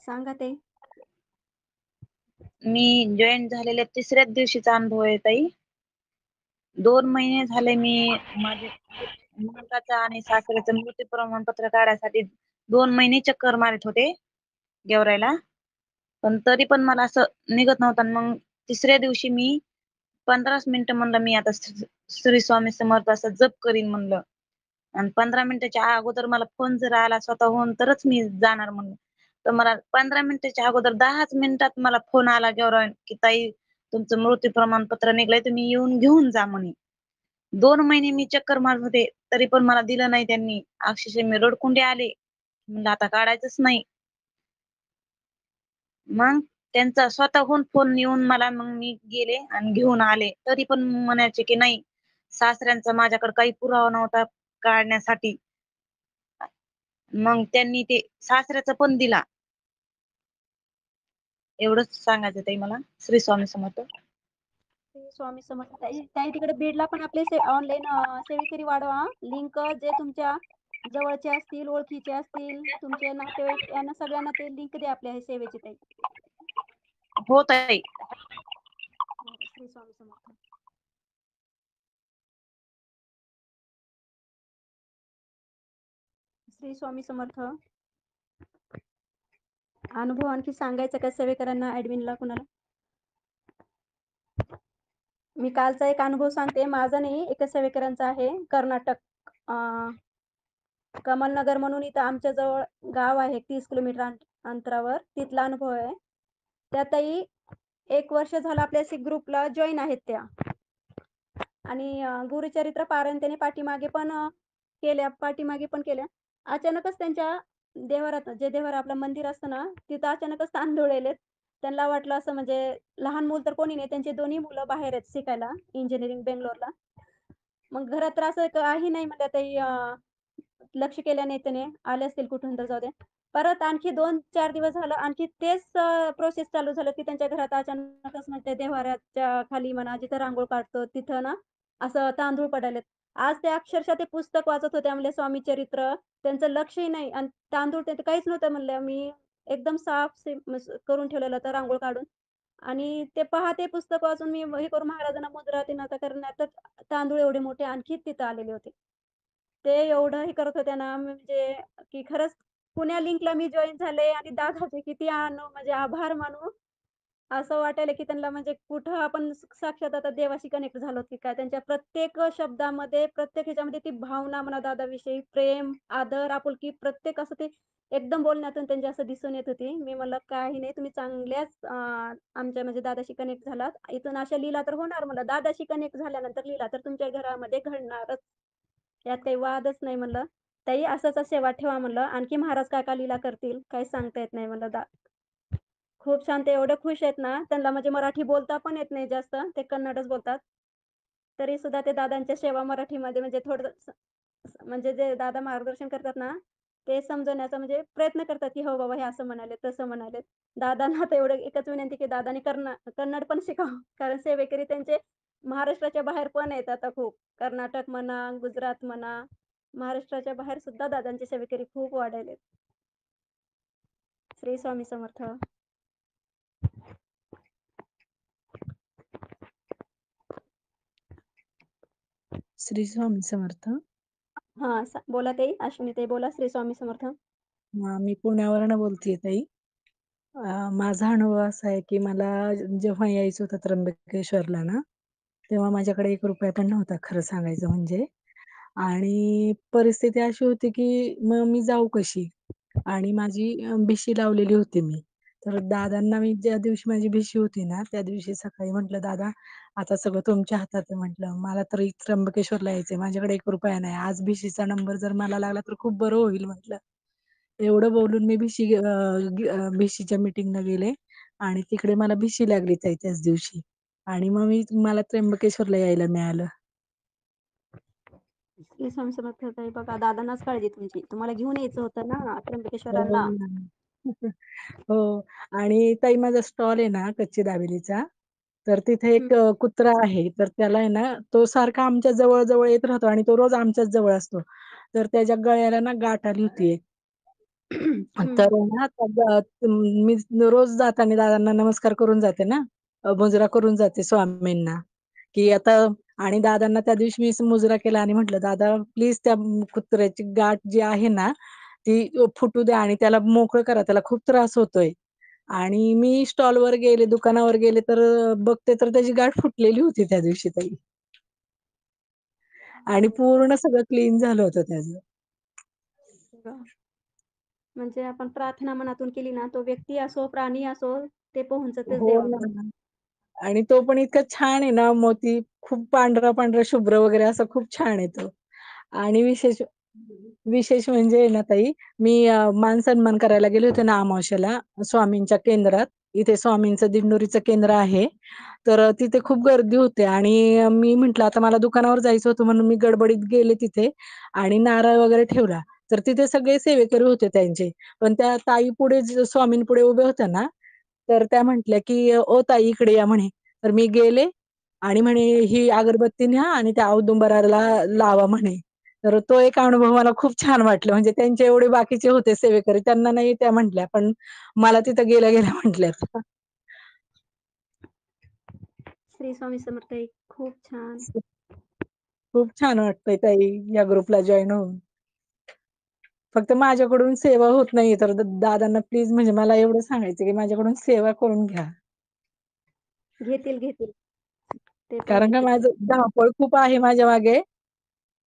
सांगा ताई. मी जॉईन झालेल्या 3ऱ्याच दिवशीचा अनुभव आहे ताई. 2 महिने झाले मी माझे मुलाचा आणि सासऱ्याचं मृत्यू प्रमाणपत्र काढायसाठी 2 महिने चक्कर मारत होते गेवराईला. पण तरी पण मला असं निघत नव्हतं. आणि मग 3ऱ्या दिवशी मी 15 मिनिटं म्हणलं मी आता श्री स्वामी समर्थ असं जप करीन म्हणलं. आणि 15 मिनिटाच्या अगोदर मला फोन जर आला स्वतःहून तरच मी जाणार म्हणलं. तर मला 15 मिनिटाच्या अगोदर 10च मिनिटात मला फोन आला गेवराईहून की ताई तुमचं मृत्यू प्रमाणपत्र निघलंय, तुम्ही येऊन घेऊन जा म्हणे. 2 महिने मी चक्कर मारत होते तरी पण मला दिलं नाही त्यांनी. अक्षरशः मी रडकुंडी आले. म्हणलं आता काढायचंच नाही. मग त्यांचा स्वतःहून फोन येऊन मला मग मी गेले आणि घेऊन आले. तरी पण म्हणायचे की नाही, सासऱ्यांचा माझ्याकडे काही पुरावा नव्हता काढण्यासाठी. मग त्यांनी ते सासऱ्याचा पण दिला. एवढंच सांगायचं ताई मला. श्री स्वामी समर्थ. श्री स्वामी समर्थ ताई. ताई तिकडे बीडला पण आपले ऑनलाईन सेवेकरी वाढवा. लिंक जे तुमच्या जवळचे असतील, ओळखीचे असतील, तुमचे नातेवाईक यांना सगळ्यांना ते लिंक द्या आपल्या सेवेची ताई. हो ताई. श्री स्वामी समर्थ. श्री स्वामी समर्थ. अनुभव आणखी सांगायचा का सेवेकरांना, ॲडमिनला कुणाला? मी कालचा एक अनुभव सांगते. माझा नाही, एका सेवेकरांचा आहे. कर्नाटक कमलनगर म्हणून इथं आमच्या जवळ गाव आहे 30 किलोमीटर अंतरावर. तिथला अनुभव आहे. त्या ताई 1 वर्ष झालं आपल्या ग्रुपला जॉईन आहेत त्या. आणि गुरुचरित्र पारायण त्याने पाठीमागे पण केल्या. अचानकच त्यांच्या देवारात, जे देवार आपलं मंदिर असतं ना, तिथं अचानकच तांदूळ आलेत. त्यांना वाटलं असं, म्हणजे लहान मूल तर कोणी नाही, त्यांची 2 मुलं बाहेर आहेत शिकायला इंजिनिअरिंग बेंगलोरला. मग घरात तर असं काही नाही म्हणलं ताई, लक्ष केलं नाही त्याने, आले असतील कुठून तर जाऊ दे. परत आणखी 2-4 दिवस झालं आणखी तेच प्रोसेस चालू झालं, की त्यांच्या घरात अचानकच म्हणजे देव्हाऱ्याच्या खाली म्हणा, जिथं रांगोळ काढतो तिथं ना असं तांदूळ पडायलेत. आज ते अक्षरशः ते पुस्तक वाचत होते म्हणले स्वामी चरित्र. त्यांचं लक्षही नाही आणि तांदूळ ते काहीच नव्हतं म्हणलं. मी एकदम साफ करून ठेवलेलं होतं रांगोळ काढून. आणि ते ते पुस्तक वाचून मी हे करून महाराजांना मुजरा ते नका करण्यात तांदूळ एवढे मोठे आणखी तिथं आलेले होते. ते एवढं हे करत होत्या ना, म्हणजे की खरंच पुण्या लिंकला मी जॉइन झाले आणि दादाचे किती म्हणजे आभार मानू. असं वाटायलं की त्यांना म्हणजे कुठं आपण साक्षात आता देवाशी कनेक्ट झालो की काय. त्यांच्या प्रत्येक शब्दामध्ये, प्रत्येक ह्याच्यामध्ये ती भावना म्हणा दादाविषयी, प्रेम, आदर, आपुलकी प्रत्येक असं ते एकदम बोलण्यातून त्यांची असं दिसून येत होती. मी म्हणलं काही नाही, तुम्ही चांगल्याच आमच्या म्हणजे दादाशी कनेक्ट झालात. इथून अशा लीला तर होणार म्हणलं. दादाशी कनेक्ट झाल्यानंतर लीला तर तुमच्या घरामध्ये घडणारच. यात काही वादच नाही म्हणलं. ताई असंच सेवा ठेवा म्हणलं. आणखी महाराज काय लीला करतील काही सांगता येत नाही म्हणलं. खूप छान. ते एवढे खुश आहेत ना, त्यांना म्हणजे मराठी बोलता पण येत नाही जास्त, ते कन्नडच बोलतात. तरी सुद्धा ते दादांच्या सेवा मराठीमध्ये म्हणजे थोडं म्हणजे जे दादा मार्गदर्शन करतात ना, ते समजवण्याचा म्हणजे प्रयत्न करतात, की "हो बाबा, हे असं म्हणाले, तसं म्हणाले." दादांना तर एवढं एकच विनंती, की दादांनी कन्नड पण शिकावं. कारण सेवेकरी त्यांचे महाराष्ट्राच्या बाहेर पण आहेत आता खूप. कर्नाटक म्हणा, गुजरात म्हणा, महाराष्ट्राच्या बाहेर सुद्धा दादांचे सेवेकरी खूप वाढलेत. श्री स्वामी समर्थ. श्री स्वामी समर्थ. हां, बोला ताई. अश्विनी ताई बोला. श्री स्वामी समर्थ. मी पुण्यावरनं बोलतेय ताई. माझा अनुभव असा आहे, की मला जेव्हा यायचं होतं त्र्यंबकेश्वरला ना, तेव्हा माझ्याकडे ₹1 पण नव्हता खरं सांगायचं म्हणजे. आणि परिस्थिती अशी होती, की मग मी जाऊ कशी? आणि माझी भिशी लावलेली होती मी. तर दादांना मी ज्या दिवशी माझी भिशी होती ना, त्या दिवशी सकाळी म्हटलं, "दादा, आता सगळं तुमच्या हातात आहे," म्हटलं. "मला तर त्र्यंबकेश्वरला यायचंय. माझ्याकडे ₹1 नाही. आज भिशीचा नंबर जर मला लागला तर खूप बरं होईल," म्हटलं. एवढं बोलून मी भिशीच्या मीटिंगला गेले आणि तिकडे मला भिशी लागली ताई त्याच दिवशी. आणि मग मला त्र्यंबकेश्वरला यायला मिळालं. श्री स्वामी समर्थ ताई बघा, दादांनाच काळजी तुमची. तुम्हाला घेऊन यायचं होतं ना हो त्र्यंबकेश्वराला. ना. हो. आणि ताई माझा स्टॉल आहे ना कच्ची दाबेलीचा, तर तिथे हं. एक कुत्रा आहे. तर त्याला आहे ना, तो सारखा आमच्या जवळ-जवळ येत राहतो आणि तो रोज आमच्याच जवळ असतो. तर त्याच्या गळ्याला ना गाठ आली होती एक. हं, तर हं. आहे ना, मी रोज जाताना दादांना नमस्कार करून जाते ना, मुजरा करून जाते स्वामींना, की आता आणि दादांना त्या दिवशी मी मुजरा केला आणि म्हटलं, "दादा प्लीज त्या कुत्र्याची गाठ जी आहे ना, ती फुटू द्या आणि त्याला मोकळं करा. त्याला खूप त्रास होतोय." आणि मी स्टॉलवर गेले, दुकानावर गेले तर बघते तर त्याची गाठ फुटलेली होती त्या दिवशी ताई. आणि बघा, पूर्ण सगळं क्लीन झालं होतं त्याचं. बघा. म्हणजे आपण प्रार्थना मनातून केली ना, तो व्यक्ती असो, प्राणी असो, ते पोहोचतच हो देवापर्यंत. ना. आणि तो पण इतका छान आहे ना, मोती खूप पांढरा-पांढरा शुभ्र वगैरे असा खूप छान आहे तो. आणि विशेष म्हणजे आहे ना ताई, मी मान-सन्मान करायला गेले होते ना अमावास्येला स्वामींच्या केंद्रात. इथे स्वामींचं दिंडोरीचं केंद्र आहे. तर तिथे खूप गर्दी होते आणि मी म्हटलं आता मला दुकानावर जायचं होतं म्हणून मी गडबडीत गेले तिथे आणि नारळ वगैरे ठेवला. तर तिथे सगळे सेवेकरी होते त्यांचे. पण त्या ताई पुढे स्वामींपुढे उभ्या होत्या ना, तर त्या म्हटल्या, की "ओ ताई इकडे या" म्हणे. तर मी गेले आणि म्हणे, "ही अगरबत्ती न्या आणि त्या औदुंबराला लावा" म्हणे. तर तो एक अनुभव मला खूप छान वाटलं. म्हणजे त्यांचे एवढे बाकीचे होते सेवेकरी, त्यांना नाही त्या म्हटल्या, पण मला तिथं गेल्या-गेल्या म्हटल्यात. श्री स्वामी समर्थ ताई. खूप छान. खूप छान वाटतंय ताई या ग्रुपला जॉइन होऊन. फक्त माझ्याकडून सेवा होत नाहीये, तर दादांना प्लीज म्हणजे मला एवढं सांगायचं, की माझ्याकडून सेवा करून घ्या. घेतील, घेतील. ते तर कारण का घेतील. माझं धावपळ खूप आहे माझ्या मागे.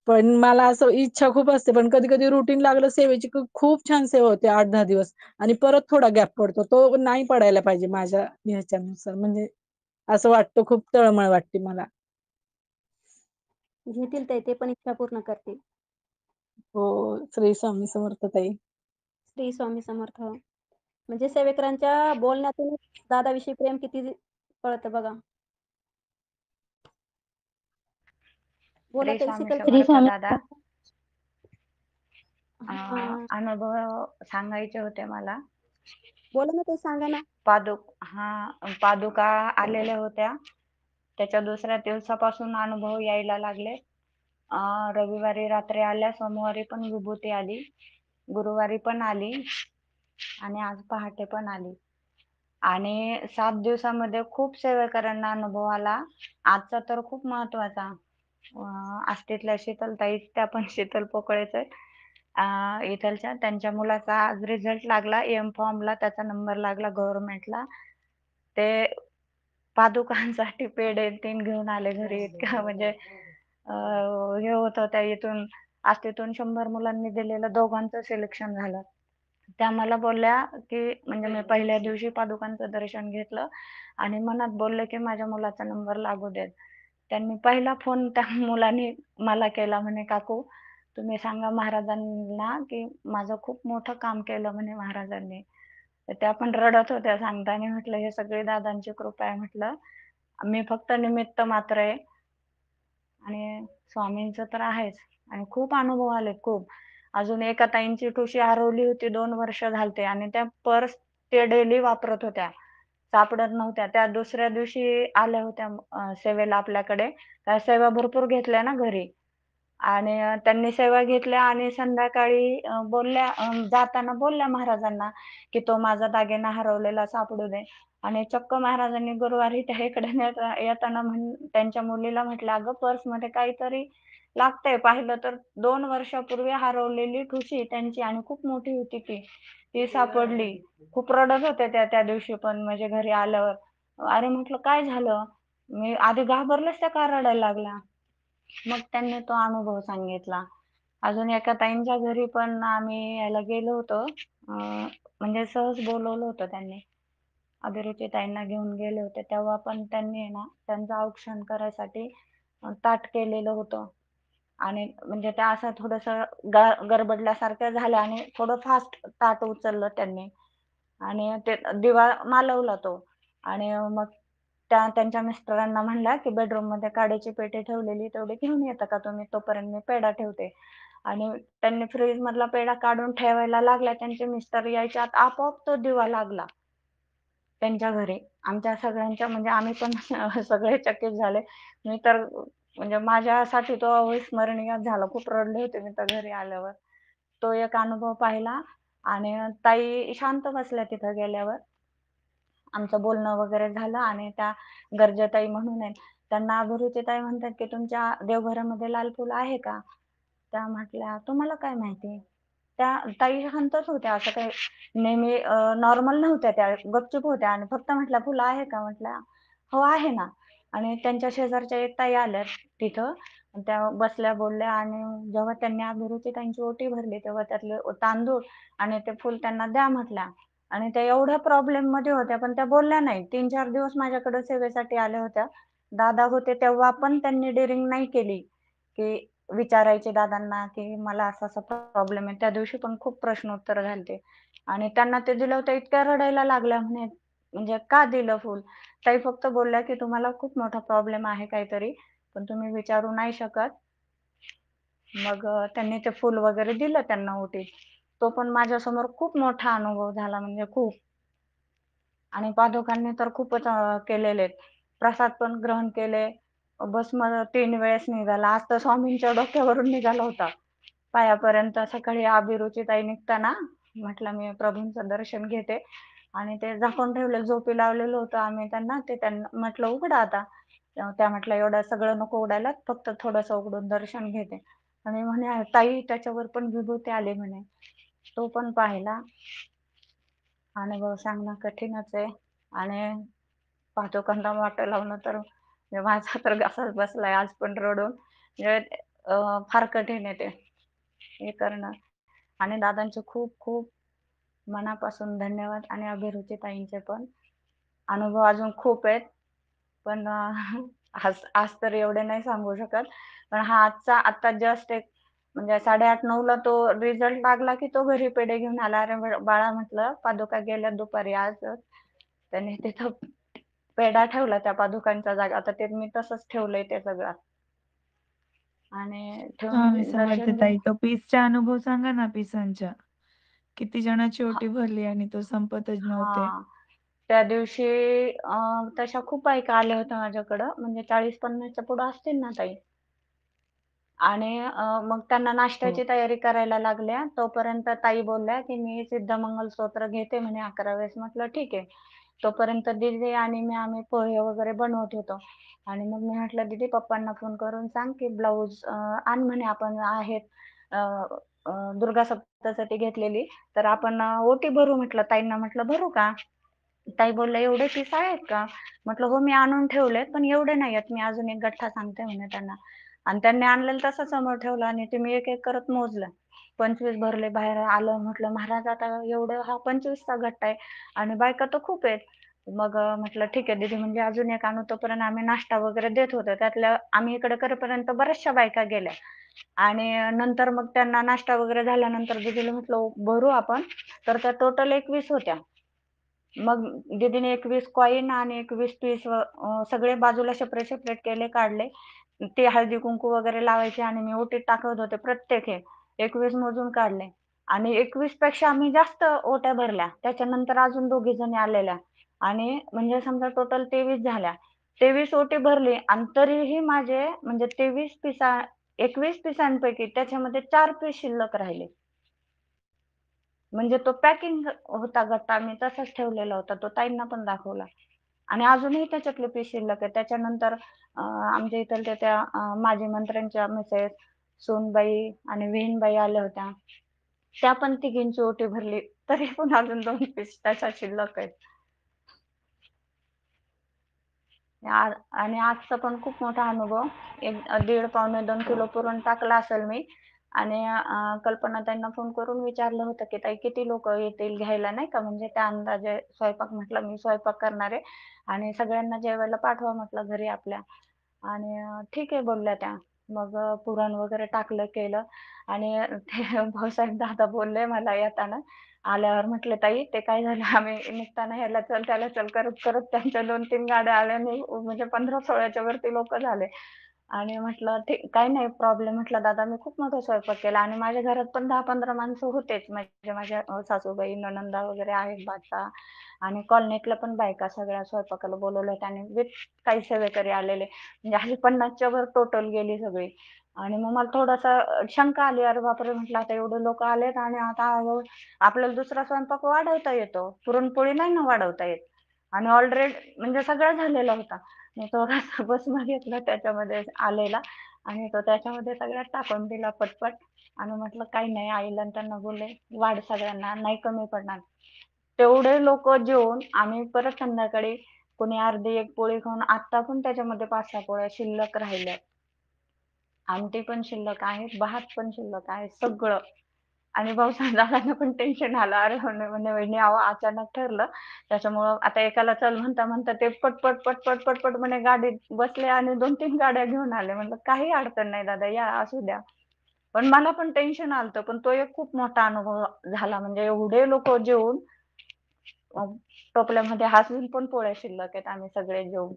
पण मला असं इच्छा खूप असते, पण कधी-कधी रुटीन लागलं सेवेची खूप छान सेवा होते 8-10 दिवस आणि परत थोडा गॅप पडतो. तो नाही पडायला पाहिजे माझ्या ह्याच्यानुसार म्हणजे असं वाटतं, खूप तळमळ वाटते मला. घेतील ताई, ते पण इच्छा पूर्ण करतील. हो, श्री स्वामी समर्थ ताई. श्री स्वामी समर्थ. म्हणजे सेवेकरांच्या बोलण्यातूनच दादाविषयी प्रेम किती कळतं बघा. बोला श्री ताई स्वामी शीतल ताई. समर्थ दादा. हां. अनुभव सांगायचे होते मला. बोला ना ताई, सांगा ना. पादुका आलेल्या होत्या. त्याच्या दुसऱ्या दिवसापासून अनुभव यायला लागले. रविवारी रात्री आल्या, सोमवारी पण विभूती आली, गुरुवारी पण आली आणि आज पहाटे पण आली. आणि 7 दिवसामध्ये खूप सेवेकरांना अनुभव आला. आजचा तर खूप महत्वाचा. आष्टीतल्या शीतलताई, त्या पण शीतल पोकळेच आहेत. इथलच्या त्यांच्या मुलाचा आज रिझल्ट लागला एम-फॉर्मला, त्याचा नंबर लागला गव्हर्नमेंटला. ते पादुकांसाठी पेढे 3 घेऊन आले घरी. इतकं म्हणजे हे होत होतं. इथून आष्टीतून 100 मुलांनी दिलेलं दोघांचं सिलेक्शन झालं. त्या मला बोलल्या, की म्हणजे मी पहिल्या दिवशी पादुकांचं दर्शन घेतलं आणि मनात बोलले, की माझ्या मुलाचा नंबर लागू देत. त्यांनी पहिला फोन त्या मुलाने मला केला, म्हणे काकू तुम्ही सांगा महाराजांना, की माझं खूप मोठं काम केलं म्हणे महाराजांनी. तर त्या पण रडत होत्या सांगताना. म्हटलं हे सगळी दादांची कृपा आहे म्हटलं. मी फक्त निमित्त मात्र आहे आणि स्वामींचं तर आहेच. आणि खूप अनुभव आले खूप. अजून एका ताईंची ठुशी हरवली होती 2 वर्ष झालते आणि त्या पर्स ते डेली वापरत होत्या. सापडत नव्हत्या. त्या दुसऱ्या दिवशी आल्या होत्या सेवेला आपल्याकडे. त्या सेवा भरपूर घेतल्या ना घरी आणि त्यांनी सेवा घेतल्या आणि संध्याकाळी जाताना बोलल्या महाराजांना, की "तो माझा दागिना हरवलेला सापडू दे." आणि चक्क महाराजांनी गुरुवारी त्या इकडे येताना त्यांच्या मुलीला म्हटलं, "अगं पर्समध्ये काहीतरी लागतंय." पाहिलं तर 2 वर्षापूर्वी हरवलेली ठुशी त्यांची आणि खूप मोठी होती ती. ती सापडली. खूप रडत होत्या त्या त्या दिवशी पण म्हणजे घरी आल्यावर. अरे म्हटलं, "काय झालं?" मी आधी घाबरलेच, त्या का रडायला लागल्या. मग त्यांनी तो अनुभव सांगितला. अजून एका ताईंच्या घरी पण आम्ही याला गेलो होतो. म्हणजे सहज बोलवलं होतं त्यांनी. अभिरुची ताईंना घेऊन गेले होते. तेव्हा पण त्यांनी आहे ना, त्यांचं औक्षण करायसाठी ताट केलेलं होतं. आणि म्हणजे त्या असं थोडंसं गडबडल्यासारख्या झाल्या आणि थोडं फास्ट ताट उचललं त्यांनी आणि ते दिवा मालवला तो आणि मग त्यांच्या मिस्टरांना म्हणल्या, की बेडरूममध्ये काडीची पेटी ठेवलेली तेवढी घेऊन येता का तुम्ही? तोपर्यंत मी पेढा ठेवते. आणि त्यांनी फ्रीजमधला पेढा काढून ठेवायला लागल्या. त्यांचे मिस्टर यायच्या आत आपोआप तो दिवा लागला त्यांच्या घरी. आमच्या सगळ्यांच्या म्हणजे आम्ही पण सगळे चकित झाले. मी तर म्हणजे माझ्यासाठी तो अविस्मरणीय झाला. खूप रडले होते मी तर घरी आल्यावर. तो एक अनुभव पाहिला आणि ताई शांत बसल्या तिथं गेल्यावर. आमचं बोलणं वगैरे झालं आणि त्या गर्जाताई म्हणून आहेत. त्यांना अभिरुचीताई म्हणतात, की "तुमच्या देवघरामध्ये लाल फूल आहे का?" त्या म्हटल्या, "तुम्हाला काय माहिती?" त्या ताई शांतच होत्या. असं काही नेहमी नॉर्मल नव्हत्या त्या. गपचूप होत्या आणि फक्त म्हटल्या, "फुलं आहे का?" म्हटलं, "हो आहे ना." आणि त्यांच्या शेजारच्या एक ताई आल्या तिथं. त्या बसल्या, बोलल्या आणि जेव्हा त्यांनी अभिरुचीताईंची ओटी भरली, तेव्हा त्यातले तांदूळ आणि ते फुल त्यांना द्या म्हटल्या. आणि त्या एवढ्या प्रॉब्लेममध्ये होत्या, पण त्या बोलल्या नाही. 3-4 दिवस माझ्याकडे सेवेसाठी आल्या होत्या. दादा होते तेव्हा पण त्यांनी डेअरिंग नाही केली, की विचारायचे दादांना, की मला असा-असा प्रॉब्लेम आहे. त्या दिवशी पण खूप प्रश्नोत्तरं झालते आणि त्यांना ते दिलं होतं इतक्या रडायला लागल्या म्हणे, म्हणजे "का दिलं फुल?" ताई फक्त बोलल्या, की "तुम्हाला खूप मोठा प्रॉब्लेम आहे काहीतरी, पण तुम्ही विचारू नाही शकत." मग त्यांनी ते फुल वगैरे दिलं त्यांना ओटीत. तो पण माझ्यासमोर खूप मोठा अनुभव झाला म्हणजे खूप. आणि पादुकांनी तर खूपच केलेले आहेत. प्रसाद पण ग्रहण केले. भस्म 3 वेळेस निघाला. आज तर स्वामींच्या डोक्यावरून निघाला होता. पायापर्यंत सकाळी अभिरुचीताई निघताना म्हटलं मी प्रभूंचं दर्शन घेते आणि ते झाकून ठेवलेलं झोपी लावलेलं होतं आम्ही त्यांना. ते त्यांना म्हटलं उघडा आता. त्या म्हटल्या एवढं सगळं नको उघडायला, फक्त थोडंसं उघडून दर्शन घेते. आणि म्हणे ताई त्याच्यावर पण विभूती आली म्हणे. तो पण पाहिला. अनुभव सांगणं कठीणच आहे आणि पादुकांना वाटं लावणं तर म्हणजे माझा तर घसाच बसलाय आज पण रडून. म्हणजे फार कठीण आहे ते हे करणं. आणि दादांचे खूप खूप मनापासून धन्यवाद आणि अभिरुचीताईंचे पण. अनुभव अजून खूप आहेत. पण आज आज तर एवढे नाही सांगू शकत. पण हा आता जस्ट एक म्हणजे 8:30-9ला तो रिझल्ट लागला, की तो घरी पेढे घेऊन आला. "अरे बाळा," म्हटलं, "पादुका गेल्या दुपारी आजच." त्याने तिथं पेढा ठेवला त्या पादुकांच्या जागी. आता ते मी तसंच ठेवलंय ते सगळं. आणि स्वामी ठेवून समर्थ दर्शन ताई. घेऊन तो पीसचा अनुभव सांगा ना पिसांच्या. किती जणांची ओटी भरली आणि तो संपतच नव्हते. हां. त्या दिवशी तशा खूप बायका आल्या होत्या माझ्याकडं. म्हणजे 40-50च्या पुढं असतील ना ताई. आणि मग त्यांना नाश्त्याची हो. तयारी करायला लागल्या. तोपर्यंत ताई बोलल्या, की "मी सिद्धमंगल स्तोत्र घेते" म्हणे 11 वेळेस. म्हटलं ठीक आहे. तोपर्यंत दीदी आणि आम्ही पोहे वगैरे बनवत होतो. आणि मग मी म्हटलं, "दीदी पप्पांना फोन करून सांग, की ब्लाउज आण म्हणे आपण आहेत अ, अ, दुर्गा सप्तशती घेतलेली, तर आपण ओटी भरू." म्हटलं ताईंना म्हटलं, "भरू का?" ताई बोलल्या, "एवढे पीस आहेत का?" म्हटलं, "हो, मी आणून ठेवलेत, पण एवढे नाही आहेत. मी अजून एक गठ्ठा सांगते" म्हणे त्यांना. आणि त्यांनी आणलेलं तसं समोर ठेवलं आणि ते मी एक-एक करत मोजलं. 25 भरले. बाहेर आलं. म्हटलं, "महाराज आता एवढं हा 25चा गठ्ठा आहे आणि बायका तर खूप आहेत." मग म्हटलं, "ठीक आहे दीदी, म्हणजे अजून एक आणू." तोपर्यंत आम्ही नाश्ता वगैरे देत होतो. त्यातल्या आम्ही इकडे करेपर्यंत बऱ्याचशा बायका गेल्या आणि नंतर मग त्यांना नाश्ता वगैरे झाल्यानंतर दीदीला म्हटलं, "भरू आपण?" तर त्या टोटल 21 होत्या. मग दीदीने 21 कॉइन आणि 21 पीस सगळे बाजूला सेपरेट केले, काढले. ते हळदी-कुंकू वगैरे लावायचे आणि मी ओटीत टाकत होते प्रत्येक हे. 21 मोजून काढले आणि 21 पेक्षा आम्ही जास्त ओट्या भरल्या. त्याच्यानंतर अजून 2घी जणी आलेल्या आणि म्हणजे समजा टोटल 23 झाल्या. 23 ओटी भरली आणि तरीही माझे म्हणजे 21 पिसांपैकी त्याच्यामध्ये 4 पीस शिल्लक राहिले. म्हणजे तो पॅकिंग होता गट्टा मी तसाच ठेवलेला होता. तो ताईंना पण दाखवला आणि अजूनही त्याच्यातले पीस शिल्लक आहे. त्याच्यानंतर आमच्या इथल्या त्या माजी मंत्र्यांच्या मिसेस सोनबाई आणि विहीनबाई आल्या होत्या. त्या पण तिघींची ओटी भरली. तरी पण अजून 2 पीस तशा शिल्लक आहेत. आणि आजचा पण खूप मोठा अनुभव. एक 1.5 पावणे 2 किलो पुरण टाकला असेल मी आणि कल्पनाताईंना फोन करून विचारलं होतं की ताई किती लोक येतील घ्यायला नाही का, म्हणजे त्या अंदाजे स्वयंपाक म्हटलं मी स्वयंपाक करणार आहे आणि सगळ्यांना जेवायला पाठवा म्हटलं घरी आपल्या आणि ठीक आहे बोलल्या त्या. मग पुरण वगैरे टाकलं केलं आणि ते भाऊसाहेब दादा बोलले मला येताना. आल्यावर म्हटले ताई ते काय झालं आम्ही निघताना ह्याला चल त्याला चल करत करत त्यांच्या 2-3 गाड्या आल्या आणि म्हणजे 15-16च्या वरती लोक झाले आणि म्हटलं ठीक काही नाही प्रॉब्लेम. म्हटलं दादा मी खूप मोठा स्वयंपाक केला आणि माझ्या घरात पण 10-15 माणसं होतेच. म्हणजे माझ्या सासूबाई नणंदा वगैरे आहेत बाचा आणि कॉलनीतल्या पण बायका सगळ्या स्वयंपाकाला बोलवलं होत्या आणि विथ काही सेवेकरी आलेले म्हणजे अशी 50च्या वर टोटल गेली सगळी. आणि मग मला थोडासा शंका आली अरे बापरे म्हटलं आता एवढे लोक आलेत आणि आता आपल्याला दुसरा स्वयंपाक वाढवता येतो. पुरणपोळी नाही ना वाढवता येत आणि ऑलरेडी म्हणजे सगळं झालेला होता. मी थोडासा भस्म घेतला त्याच्यामध्ये आलेला आणि तो त्याच्यामध्ये सगळ्यात टाकून दिला पटपट आणि म्हटलं काही नाही आईला आणि त्यांना बोलले वाढ सगळ्यांना नाही कमी पडणार. तेवढे लोक जेवून आम्ही परत संध्याकाळी कोणी अर्धी एक पोळी खाऊन आता पण त्याच्यामध्ये 5-6 पोळ्या शिल्लक राहिल्या. आमटी पण शिल्लक आहे, भात पण शिल्लक आहे सगळं. आणि भाऊसाहेब दादांना पण टेन्शन आलं. अरे म्हणे वहिनी अहो अचानक ठरलं त्याच्यामुळं आता एकाला चल म्हणता म्हणता ते पटपट पटपट पटपट म्हणे गाडीत बसले आणि 2-3 गाड्या घेऊन आले. म्हटलं काही अडचण नाही दादा या असू द्या. पण मला पण टेन्शन आलतं पण तो एक खूप मोठा अनुभव झाला. म्हणजे एवढे लोक जेवून टोपल्यामध्ये हसून पण पोळ्या शिल्लक आहेत आम्ही सगळे जेवून.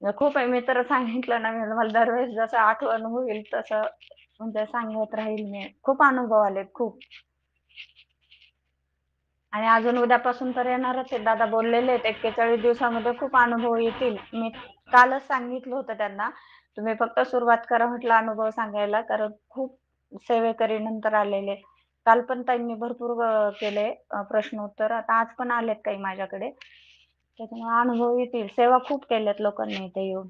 खूप आहे. मी तर सांगितलं ना मला दरवेळेस जसं आठवण होईल तसं म्हणजे सांगत राहील मी. खूप अनुभव आलेत खूप. आणि अजून उद्यापासून तर येणारच आहे. दादा बोललेले आहेत 41 दिवसामध्ये खूप अनुभव येतील. मी कालच सांगितलं होतं त्यांना तुम्ही फक्त सुरुवात करा म्हटलं अनुभव सांगायला कारण खूप सेवेकरी नंतर आलेले. काल पण ताईंनी भरपूर केले प्रश्नोत्तर. आता आज पण आलेत काही माझ्याकडे. त्याच्यामुळे अनुभव येतील. सेवा खूप केल्यात लोकांनी इथे येऊन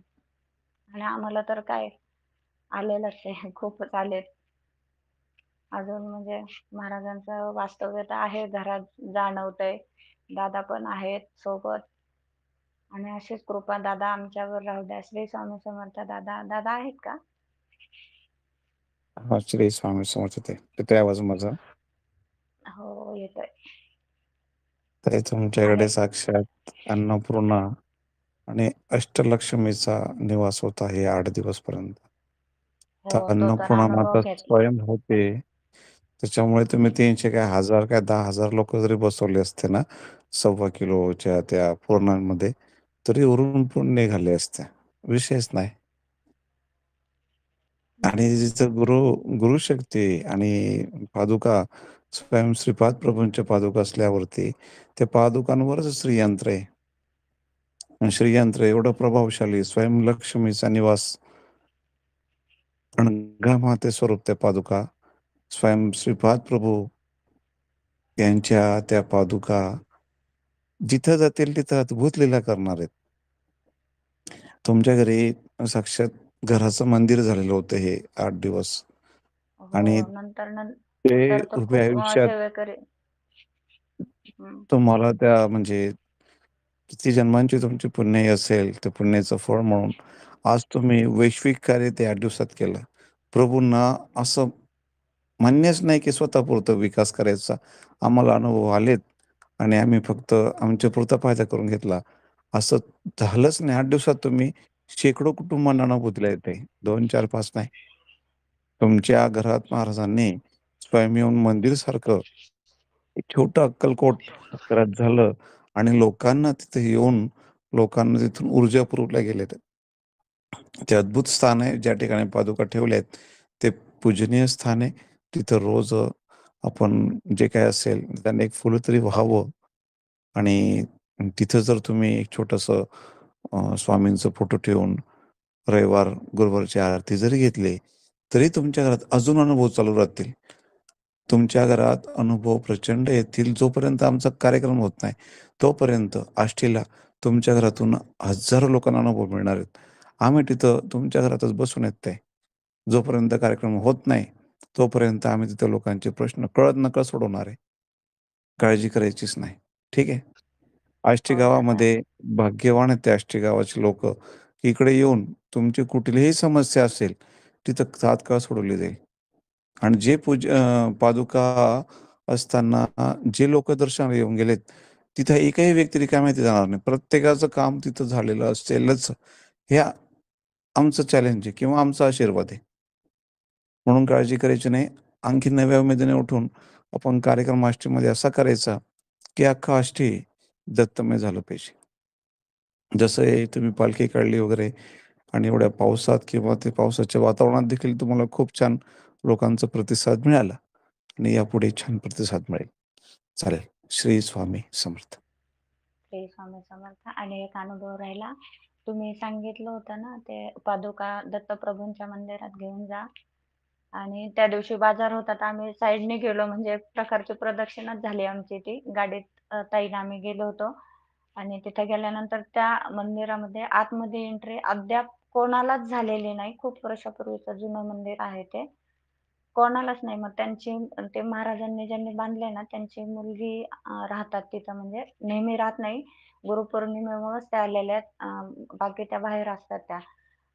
आणि आम्हाला तर काय आलेलंच आहे. खूपच आलेत. अजून म्हणजे महाराजांचं वास्तव्य तर आहे घरात जाणवतंय. दादा पण आहेत सोबत आणि अशीच कृपा दादा आमच्यावर राहू द्या. श्री स्वामी समर्थ. दादा दादा आहेत का? हा श्री स्वामी समर्थ. येतोय आवाज माझा? हो येतोय. तर तुमच्याकडे आणि साक्षात अन्नपूर्णा आणि अष्टलक्ष्मीचा निवास होता हे 8 दिवसपर्यंत. तर हो तो तर अन्नपूर्णा अनुभव माता घेतला. स्वयं होते. त्याच्यामुळे तुम्ही 300 काय 1000 काय 10,000 लोक जरी बसवले असते ना 1.25 किलोच्या त्या पूर्णांमध्ये तरी उरून पण निघाले असते. विषयच नाही. आणि जिथं गुरुशक्ती आणि पादुका स्वयं श्रीपाद प्रभूंच्या पादुका असल्यावरती त्या पादुकांवरच श्रीयंत्र आहे. आणि श्रीयंत्र एवढं प्रभावशाली स्वयं लक्ष्मीचा निवास माते स्वरूप त्या पादुका स्वयं श्रीपाद प्रभू यांच्या त्या पादुका जिथं जातील तिथं अद्भुत लीला करणार आहेत. तुमच्या घरी साक्षात घराचं मंदिर झालेलं होतं हे 8 दिवस आणि हो नंतर ते नंतर तर उभ्या खूप आयुष्यात सेवेकरी तुम्हाला त्या म्हणजे किती जन्मांची तुमची पुण्याई असेल त्या पुण्याचं फळ म्हणून आज तुम्ही वैश्विक कार्य ते 8 दिवसात केलं. प्रभूंना असं मान्यच नाही की स्वतःपुरतं विकास करायचा. आम्हाला अनुभव आलेत आणि आम्ही फक्त आमच्या पुरता फायदा करून घेतला. असं झालंच नाही. 8 दिवसात तुम्ही शेकडो कुटुंबांना अनुभव दिला येते. 2, 4, 5 नाही. तुमच्या घरात महाराजांनी स्वयं येऊन मंदिरसारखं एक छोटं अक्कलकोट घरात झालं आणि लोकांना तिथे येऊन लोकांना तिथून ऊर्जा पुरवल्या गेल्या. ते अद्भुत स्थान आहे ज्या ठिकाणी पादुका ठेवल्या आहेत ते पूजनीय स्थान आहे. तिथं रोज आपण जे काही असेल त्याने एक फुलं तरी व्हावं आणि तिथं जर तुम्ही एक छोटंसं स्वामींचं फोटो ठेवून रविवार, गुरुवारची आरती जरी घेतली, तरी तुमच्या घरात अजून अनुभव चालू राहतील. तुमच्या घरात अनुभव प्रचंड येतील. जोपर्यंत आमचा कार्यक्रम होत नाही, तोपर्यंत आष्टीला तुमच्या घरातून हजारो लोकांना अनुभव मिळणार आहेत. आम्ही तिथं तुमच्या घरातच बसून आहेत ते. जोपर्यंत कार्यक्रम होत नाही, तोपर्यंत आम्ही तिथं लोकांचे प्रश्न कळत-नकळत सोडवणार आहे. काळजी करायचीच नाही. ठीक आहे? आष्टी हो दादा. गावामध्ये भाग्यवान आहेत ते आष्टी गावाचे लोकं, की इकडे येऊन तुमची कुठलीही समस्या असेल, तिथं तात्काळ सोडवली जाईल. आणि जे पादुका असताना जे लोकं दर्शनाला येऊन गेलेत, तिथं एकही व्यक्ती रिकाम्या तिथं जाणार नाही. प्रत्येकाचं काम तिथं झालेलं असेलच. हे आमचं चॅलेंज आहे किंवा आमचा आशीर्वाद आहे. म्हणून काळजी करायची नाही. आणखी नव्या उमेदीने उठून आपण कार्यक्रम आष्टीमध्ये असा करायचा, की अख्खं आष्टी दत्तमय झालं पाहिजे. जसं हे तुम्ही पालखी काढली वगैरे आणि एवढ्या पावसात किंवा ते पावसाच्या वातावरणात देखील तुम्हाला खूप छान लोकांचा प्रतिसाद मिळाला आणि यापुढे छान प्रतिसाद मिळेल. चालेल. श्री स्वामी समर्थ. श्री स्वामी समर्थ. आणि एक अनुभव राहिला. तुम्ही सांगितलं होतं ना ते पादुका दत्तप्रभूंच्या मंदिरात घेऊन जा. आणि त्या दिवशी बाजार होता तर आम्ही साईडने गेलो, म्हणजे एक प्रकारची प्रदक्षिणाच झाली आमची ती. गाडीत ताईनं आम्ही गेलो होतो. आणि तिथे गेल्यानंतर त्या मंदिरामध्ये आतमध्ये एंट्री अद्याप कोणालाच झालेली नाही. खूप वर्षापूर्वीचं जुनं मंदिर आहे ते. कोणालाच नाही. मग त्यांची ते महाराजांनी ज्यांनी बांधले ना त्यांची मुलगी राहतात तिथं, म्हणजे नेहमी राहत नाही. गुरुपौर्णिमेमुळेच त्या आलेल्या आहेत. बाकी त्या बाहेर असतात त्या.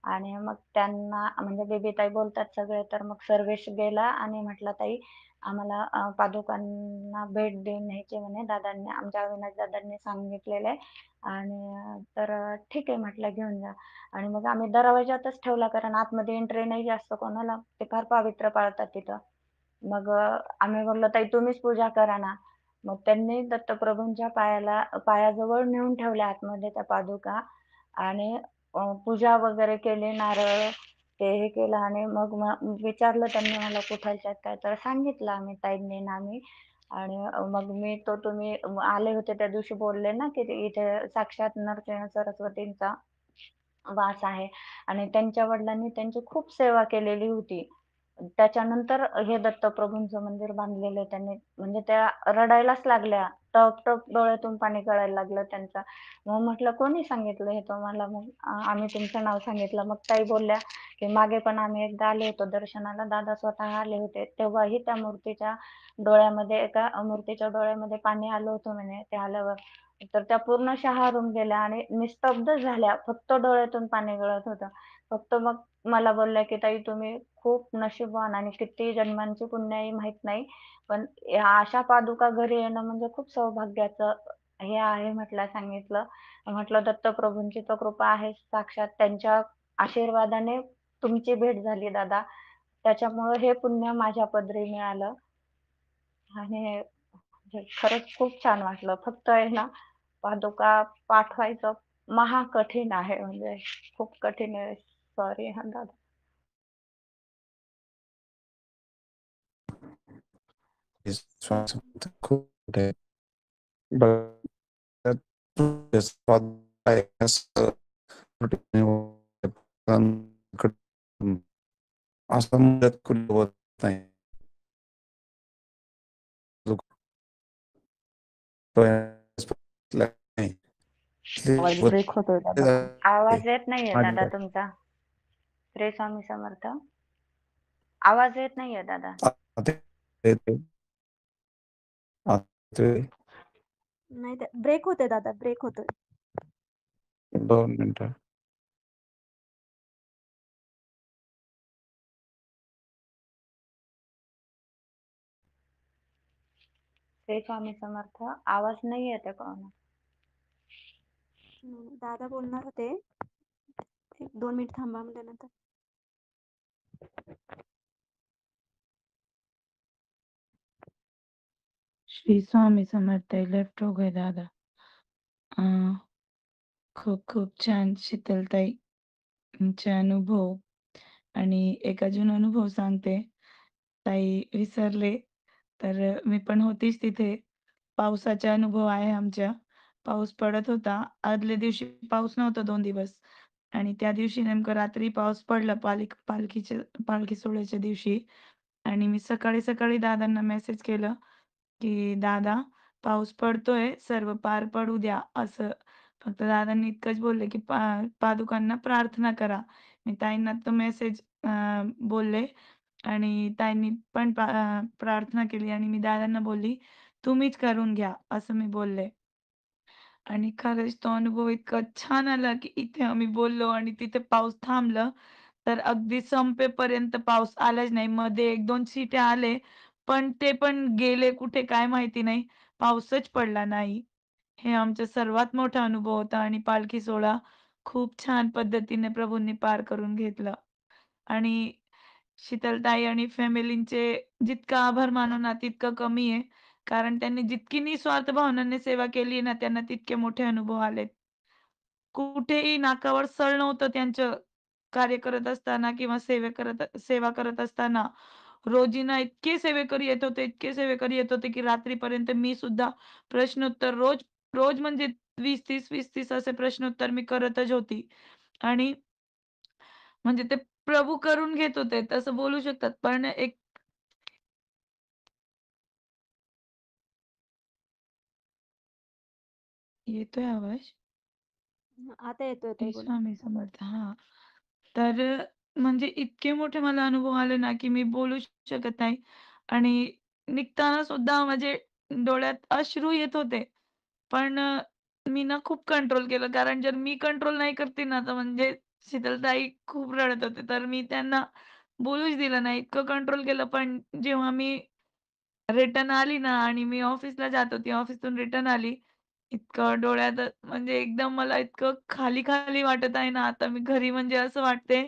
आणि मग त्यांना म्हणजे बेबीताई बोलतात सगळे. तर मग सर्वेश गेला आणि म्हटला, ताई आम्हाला पादुकांना भेट देऊन न्यायची म्हणे दादांनी, आमच्या अविनाश दादांनी सांगितलेलं आहे. आणि तर ठीक आहे म्हटलं घेऊन जा. आणि मग आम्ही दरवाजातच ठेवला, कारण आतमध्ये एंट्री नाही जास्त कोणाला. ते फार पावित्र्य पाळतात तिथं. मग आम्ही बोललो, ताई तुम्हीच पूजा करा ना. मग त्यांनी दत्तप्रभूंच्या पायाजवळ नेऊन ठेवल्या आतमध्ये त्या पादुका. आणि पूजा वगैरे केली, नारळ ते हे केलं. आणि मग विचारलं त्यांनी मला कुठालच्या आहेत काय, तर सांगितलं आम्ही ताईंनी आणि आम्ही. आणि मग तुम्ही आले होते त्या दिवशी बोलले ना, की इथे साक्षात नरसिंह सरस्वतींचा वास आहे. आणि त्यांच्या वडिलांनी त्यांची खूप सेवा केलेली होती. त्याच्यानंतर हे दत्तप्रभूंचं मंदिर बांधलेलं आहे त्यांनी. म्हणजे त्या रडायलाच लागल्या. टप-टप डोळ्यातून पाणी गळायला लागलं त्यांचं. मग म्हटलं, कोणी सांगितलं हे तुम्हाला? मग आम्ही तुमचं नाव सांगितलं. मग ताई बोलल्या, की मागे पण आम्ही एकदा आलो होतो दर्शनाला. दादा स्वतः आले होते. तेव्हाही त्या एका मूर्तीच्या डोळ्यामध्ये पाणी आलं होतं म्हणे ते आल्यावर. तर त्या पूर्ण शहारून गेल्या आणि निस्तब्ध झाल्या. फक्त डोळ्यातून पाणी गळत होतं. फक्त मग मला बोलल्या, की ताई तुम्ही खूप नशीबवान आणि किती जन्मांची पुण्य आहे माहित नाही. पण या अशा पादुका घरी येणं म्हणजे खूप सौभाग्याचं हे आहे म्हटलं, सांगितलं. म्हटलं दत्तप्रभूंची तर कृपा आहे साक्षात. त्यांच्या आशीर्वादाने तुमची भेट झाली दादा. त्याच्यामुळं हे पुण्य माझ्या पदरी मिळालं. आणि म्हणजे खरंच खूप छान वाटलं. फक्त आहे ना पादुका पाठवायचं महाकठीण आहे, म्हणजे खूप कठीण आहे. सॉरी हां दादा. श्री स्वामी समर्थ. खूप आहे. बघा, आहे असं असं मदत कोणी होत नाही. नाही. आवाज ब्रेक होतोय दादा. आवाज येत नाहीये दादा तुमचा. श्री स्वामी समर्थ. आवाज येत नाहीये दादा. नाही, ब्रेक होतोय दादा, ब्रेक होतोय. 2 मिनिटं. श्री स्वामी समर्थ. आवाज नाही येते कोण. दादा बोलणार होते. 1-2 मिनिट थांबा म्हटल्यानंतर. श्री स्वामी समर्थ. लेफ्ट हो गए दादा. खूप खूप छान शीतलताई तुमचे अनुभव. आणि एक अजून अनुभव सांगते. ताई विसरले. तर मी पण होतीच तिथे. पावसाचा अनुभव आहे आमच्या. पाऊस पडत होता. आदल्या दिवशी पाऊस नव्हता 2 दिवस आणि त्या दिवशी नेमकं रात्री पाऊस पडला पालखी सोहळ्याच्या दिवशी आणि मी सकाळी दादांना मेसेज केलं, की "दादा, पाऊस पडतोय, सर्व पार पडू द्या." असं. फक्त दादांनी इतकंच बोलले, की पादुकांना प्रार्थना करा." मी ताईंना तो मेसेज बोलले आणि ताईंनी पण प्रार्थना केली आणि मी दादांना बोलली, "तुम्हीच करून घ्या." असं मी बोलले. आणि खरंच तो अनुभव इतका छान आला, की इथे आम्ही बोललो आणि तिथे पाऊस थांबलं. तर अगदी संपेपर्यंत पाऊस आलाच नाही. मध्ये 1-2 शिट्या आले, पण ते पण गेले कुठे काय माहिती नाही. पाऊसच पडला नाही. हे आमचा सर्वात मोठा अनुभव होता आणि पालखी सोहळा खूप छान पद्धतीने प्रभूंनी पार करून घेतला. आणि शीतलताई आणि फॅमिलीचे जितका आभार मानू ना तितकं कमी आहे. कारण त्यांनी जितकी निस्वार्थ भावनेने सेवा केली ना, त्यांना तितके मोठे अनुभव आलेत. कुठेही नाकावर सळ नव्हतं त्यांचं कार्य करत असताना किंवा सेवा करत असताना. रोजीना इतके सेवेकरी येत होते, इतके सेवेकरी येत होते, की रात्रीपर्यंत मी सुद्धा प्रश्नोत्तर रोज म्हणजे 20-30, 20-30 असे प्रश्नोत्तर मी करतच होती. आणि म्हणजे ते प्रभू करून घेत होते असं बोलू शकतात. पण एक येतोय आवाज? आता येतोय ताई श्री बोला. स्वामी समर्थ. हां. तर म्हणजे इतके मोठे मला अनुभव आले ना, की मी बोलूच शकत नाही आणि निघताना सुद्धा माझे डोळ्यात अश्रू येत होते. पण मी ना खूप कंट्रोल केलं. कारण जर मी कंट्रोल नाही करते ना, तर म्हणजे शीतलताई खूप रडत होते. तर मी त्यांना बोलूच दिलं नाही. इतकं कंट्रोल केलं. पण जेव्हा मी रिटर्न आली ना आणि मी ऑफिसला जात होती. ऑफिसतून रिटर्न आली. इतकं डोळ्यात म्हणजे एकदम मला इतकं खाली-खाली वाटत आहे ना, आता मी घरी म्हणजे असं वाटते,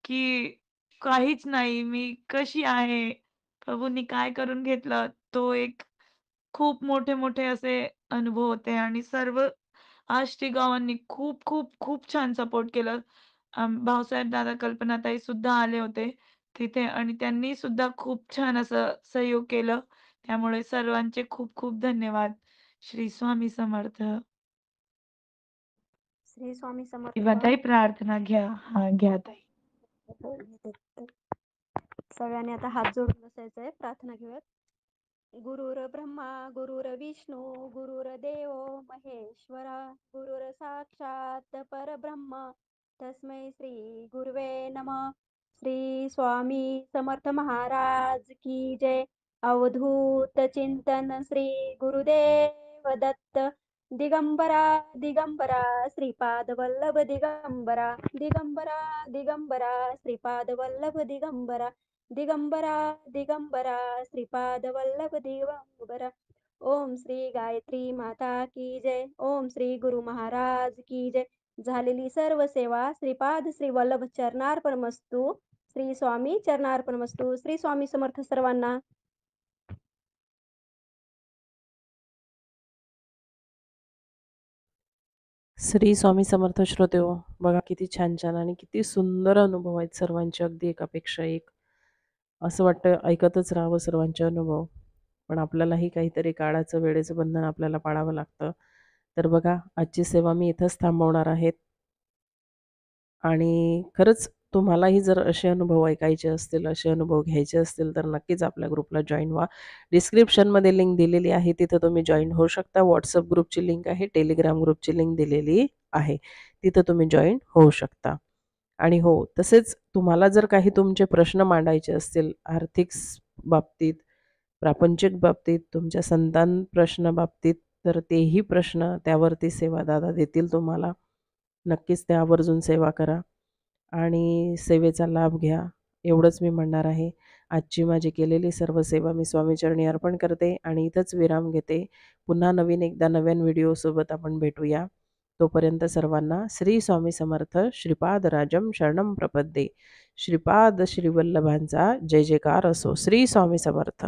की काहीच नाही. मी कशी आहे? प्रभूंनी काय करून घेतलं? तो एक खूप मोठे-मोठे असे अनुभव होते आणि सर्व आष्टी गावांनी खूप छान सपोर्ट केलं. भाऊसाहेब दादा, कल्पनाताई सुद्धा आले होते तिथे आणि त्यांनी सुद्धा खूप छान असं सहयोग केलं. त्यामुळे सर्वांचे खूप धन्यवाद. श्री स्वामी समर्थ. श्री स्वामी समर्थ. किंवा ताई प्रार्थना घ्या. हां, घ्या ताई. सगळ्यांनी आता हात जोडून बसायचंय. प्रार्थना घेऊयात. गुरुर्ब्रह्मा गुरुर्विष्णू गुरुर्देव महेश्वरा गुरुर साक्षात परब्रह्म तस्मै श्री गुरुवे नमः. श्री स्वामी समर्थ महाराज की जय. अवधूत चिंतन श्री गुरुदेव दत्त. दिगंबरा दिगंबरा श्रीपाद वल्लभ दिगंबरा दिगंबरा दिगंबरा श्रीपाद वल्लभ दिगंबरा दिगंबरा दिगंबरा श्रीपाद वल्लभ दिगंबरा. ओम श्री गायत्री माता की जय. ओम श्री गुरु महाराज की जय. झालेली सर्व सेवा श्रीपाद श्री वल्लभ चरणार्पणमस्तु. श्री स्वामी चरणार्पणमस्तु. श्री स्वामी समर्थ सर्वांना. श्री स्वामी समर्थ श्रोतेहो, बघा किती छान छान आणि किती सुंदर अनुभव आहेत सर्वांचे, अगदी एकापेक्षा एक. असं वाटतं ऐकतच राहावं सर्वांचे अनुभव. पण आपल्यालाही काहीतरी काळाचं वेळेचं बंधन आपल्याला पाळावं लागतं. तर बघा आजची सेवा मी इथंच थांबवणार आहे. आणि खरंच तुम्हालाही जर असे अनुभव ऐकायचे असतील, असे अनुभव घ्यायचे असतील तर नक्कीच आपल्या ग्रुपला जॉईन व्हा. डिस्क्रिप्शनमध्ये लिंक दिलेली आहे, तिथं तुम्ही जॉईन होऊ शकता. व्हॉट्सअप ग्रुपची लिंक आहे, टेलिग्राम ग्रुपची लिंक दिलेली आहे, तिथं तुम्ही जॉईन होऊ शकता. आणि हो, तसेच तुम्हाला जर काही तुमचे प्रश्न मांडायचे असतील आर्थिक बाबतीत, प्रापंचिक बाबतीत, तुमच्या संतान प्रश्न बाबतीत, तर तेही प्रश्न त्यावरती सेवा दादा देतील तुम्हाला. नक्कीच त्या आवर्जून सेवा करा आणि सेवेचा लाभ घ्या, एवढंच मी म्हणणार आहे. आजची माझी केलेली सर्व सेवा मी स्वामीचरणी अर्पण करते आणि इथंच विराम घेते. पुन्हा नवीन एकदा नव्यान व्हिडिओसोबत आपण भेटूया. तोपर्यंत सर्वांना श्री स्वामी समर्थ. श्रीपाद राजम शरणम प्रपद्ये. श्रीपाद श्रीवल्लभांचा जय जयकार असो. श्री स्वामी समर्थ.